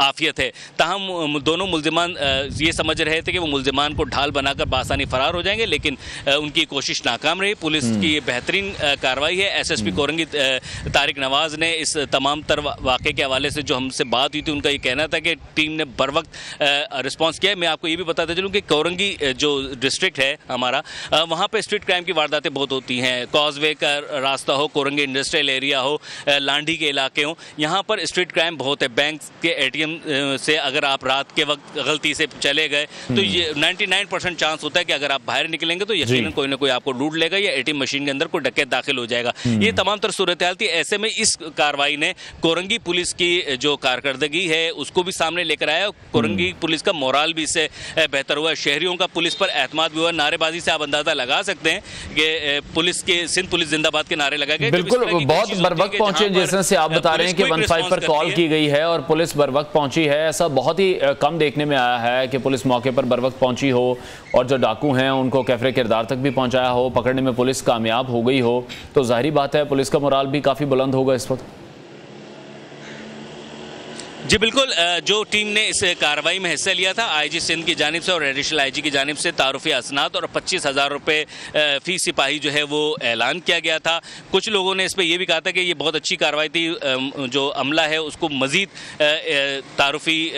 आफियत है। ताहम दोनों मुल्जिमान ये समझ रहे थे कि वो मुल्जिमान को ढाल बनाकर बासानी फरार हो जाएंगे, लेकिन उनकी कोशिश नाकाम रही। पुलिस की बेहतरीन कार्रवाई है। एसएसपी कोरंगी तारिक नवाज ने इस तमाम तर वाक़े के हवाले से जो हमसे बात हुई थी उनका ये कहना था कि टीम ने बर वक्त रिस्पॉन्स किया है। मैं आपको ये भी बताता चलूँ कि कोरंगी जो डिस्ट्रिक्ट है हमारा, वहाँ पर स्ट्रीट क्राइम की वारदातें बहुत होती हैं। कॉजवे का रास्ता हो, कोरंगी इंडस्ट्रियल एरिया हो, लांडी के इलाके हों, यहाँ पर स्ट्रीट क्राइम बहुत है। बैंक के ATM से अगर आप रात के वक्त गलती से चले गए तो ये 99% चांस होता है कि अगर आप बाहर निकलेंगे तो यकीनन कोई ना कोई आपको लूट लेगा या ATM मशीन के अंदर कोई डकैत दाखिल हो जाएगा। ये तमाम तर सूरत हाल थी। ऐसे में इस कार्रवाई ने कोरंगी पुलिस की जो कारकर्दगी है उसको भी सामने लेकर आया। कोरंगी पुलिस का मोराल भी इससे बेहतर हुआ। शहरियों का पुलिस पर एतमाद भी हुआ। नारेबाजी से आप अंदाजा लगा सकते हैं कि पुलिस के सिंध पुलिस जिंदाबाद के नारे लगाए गए। बिल्कुल, बहुत बर वक्त पहुंचे, जैसे से आप बता रहे हैं कि 15 पर कॉल की गई है और पुलिस बर वक्त पहुंची है। ऐसा बहुत ही कम देखने में आया है कि पुलिस मौके पर बर वक्त पहुंची हो और जो डाकू हैं उनको कैफरे किरदार तक भी पहुंचाया हो, पकड़ने में पुलिस कामयाब हो गई हो, तो जाहिर बात है पुलिस का मोराल भी काफ़ी बुलंद होगा इस वक्त। जी बिल्कुल, जो टीम ने इस कार्रवाई में हिस्सा लिया था IG सिंध की जानिब से और एडिशनल IG की जानिब से तारुफी असनाद और 25,000 रुपये फी सिपाही जो है वो ऐलान किया गया था। कुछ लोगों ने इस पर यह भी कहा था कि ये बहुत अच्छी कार्रवाई थी, जो अमला है उसको मज़ीद तारुफी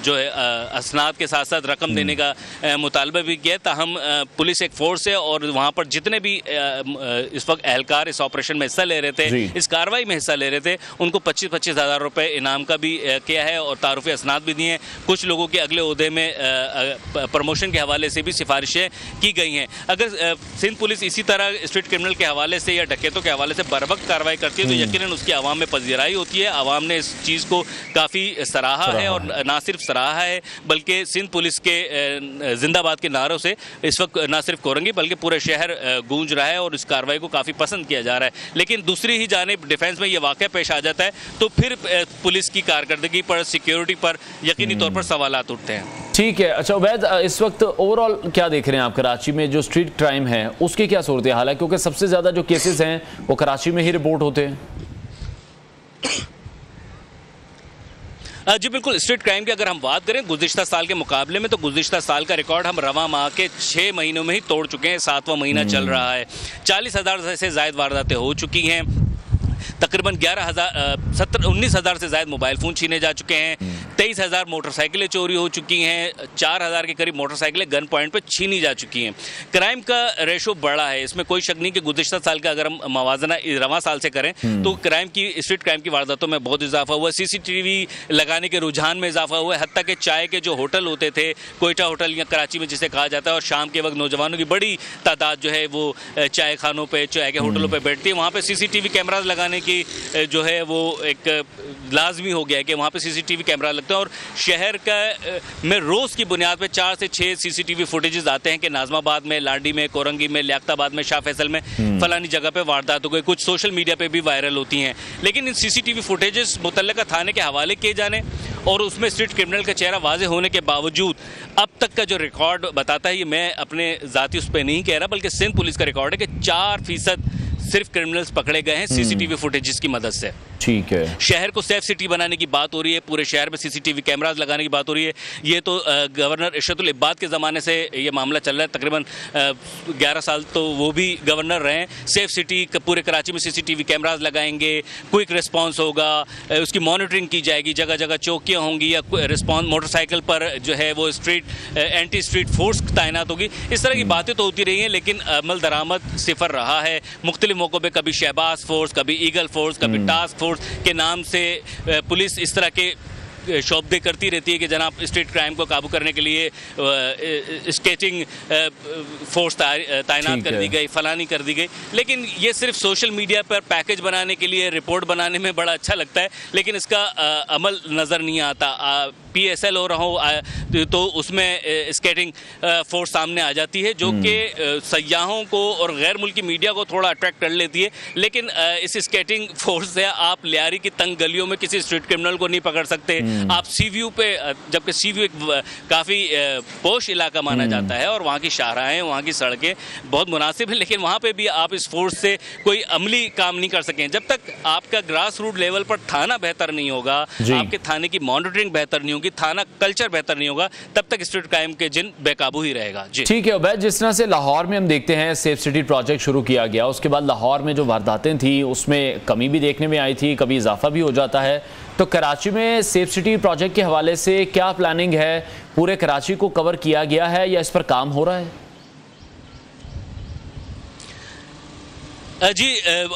जो है असनाद के साथ साथ रकम देने का मुतालबा भी किया। ताहम पुलिस एक फोर्स है और वहाँ पर जितने भी इस वक्त एहलकार इस ऑपरेशन में हिस्सा ले रहे थे, इस कार्रवाई में हिस्सा ले रहे थे, उनको 25,000 रुपये इनाम का भी किया है और तारुफी असनाद भी दिए हैं। कुछ लोगों के अगले ओहदे में प्रमोशन के हवाले से भी सिफारिशें की गई हैं। अगर सिंध पुलिस इसी तरह स्ट्रीट क्रिमिनल के हवाले से या डकैतों के हवाले से बर वक्त कार्रवाई करती है तो यकीनन उसकी आवाम में पजीराई होती है। आवाम ने इस चीज़ को काफ़ी सराहा है और ना सिर्फ सराहा है बल्कि सिंध पुलिस के जिंदाबाद के नारों से इस वक्त ना सिर्फ कोरंगी बल्कि पूरे शहर गूंज रहा है और इस कार्रवाई को काफ़ी पसंद किया जा रहा है। लेकिन दूसरी ही जानिब डिफेंस में ये वाक़या पेश आ जाता है तो फिर पुलिस की कारकर्दगी पर, सिक्योरिटी पर यकीनी तौर पर सवालात उठते हैं। ठीक है, अच्छा उबैद, इस वक्त ओवरऑल क्या देख रहे हैं आप कराची में जो स्ट्रीट क्राइम है उसकी क्या सूरत हाल है? क्योंकि सबसे ज़्यादा जो केसेस हैं वो कराची में ही रिपोर्ट होते हैं। जी बिल्कुल, स्ट्रीट क्राइम की अगर हम बात करें गुज़िश्ता साल के मुकाबले में तो गुज़िश्ता साल का रिकॉर्ड हम रवा माह के 6 महीनों में ही तोड़ चुके हैं। 7वां महीना चल रहा है। 40,000 से ज़ायद वारदातें हो चुकी हैं। तकरीबन 19,000 से ज़ायद मोबाइल फ़ोन छीने जा चुके हैं। 23,000 मोटरसाइकिलें चोरी हो चुकी हैं। 4,000 के करीब मोटरसाइकिलें गन पॉइंट पर छीनी जा चुकी हैं। क्राइम का रेशो बढ़ा है, इसमें कोई शक नहीं कि गुज़िश्ता साल का अगर हम मवाजना रवा साल से करें तो स्ट्रीट क्राइम की वारदातों में बहुत इजाफा हुआ है। CCTV लगाने के रुझान में इजाफा हुआ है। हत्ता के चाय के जो होटल होते थे, कोयटा होटल या कराची में जिसे कहा जाता है, और शाम के वक्त नौजवानों की बड़ी तादाद जो है वो चाय खानों पर, चाय के होटलों पर बैठती है। वहाँ पर CCTV कैमराज लगाने की जो है वो एक लाजमी हो गया है कि वहाँ पे CCTV कैमरा लगता है और शहर का में रोज़ की बुनियाद पे 4 से 6 CCTV फुटेजेस आते हैं कि नाजमाबाद में, लाडी में, कोरंगी में, लियाकताबाद में, शाह फैसल में फलानी जगह पे वारदात हो गई। कुछ सोशल मीडिया पे भी वायरल होती हैं, लेकिन इन CCTV फुटेजेस मुतल्लिका थाने के हवाले किए जाने और उसमें स्ट्रीट क्रिमिनल का चेहरा वाजे होने के बावजूद अब तक का जो रिकॉर्ड बताता है, ये मैं अपने ज़ाती उस पर नहीं कह रहा बल्कि सिंध पुलिस का रिकॉर्ड है कि 4% सिर्फ क्रिमिनल्स पकड़े गए हैं सीसीटीवी फुटेजेस की मदद से। ठीक है, शहर को सेफ सिटी बनाने की बात हो रही है, पूरे शहर में सीसीटीवी कैमरास लगाने की बात हो रही है। ये तो गवर्नर इरशादुल इब्बाद के ज़माने से ये मामला चल रहा है, तकरीबन 11 साल तो वो भी गवर्नर रहे हैं। सेफ सिटी पूरे कराची में सीसीटीवी कैमरास लगाएंगे, क्विक रिस्पॉन्स होगा, उसकी मॉनिटरिंग की जाएगी, जगह जगह चौकियाँ होंगी या रिस्पॉन्स मोटरसाइकिल पर जो है वो एंटी स्ट्रीट फोर्स तैनात होगी। इस तरह की बातें तो होती रही हैं, लेकिन अमल दरामद सिफर रहा है। मुख्तलिफ मौक़ों पर कभी शहबाज फोर्स, कभी ईगल फोर्स, कभी टास्क फोर्स के नाम से पुलिस इस तरह के शोबदे करती रहती है कि जनाब स्ट्रीट क्राइम को काबू करने के लिए स्केचिंग फोर्स तैनात कर दी गई, फलानी कर दी गई। लेकिन ये सिर्फ सोशल मीडिया पर पैकेज बनाने के लिए, रिपोर्ट बनाने में बड़ा अच्छा लगता है, लेकिन इसका अमल नज़र नहीं आता। PSL हो रहा हो तो उसमें स्केटिंग फोर्स सामने आ जाती है जो कि सयाहों को और गैर मुल्की मीडिया को थोड़ा अट्रैक्ट कर लेती है। लेकिन इस स्केटिंग फोर्स से आप लियारी की तंग गलियों में किसी स्ट्रीट क्रिमिनल को नहीं पकड़ सकते। आप सीव्यू पे, जबकि सीव्यू एक काफ़ी पोश इलाका माना जाता है और वहाँ की शाहराहें, वहाँ की सड़कें बहुत मुनासिब हैं, लेकिन वहाँ पे भी आप इस फोर्स से कोई अमली काम नहीं कर सकें। जब तक आपका ग्रास रूट लेवल पर थाना बेहतर नहीं होगा, आपके थाने की मॉनिटरिंग बेहतर नहीं होगी, थाना कल्चर बेहतर नहीं होगा, तब तक स्ट्रीट क्राइम के जिन बेकाबू ही रहेगा। जी ठीक है उबैद, जिस तरह से लाहौर में हम देखते हैं सेफ सिटी प्रोजेक्ट शुरू किया गया, उसके बाद लाहौर में जो वारदातें थी उसमें कमी भी देखने में आई थी, कभी इजाफा भी हो जाता है। तो कराची में सेफ सिटी प्रोजेक्ट के हवाले से क्या प्लानिंग है? पूरे कराची को कवर किया गया है या इस पर काम हो रहा है? जी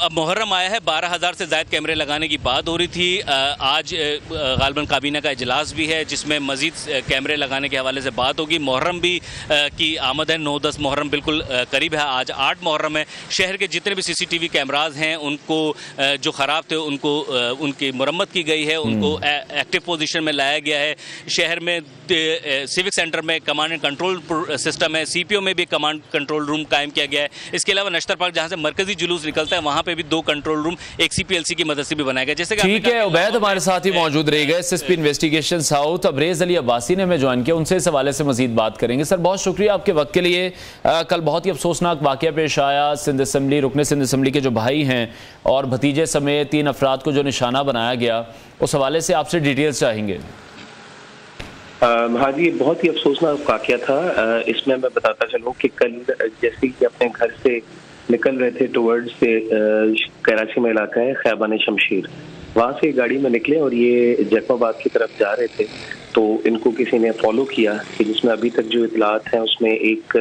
अब मुहर्रम आया है, 12,000 से ज़ायद कैमरे लगाने की बात हो रही थी। आज गालिबन काबीना का इजलास भी है जिसमें मज़ीद कैमरे लगाने के हवाले से बात होगी। मुहर्रम भी की आमद है, 9-10 मुहर्रम बिल्कुल करीब है। आज 8 मुहर्रम है। शहर के जितने भी CCTV कैमराज हैं उनको जो ख़राब थे उनको उनकी मुरम्मत की गई है, उनको एक्टिव पोजीशन में लाया गया है। शहर में सिविक सेंटर में कमांड एंड कंट्रोल सिस्टम है, CPO में भी कमांड कंट्रोल रूम कायम किया गया है। इसके अलावा नश्तर पार्क जहाँ से मरकजी जुलूस निकलता है वहां पे भी 2 कंट्रोल रूम एक CPLC की मदद से भी बनाया गया। जैसे कि ठीक है उबैद हमारे साथ ही मौजूद रहेगा SSP investigation south Abrez Ali Abbasi ने हमें ज्वाइन किया, उनसे इस हवाले से मजीद बात करेंगे। सर बहुत शुक्रिया आपके वक्त के लिए। कल बहुत ही अफसोसनाक वाकया पेश आया, सिंध असम्बली रुकने सिंध असम्बली के जो भाई हैं और भतीजे समेत 3 अफराद को जो निशाना बनाया गया, उस हवाले से आपसे डिटेल्स चाहेंगे। हाँ जी, बहुत ही अफसोसनाक वाकया था। इसमें मैं बताता चलूँ कि कल जैसे कि अपने घर से निकल रहे थे टुवर्ड्स कराची में इलाका है खैबान शमशीर, वहाँ से गाड़ी में निकले और ये जैफाबाद की तरफ जा रहे थे। तो इनको किसी ने फॉलो किया कि जिसमें अभी तक जो इतलात हैं उसमें एक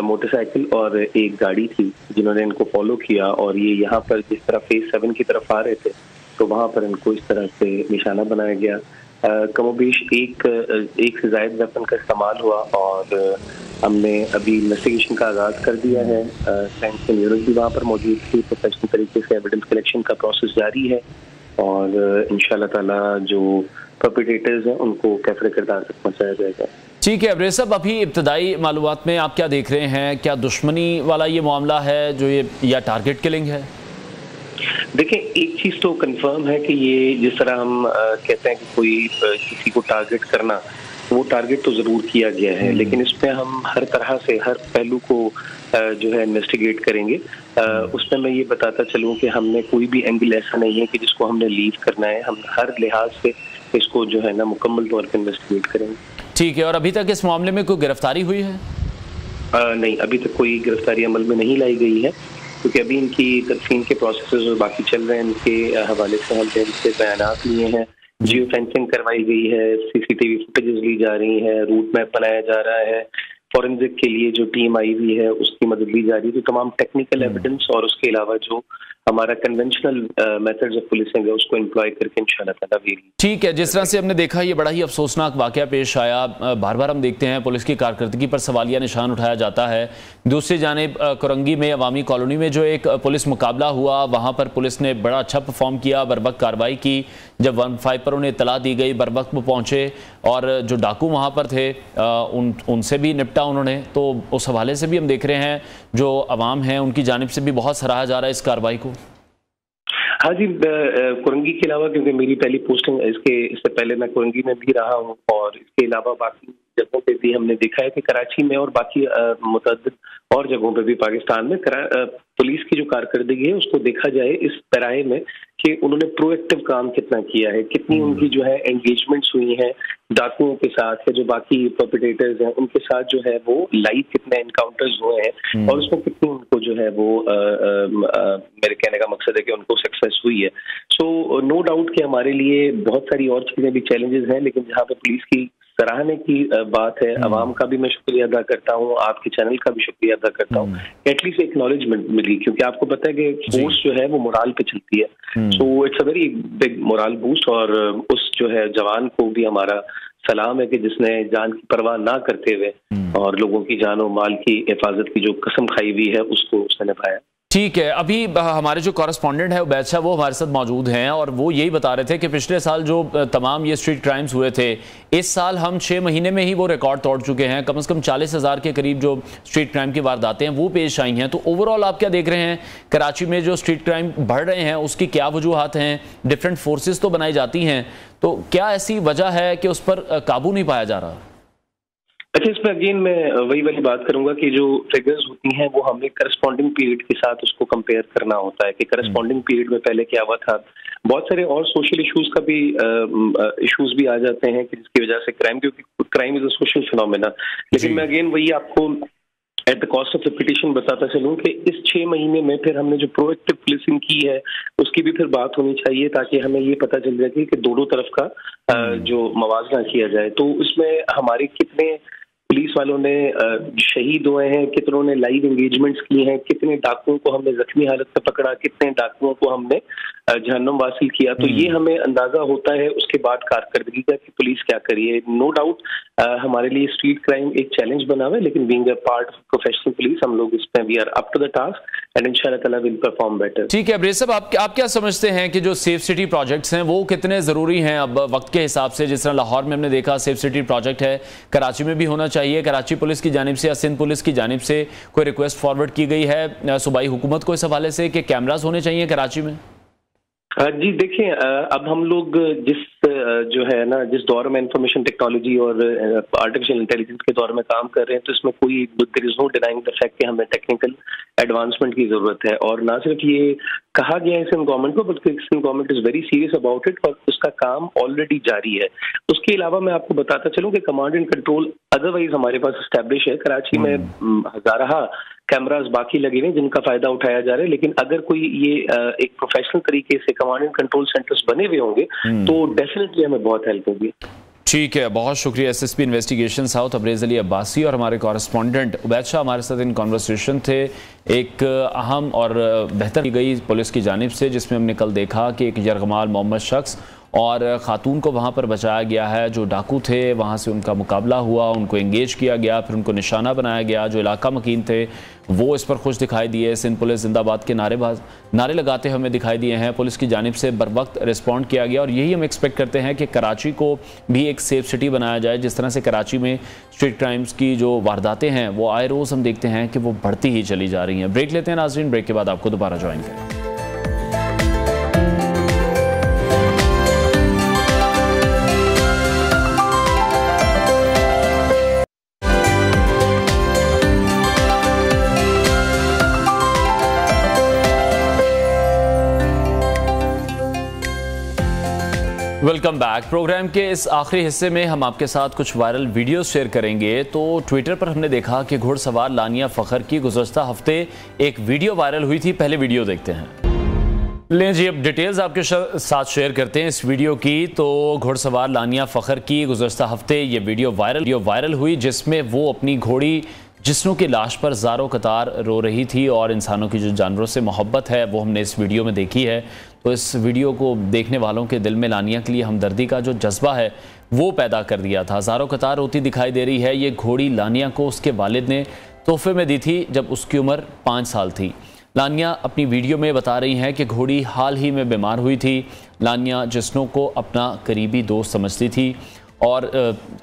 मोटरसाइकिल और एक गाड़ी थी जिन्होंने इनको फॉलो किया और ये यहाँ पर जिस तरह फेज 7 की तरफ आ रहे थे तो वहाँ पर इनको इस तरह से निशाना बनाया गया। कमोबेश एक से ज़ायद वेपन का इस्तेमाल हुआ और हमने अभी इन्वेस्टिगेशन का आगाज़ कर दिया है। साइंस यूनिट भी वहाँ पर मौजूद थी, प्रोफेशनल तरीके से एविडेंस कलेक्शन का प्रोसेस जारी है और इंशाल्लाह ताला जो परपेट्रेटर्स हैं उनको कैफरे किरदार तक पहुँचाया जाएगा। ठीक है अबरेज साहब, अभी इब्तदाई मालूमात में आप क्या देख रहे हैं? क्या दुश्मनी वाला ये मामला है जो ये या टारगेट किलिंग है? देखिए, एक चीज तो कंफर्म है कि ये जिस तरह हम कहते हैं कि कोई किसी को टारगेट करना, वो टारगेट तो जरूर किया गया है, लेकिन इसमें हम हर तरह से हर पहलू को जो है इन्वेस्टिगेट करेंगे। उसमें मैं ये बताता चलूँ कि हमने कोई भी एंगल ऐसा नहीं है कि जिसको हमने लीव करना है। हम हर लिहाज से इसको जो है ना मुकम्मल तौर पर इन्वेस्टिगेट करेंगे। ठीक है, और अभी तक इस मामले में कोई गिरफ्तारी हुई है? नहीं, अभी तक कोई गिरफ्तारी अमल में नहीं लाई गई है क्योंकि अभी इनकी तदफीन के प्रोसेस और बाकी चल रहे हैं। इनके हवाले से हम इनसे बयानात लिए हैं, जियो फेंसिंग करवाई गई है, CCTV फुटेजेस ली जा रही है, रूट मैप बनाया जा रहा है, फॉरेंसिक के लिए जो टीम आई हुई है उसकी मदद ली जा रही है। तो तमाम टेक्निकल एविडेंस और उसके अलावा जो हमारा कन्वेंशनल मेथड्स ऑफ पुलिसिंग है उसको एम्प्लॉय करके इंशाल्लाह ताला भी। ठीक है, जिस तरह से हमने देखा ये बड़ा ही अफसोसनाक वाकया पेश आया। बार बार हम देखते हैं पुलिस की कारकर्दगी पर सवालिया निशान उठाया जाता है। दूसरी जानिब करंगी में अवामी कॉलोनी में जो एक पुलिस मुकाबला हुआ, वहाँ पर पुलिस ने बड़ा अच्छा परफॉर्म किया, बर वक्त कार्रवाई की। जब 15 पर उन्हें इतला दी गई, बर वक्त वो पहुँचे और जो डाकू वहाँ पर थे उनसे भी निपटा उन्होंने। तो उस हवाले से भी हम देख रहे हैं जो अवाम है उनकी जानिब से भी बहुत सराहा जा रहा है इस कार्रवाई को। हाँ जी, कुरंगी के अलावा, क्योंकि मेरी पहली पोस्टिंग इससे पहले मैं कुरंगी में भी रहा हूँ, और इसके अलावा बाकी जगहों पे भी हमने देखा है कि कराची में और बाकी मुतअद्दिद और जगहों पे भी पाकिस्तान में पुलिस की जो कारकर्दगी है उसको देखा जाए इस तरह में कि उन्होंने प्रोएक्टिव काम कितना किया है, कितनी उनकी जो है एंगेजमेंट्स हुई हैं डाकुओं के साथ या जो बाकी परपिटेटर्स हैं उनके साथ, जो है वो लाइव कितने एनकाउंटर्स हुए हैं और उसमें कितनी उनको जो है वो मेरे कहने का मकसद है कि उनको सक्सेस हुई है। सो नो डाउट कि हमारे लिए बहुत सारी और चीजें भी चैलेंजेस हैं, लेकिन जहाँ पे पुलिस की सराहने की बात है, अवाम का भी मैं शुक्रिया अदा करता हूँ, आपके चैनल का भी शुक्रिया अदा करता हूँ, एटलीस्ट एक्नॉलेजमेंट मिली, क्योंकि आपको पता है कि फोर्स जो है वो मोराल पे चलती है। So it's a very big morale boost, और उस जो है जवान को भी हमारा सलाम है कि जिसने जान की परवाह ना करते हुए और लोगों की जान और माल की हिफाजत की जो कसम खाई हुई है उसको उसने निभाया। ठीक है, अभी हमारे जो कॉरेस्पॉन्डेंट है उबैद शाह वो हमारे साथ मौजूद हैं और वो यही बता रहे थे कि पिछले साल जो तमाम ये स्ट्रीट क्राइम्स हुए थे, इस साल हम 6 महीने में ही वो रिकॉर्ड तोड़ चुके हैं। कम से कम 40,000 के करीब जो स्ट्रीट क्राइम की वारदातें हैं वो पेश आई हैं। तो ओवरऑल आप क्या देख रहे हैं, कराची में जो स्ट्रीट क्राइम बढ़ रहे हैं उसकी क्या वजूहात हैं? डिफरेंट फोर्सेस तो बनाई जाती हैं, तो क्या ऐसी वजह है कि उस पर काबू नहीं पाया जा रहा? अच्छा, इसमें अगेन मैं वही वाली बात करूंगा कि जो फिगर्स होती हैं वो हमें करस्पॉन्डिंग पीरियड के साथ उसको कंपेयर करना होता है कि करस्पॉन्डिंग पीरियड में पहले क्या हुआ था। बहुत सारे और सोशल इश्यूज का भी इश्यूज भी आ जाते हैं कि जिसकी वजह से क्योंकि crime is a social phenomena. लेकिन मैं अगेन वही आपको at the cost of repetition बताता चलूं कि इस 6 महीने में फिर हमने जो प्रोएक्टिव पुलिसिंग की है उसकी भी फिर बात होनी चाहिए, ताकि हमें ये पता चल जाए कि दोनों तरफ का जो मवाजना किया जाए। तो उसमें हमारे कितने पुलिस वालों ने शहीद हुए हैं, कितनों ने लाइव एंगेजमेंट्स की हैं, कितने डाकुओं को हमने जख्मी हालत में पकड़ा, कितने डाकुओं को हमने जहन्नुम वासिल किया, तो ये हमें अंदाजा होता है उसके बाद कारकर्दगी का कि पुलिस क्या करी है। नो डाउट हमारे लिए स्ट्रीट क्राइम एक चैलेंज बना हुआ है, लेकिन being a part of professional police हम लोग इसमें we are up to the task and इंशाल्लाह ताला विल परफॉर्म बेटर। ठीक है अब्रेज साहब, आप क्या समझते हैं कि जो सेफ सिटी प्रोजेक्ट्स हैं वो कितने ज़रूरी हैं अब वक्त के हिसाब से? जिस तरह लाहौर में हमने देखा सेफ सिटी प्रोजेक्ट है, कराची में भी होना चाहिए। कराची पुलिस की जानिब से या सिंध पुलिस की जानिब से कोई रिक्वेस्ट फॉरवर्ड की गई है सूबाई हुकूमत को इस हवाले से कि कैमराज होने चाहिए कराची में? जी देखिए, अब हम लोग जिस दौर में इंफॉर्मेशन टेक्नोलॉजी और आर्टिफिशियल इंटेलिजेंस के दौर में काम कर रहे हैं, तो इसमें कोई there is no denying the fact कि हमें टेक्निकल एडवांसमेंट की जरूरत है। और ना सिर्फ ये कहा गया है सिंध गवर्नमेंट को, बल्कि Sindh government is very serious about it और उसका काम ऑलरेडी जारी है। उसके अलावा मैं आपको बताता चलूं कि कमांड एंड कंट्रोल अदरवाइज हमारे पास एस्टैब्लिश है। कराची में हजारा कैमरास बाकी लगे हैं जिनका फायदा उठाया जा रहा है, लेकिन अगर कोई ये एक प्रोफेशनल तरीके से कमांड एंड कंट्रोल सेंटर्स बने हुए होंगे तो डेफिनेटली हमें बहुत हेल्प होगी। ठीक है, बहुत शुक्रिया। SSP investigation south Abrez Ali Abbasi और हमारे कॉरेस्पॉन्डेंट उबैद शाह हमारे साथ इन कॉन्वर्सेशन थे। एक अहम और बेहतर की गई पुलिस की जानिब से, जिसमें हमने कल देखा कि एक यरगमाल मोहम्मद शख्स और ख़ातून को वहाँ पर बचाया गया है। जो डाकू थे वहाँ से उनका मुकाबला हुआ, उनको एंगेज किया गया, फिर उनको निशाना बनाया गया। जो इलाका मकीन थे वो इस पर खुश दिखाई दिए। सिंध पुलिस जिंदाबाद के नारे लगाते हमें दिखाई दिए हैं। पुलिस की जानिब से बर वक्त रिस्पॉन्ड किया गया और यही हम एक्सपेक्ट करते हैं कि कराची को भी एक सेफ सिटी बनाया जाए। जिस तरह से कराची में स्ट्रीट क्राइम्स की जो वारदातें हैं वो आए रोज़ हम देखते हैं कि वो बढ़ती ही चली जा रही हैं। ब्रेक लेते हैं नाज़रीन, ब्रेक के बाद आपको दोबारा ज्वाइन करें। Welcome back. प्रोग्राम के इस आखिरी हिस्से में हम आपके साथ कुछ वायरल वीडियो शेयर करेंगे। तो ट्विटर पर हमने देखा कि घुड़सवार लानिया फ़खर की गुज़श्ता हफ्ते एक वीडियो वायरल हुई थी। पहले वीडियो देखते हैं। लें जी, अब डिटेल्स आपके साथ शेयर करते हैं इस वीडियो की। तो घुड़सवार लानिया फ़खर की गुज़श्ता हफ्ते ये वीडियो वायरल हुई, जिसमें वो अपनी घोड़ी जिस्नों की लाश पर ज़ारो कतार रो रही थी और इंसानों की जो जानवरों से मोहब्बत है वो हमने इस वीडियो में देखी है। तो इस वीडियो को देखने वालों के दिल में लानिया के लिए हमदर्दी का जो जज्बा है वो पैदा कर दिया था। ज़ारो कतार रोती दिखाई दे रही है। ये घोड़ी लानिया को उसके वालिद ने तोहफे में दी थी जब उसकी उम्र 5 साल थी। लानिया अपनी वीडियो में बता रही हैं कि घोड़ी हाल ही में बीमार हुई थी। लानिया जिस्नों को अपना करीबी दोस्त समझती थी। और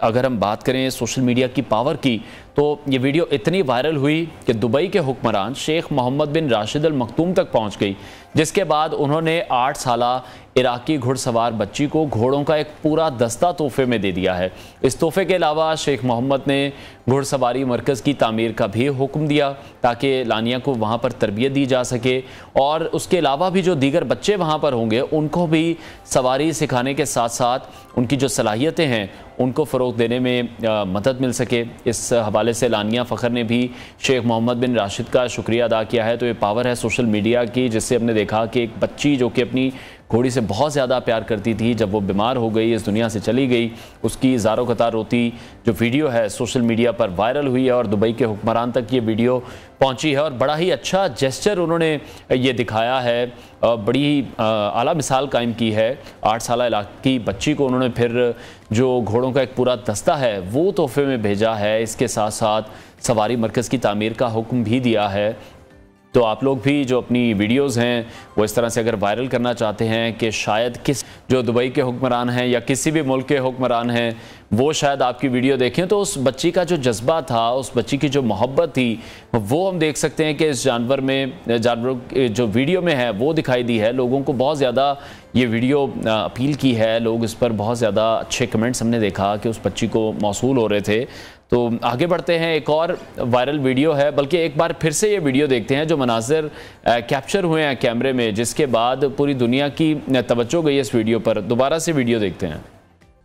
अगर हम बात करें सोशल मीडिया की पावर की, तो ये वीडियो इतनी वायरल हुई कि दुबई के हुक्मरान शेख मोहम्मद बिन राशिद अल मखतूम तक पहुंच गई। जिसके बाद उन्होंने 8 साला इराकी घुड़सवार बच्ची को घोड़ों का एक पूरा दस्ता तोहफे में दे दिया है। इस तोहफे के अलावा शेख मोहम्मद ने घुड़सवारी मरकज़ की तामीर का भी हुक्म दिया ताकि लानिया को वहाँ पर तरबियत दी जा सके, और उसके अलावा भी जो दीगर बच्चे वहाँ पर होंगे उनको भी सवारी सिखाने के साथ साथ उनकी जो सलाहियतें हैं उनको फ़रोग़ देने में मदद मिल सके। इस हवाले से लानिया फ़खर ने भी शेख मोहम्मद बिन राशिद का शुक्रिया अदा किया है। तो ये पावर है सोशल मीडिया की, जिससे हमने देखा कि एक बच्ची जो कि अपनी घोड़ी से बहुत ज़्यादा प्यार करती थी, जब वो बीमार हो गई, इस दुनिया से चली गई, उसकी ज़ारो कतार रोती जो वीडियो है सोशल मीडिया पर वायरल हुई है और दुबई के हुक्मरान तक ये वीडियो पहुंची है। और बड़ा ही अच्छा जेस्चर उन्होंने ये दिखाया है, बड़ी ही आला मिसाल कायम की है। 8 साला इलाकी बच्ची को उन्होंने फिर जो घोड़ों का एक पूरा दस्ता है वो तोहफे में भेजा है। इसके साथ साथ सवारी मरकज़ की तामीर का हुक्म भी दिया है। तो आप लोग भी जो अपनी वीडियोज़ हैं वो इस तरह से अगर वायरल करना चाहते हैं कि शायद किस जो दुबई के हुक्मरान हैं या किसी भी मुल्क के हुक्मरान हैं वो शायद आपकी वीडियो देखें, तो उस बच्ची का जो जज्बा था, उस बच्ची की जो मोहब्बत थी, वो हम देख सकते हैं कि इस जानवरों जो वीडियो में है वो दिखाई दी है। लोगों को बहुत ज़्यादा ये वीडियो अपील की है, लोग इस पर बहुत ज़्यादा अच्छे कमेंट्स हमने देखा कि उस बच्ची को मौसूल हो रहे थे। तो आगे बढ़ते हैं, एक और वायरल वीडियो है, बल्कि एक बार फिर से ये वीडियो देखते हैं जो मनाज़िर कैप्चर हुए हैं कैमरे में, जिसके बाद पूरी दुनिया की तवज्जो गई इस वीडियो पर। दोबारा से वीडियो देखते हैं।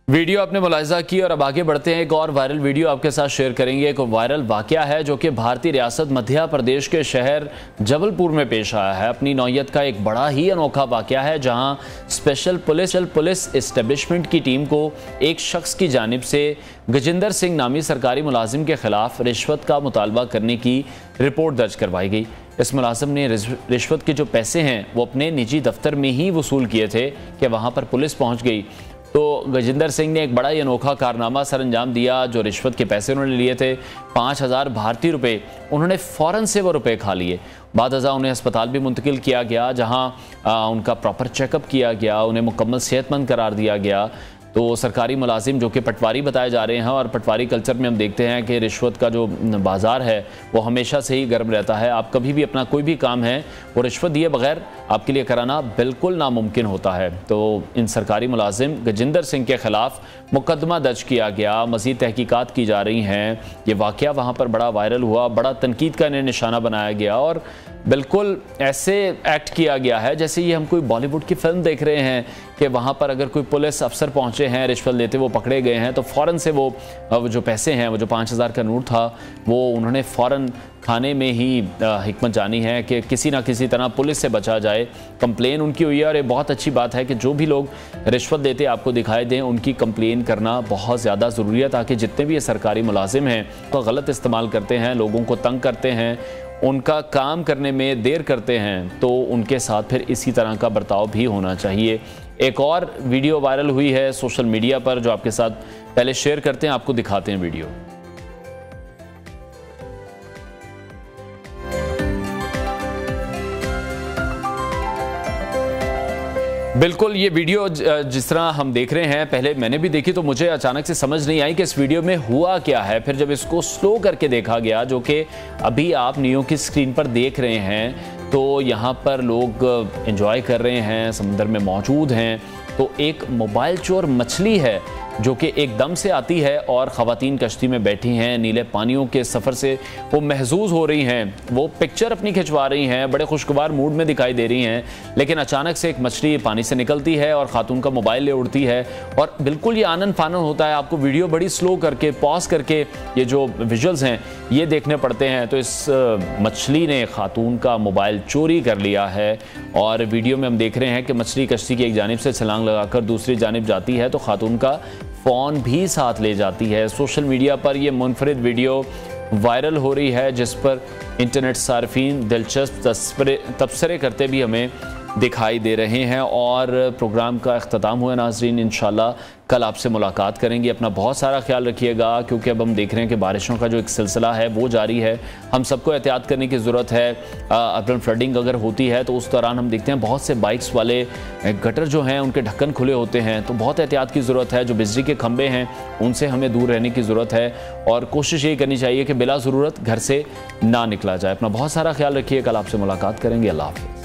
वीडियो आपने मुलाहिजा की और अब आगे बढ़ते हैं, एक और वायरल वीडियो आपके साथ शेयर करेंगे। एक वायरल वाक़या है जो कि भारतीय रियासत मध्य प्रदेश के शहर जबलपुर में पेश आया है। अपनी नौयत का एक बड़ा ही अनोखा वाक़या है जहां स्पेशल पुलिस इस्टेब्लिशमेंट की टीम को एक शख्स की जानिब से गजिंदर सिंह नामी सरकारी मुलाजिम के खिलाफ रिश्वत का मुतालबा करने की रिपोर्ट दर्ज करवाई गई। इस मुलाजिम ने रिश्वत के जो पैसे हैं वो अपने निजी दफ्तर में ही वसूल किए थे कि वहाँ पर पुलिस पहुँच गई। तो गजिंदर सिंह ने एक बड़ा ही अनोखा कारनामा सर अंजाम दिया। जो रिश्वत के पैसे उन्होंने लिए थे 5000 भारतीय रुपये, उन्होंने फ़ौरन से वो रुपए खा लिए। बाद अज़ा उन्हें अस्पताल भी मुंतकिल किया गया जहां उनका प्रॉपर चेकअप किया गया, उन्हें मुकम्मल सेहतमंद करार दिया गया। तो सरकारी मुलाजिम जो कि पटवारी बताए जा रहे हैं, और पटवारी कल्चर में हम देखते हैं कि रिश्वत का जो बाज़ार है वो हमेशा से ही गर्म रहता है। आप कभी भी अपना कोई भी काम है वो रिश्वत दिए बगैर आपके लिए कराना बिल्कुल नामुमकिन होता है। तो इन सरकारी मुलाजिम गजिंदर सिंह के ख़िलाफ़ मुकदमा दर्ज किया गया, मज़ीद तहकीकात की जा रही हैं। ये वाक़या वहाँ पर बड़ा वायरल हुआ, बड़ा तनकीद का इन्हें निशाना बनाया गया और बिल्कुल ऐसे एक्ट किया गया है जैसे ये हम कोई बॉलीवुड की फिल्म देख रहे हैं कि वहाँ पर अगर कोई पुलिस अफसर पहुँचे हैं, रिश्वत लेते वो पकड़े गए हैं, तो फ़ौरन से वो जो पैसे हैं, वो जो 5000 का नोट था, वो उन्होंने फ़ौरन खाने में ही हिकमत जानी है कि किसी ना किसी तरह पुलिस से बचा जाए। कंप्लेन उनकी हुई है और ये बहुत अच्छी बात है कि जो भी लोग रिश्वत देते आपको दिखाई दें, उनकी कंप्लेन करना बहुत ज़्यादा ज़रूरी है, ताकि जितने भी ये सरकारी मुलाजिम हैं वो गलत इस्तेमाल करते हैं, लोगों को तंग करते हैं, उनका काम करने में देर करते हैं, तो उनके साथ फिर इसी तरह का बर्ताव भी होना चाहिए। एक और वीडियो वायरल हुई है सोशल मीडिया पर जो आपके साथ पहले शेयर करते हैं, आपको दिखाते हैं वीडियो। बिल्कुल ये वीडियो जिस तरह हम देख रहे हैं, पहले मैंने भी देखी तो मुझे अचानक से समझ नहीं आई कि इस वीडियो में हुआ क्या है। फिर जब इसको स्लो करके देखा गया, जो कि अभी आप नियो की स्क्रीन पर देख रहे हैं, तो यहाँ पर लोग एंजॉय कर रहे हैं, समुद्र में मौजूद हैं। तो एक मोबाइल चोर मछली है जो कि एकदम से आती है और ख़वातीन कश्ती में बैठी हैं, नीले पानियों के सफ़र से वो महजूज़ हो रही हैं, वो पिक्चर अपनी खिंचवा रही हैं, बड़े खुशगवार मूड में दिखाई दे रही हैं। लेकिन अचानक से एक मछली पानी से निकलती है और ख़ातून का मोबाइल ले उड़ती है और बिल्कुल ये आनन फानन होता है। आपको वीडियो बड़ी स्लो करके पॉज करके ये जो विजुअल्स हैं ये देखने पड़ते हैं। तो इस मछली ने ख़ातून का मोबाइल चोरी कर लिया है और वीडियो में हम देख रहे हैं कि मछली कश्ती की एक जानिब से छलांग लगाकर दूसरी जानिब जाती है तो ख़ातून का फ़ोन भी साथ ले जाती है। सोशल मीडिया पर यह मुनफरिद वीडियो वायरल हो रही है जिस पर इंटरनेट सार्फिन दिलचस्प तबसरे करते भी हमें दिखाई दे रहे हैं। और प्रोग्राम का अख्ताम हुआ नाज़रीन, इंशाल्लाह कल आपसे मुलाकात करेंगे। अपना बहुत सारा ख्याल रखिएगा क्योंकि अब हम देख रहे हैं कि बारिशों का जो एक सिलसिला है वो जारी है। हम सबको एहतियात करने की ज़रूरत है। अर्बन फ्लडिंग अगर होती है तो उस दौरान हम देखते हैं बहुत से बाइक्स वाले गटर जो हैं उनके ढक्कन खुले होते हैं, तो बहुत एहतियात की ज़रूरत है। जो बिजली के खंभे हैं उनसे हमें दूर रहने की ज़रूरत है और कोशिश यही करनी चाहिए कि बिला ज़रूरत घर से ना निकला जाए। अपना बहुत सारा ख्याल रखिए। कल आपसे मुलाकात करेंगे। अल्लाह हाफ़िज़।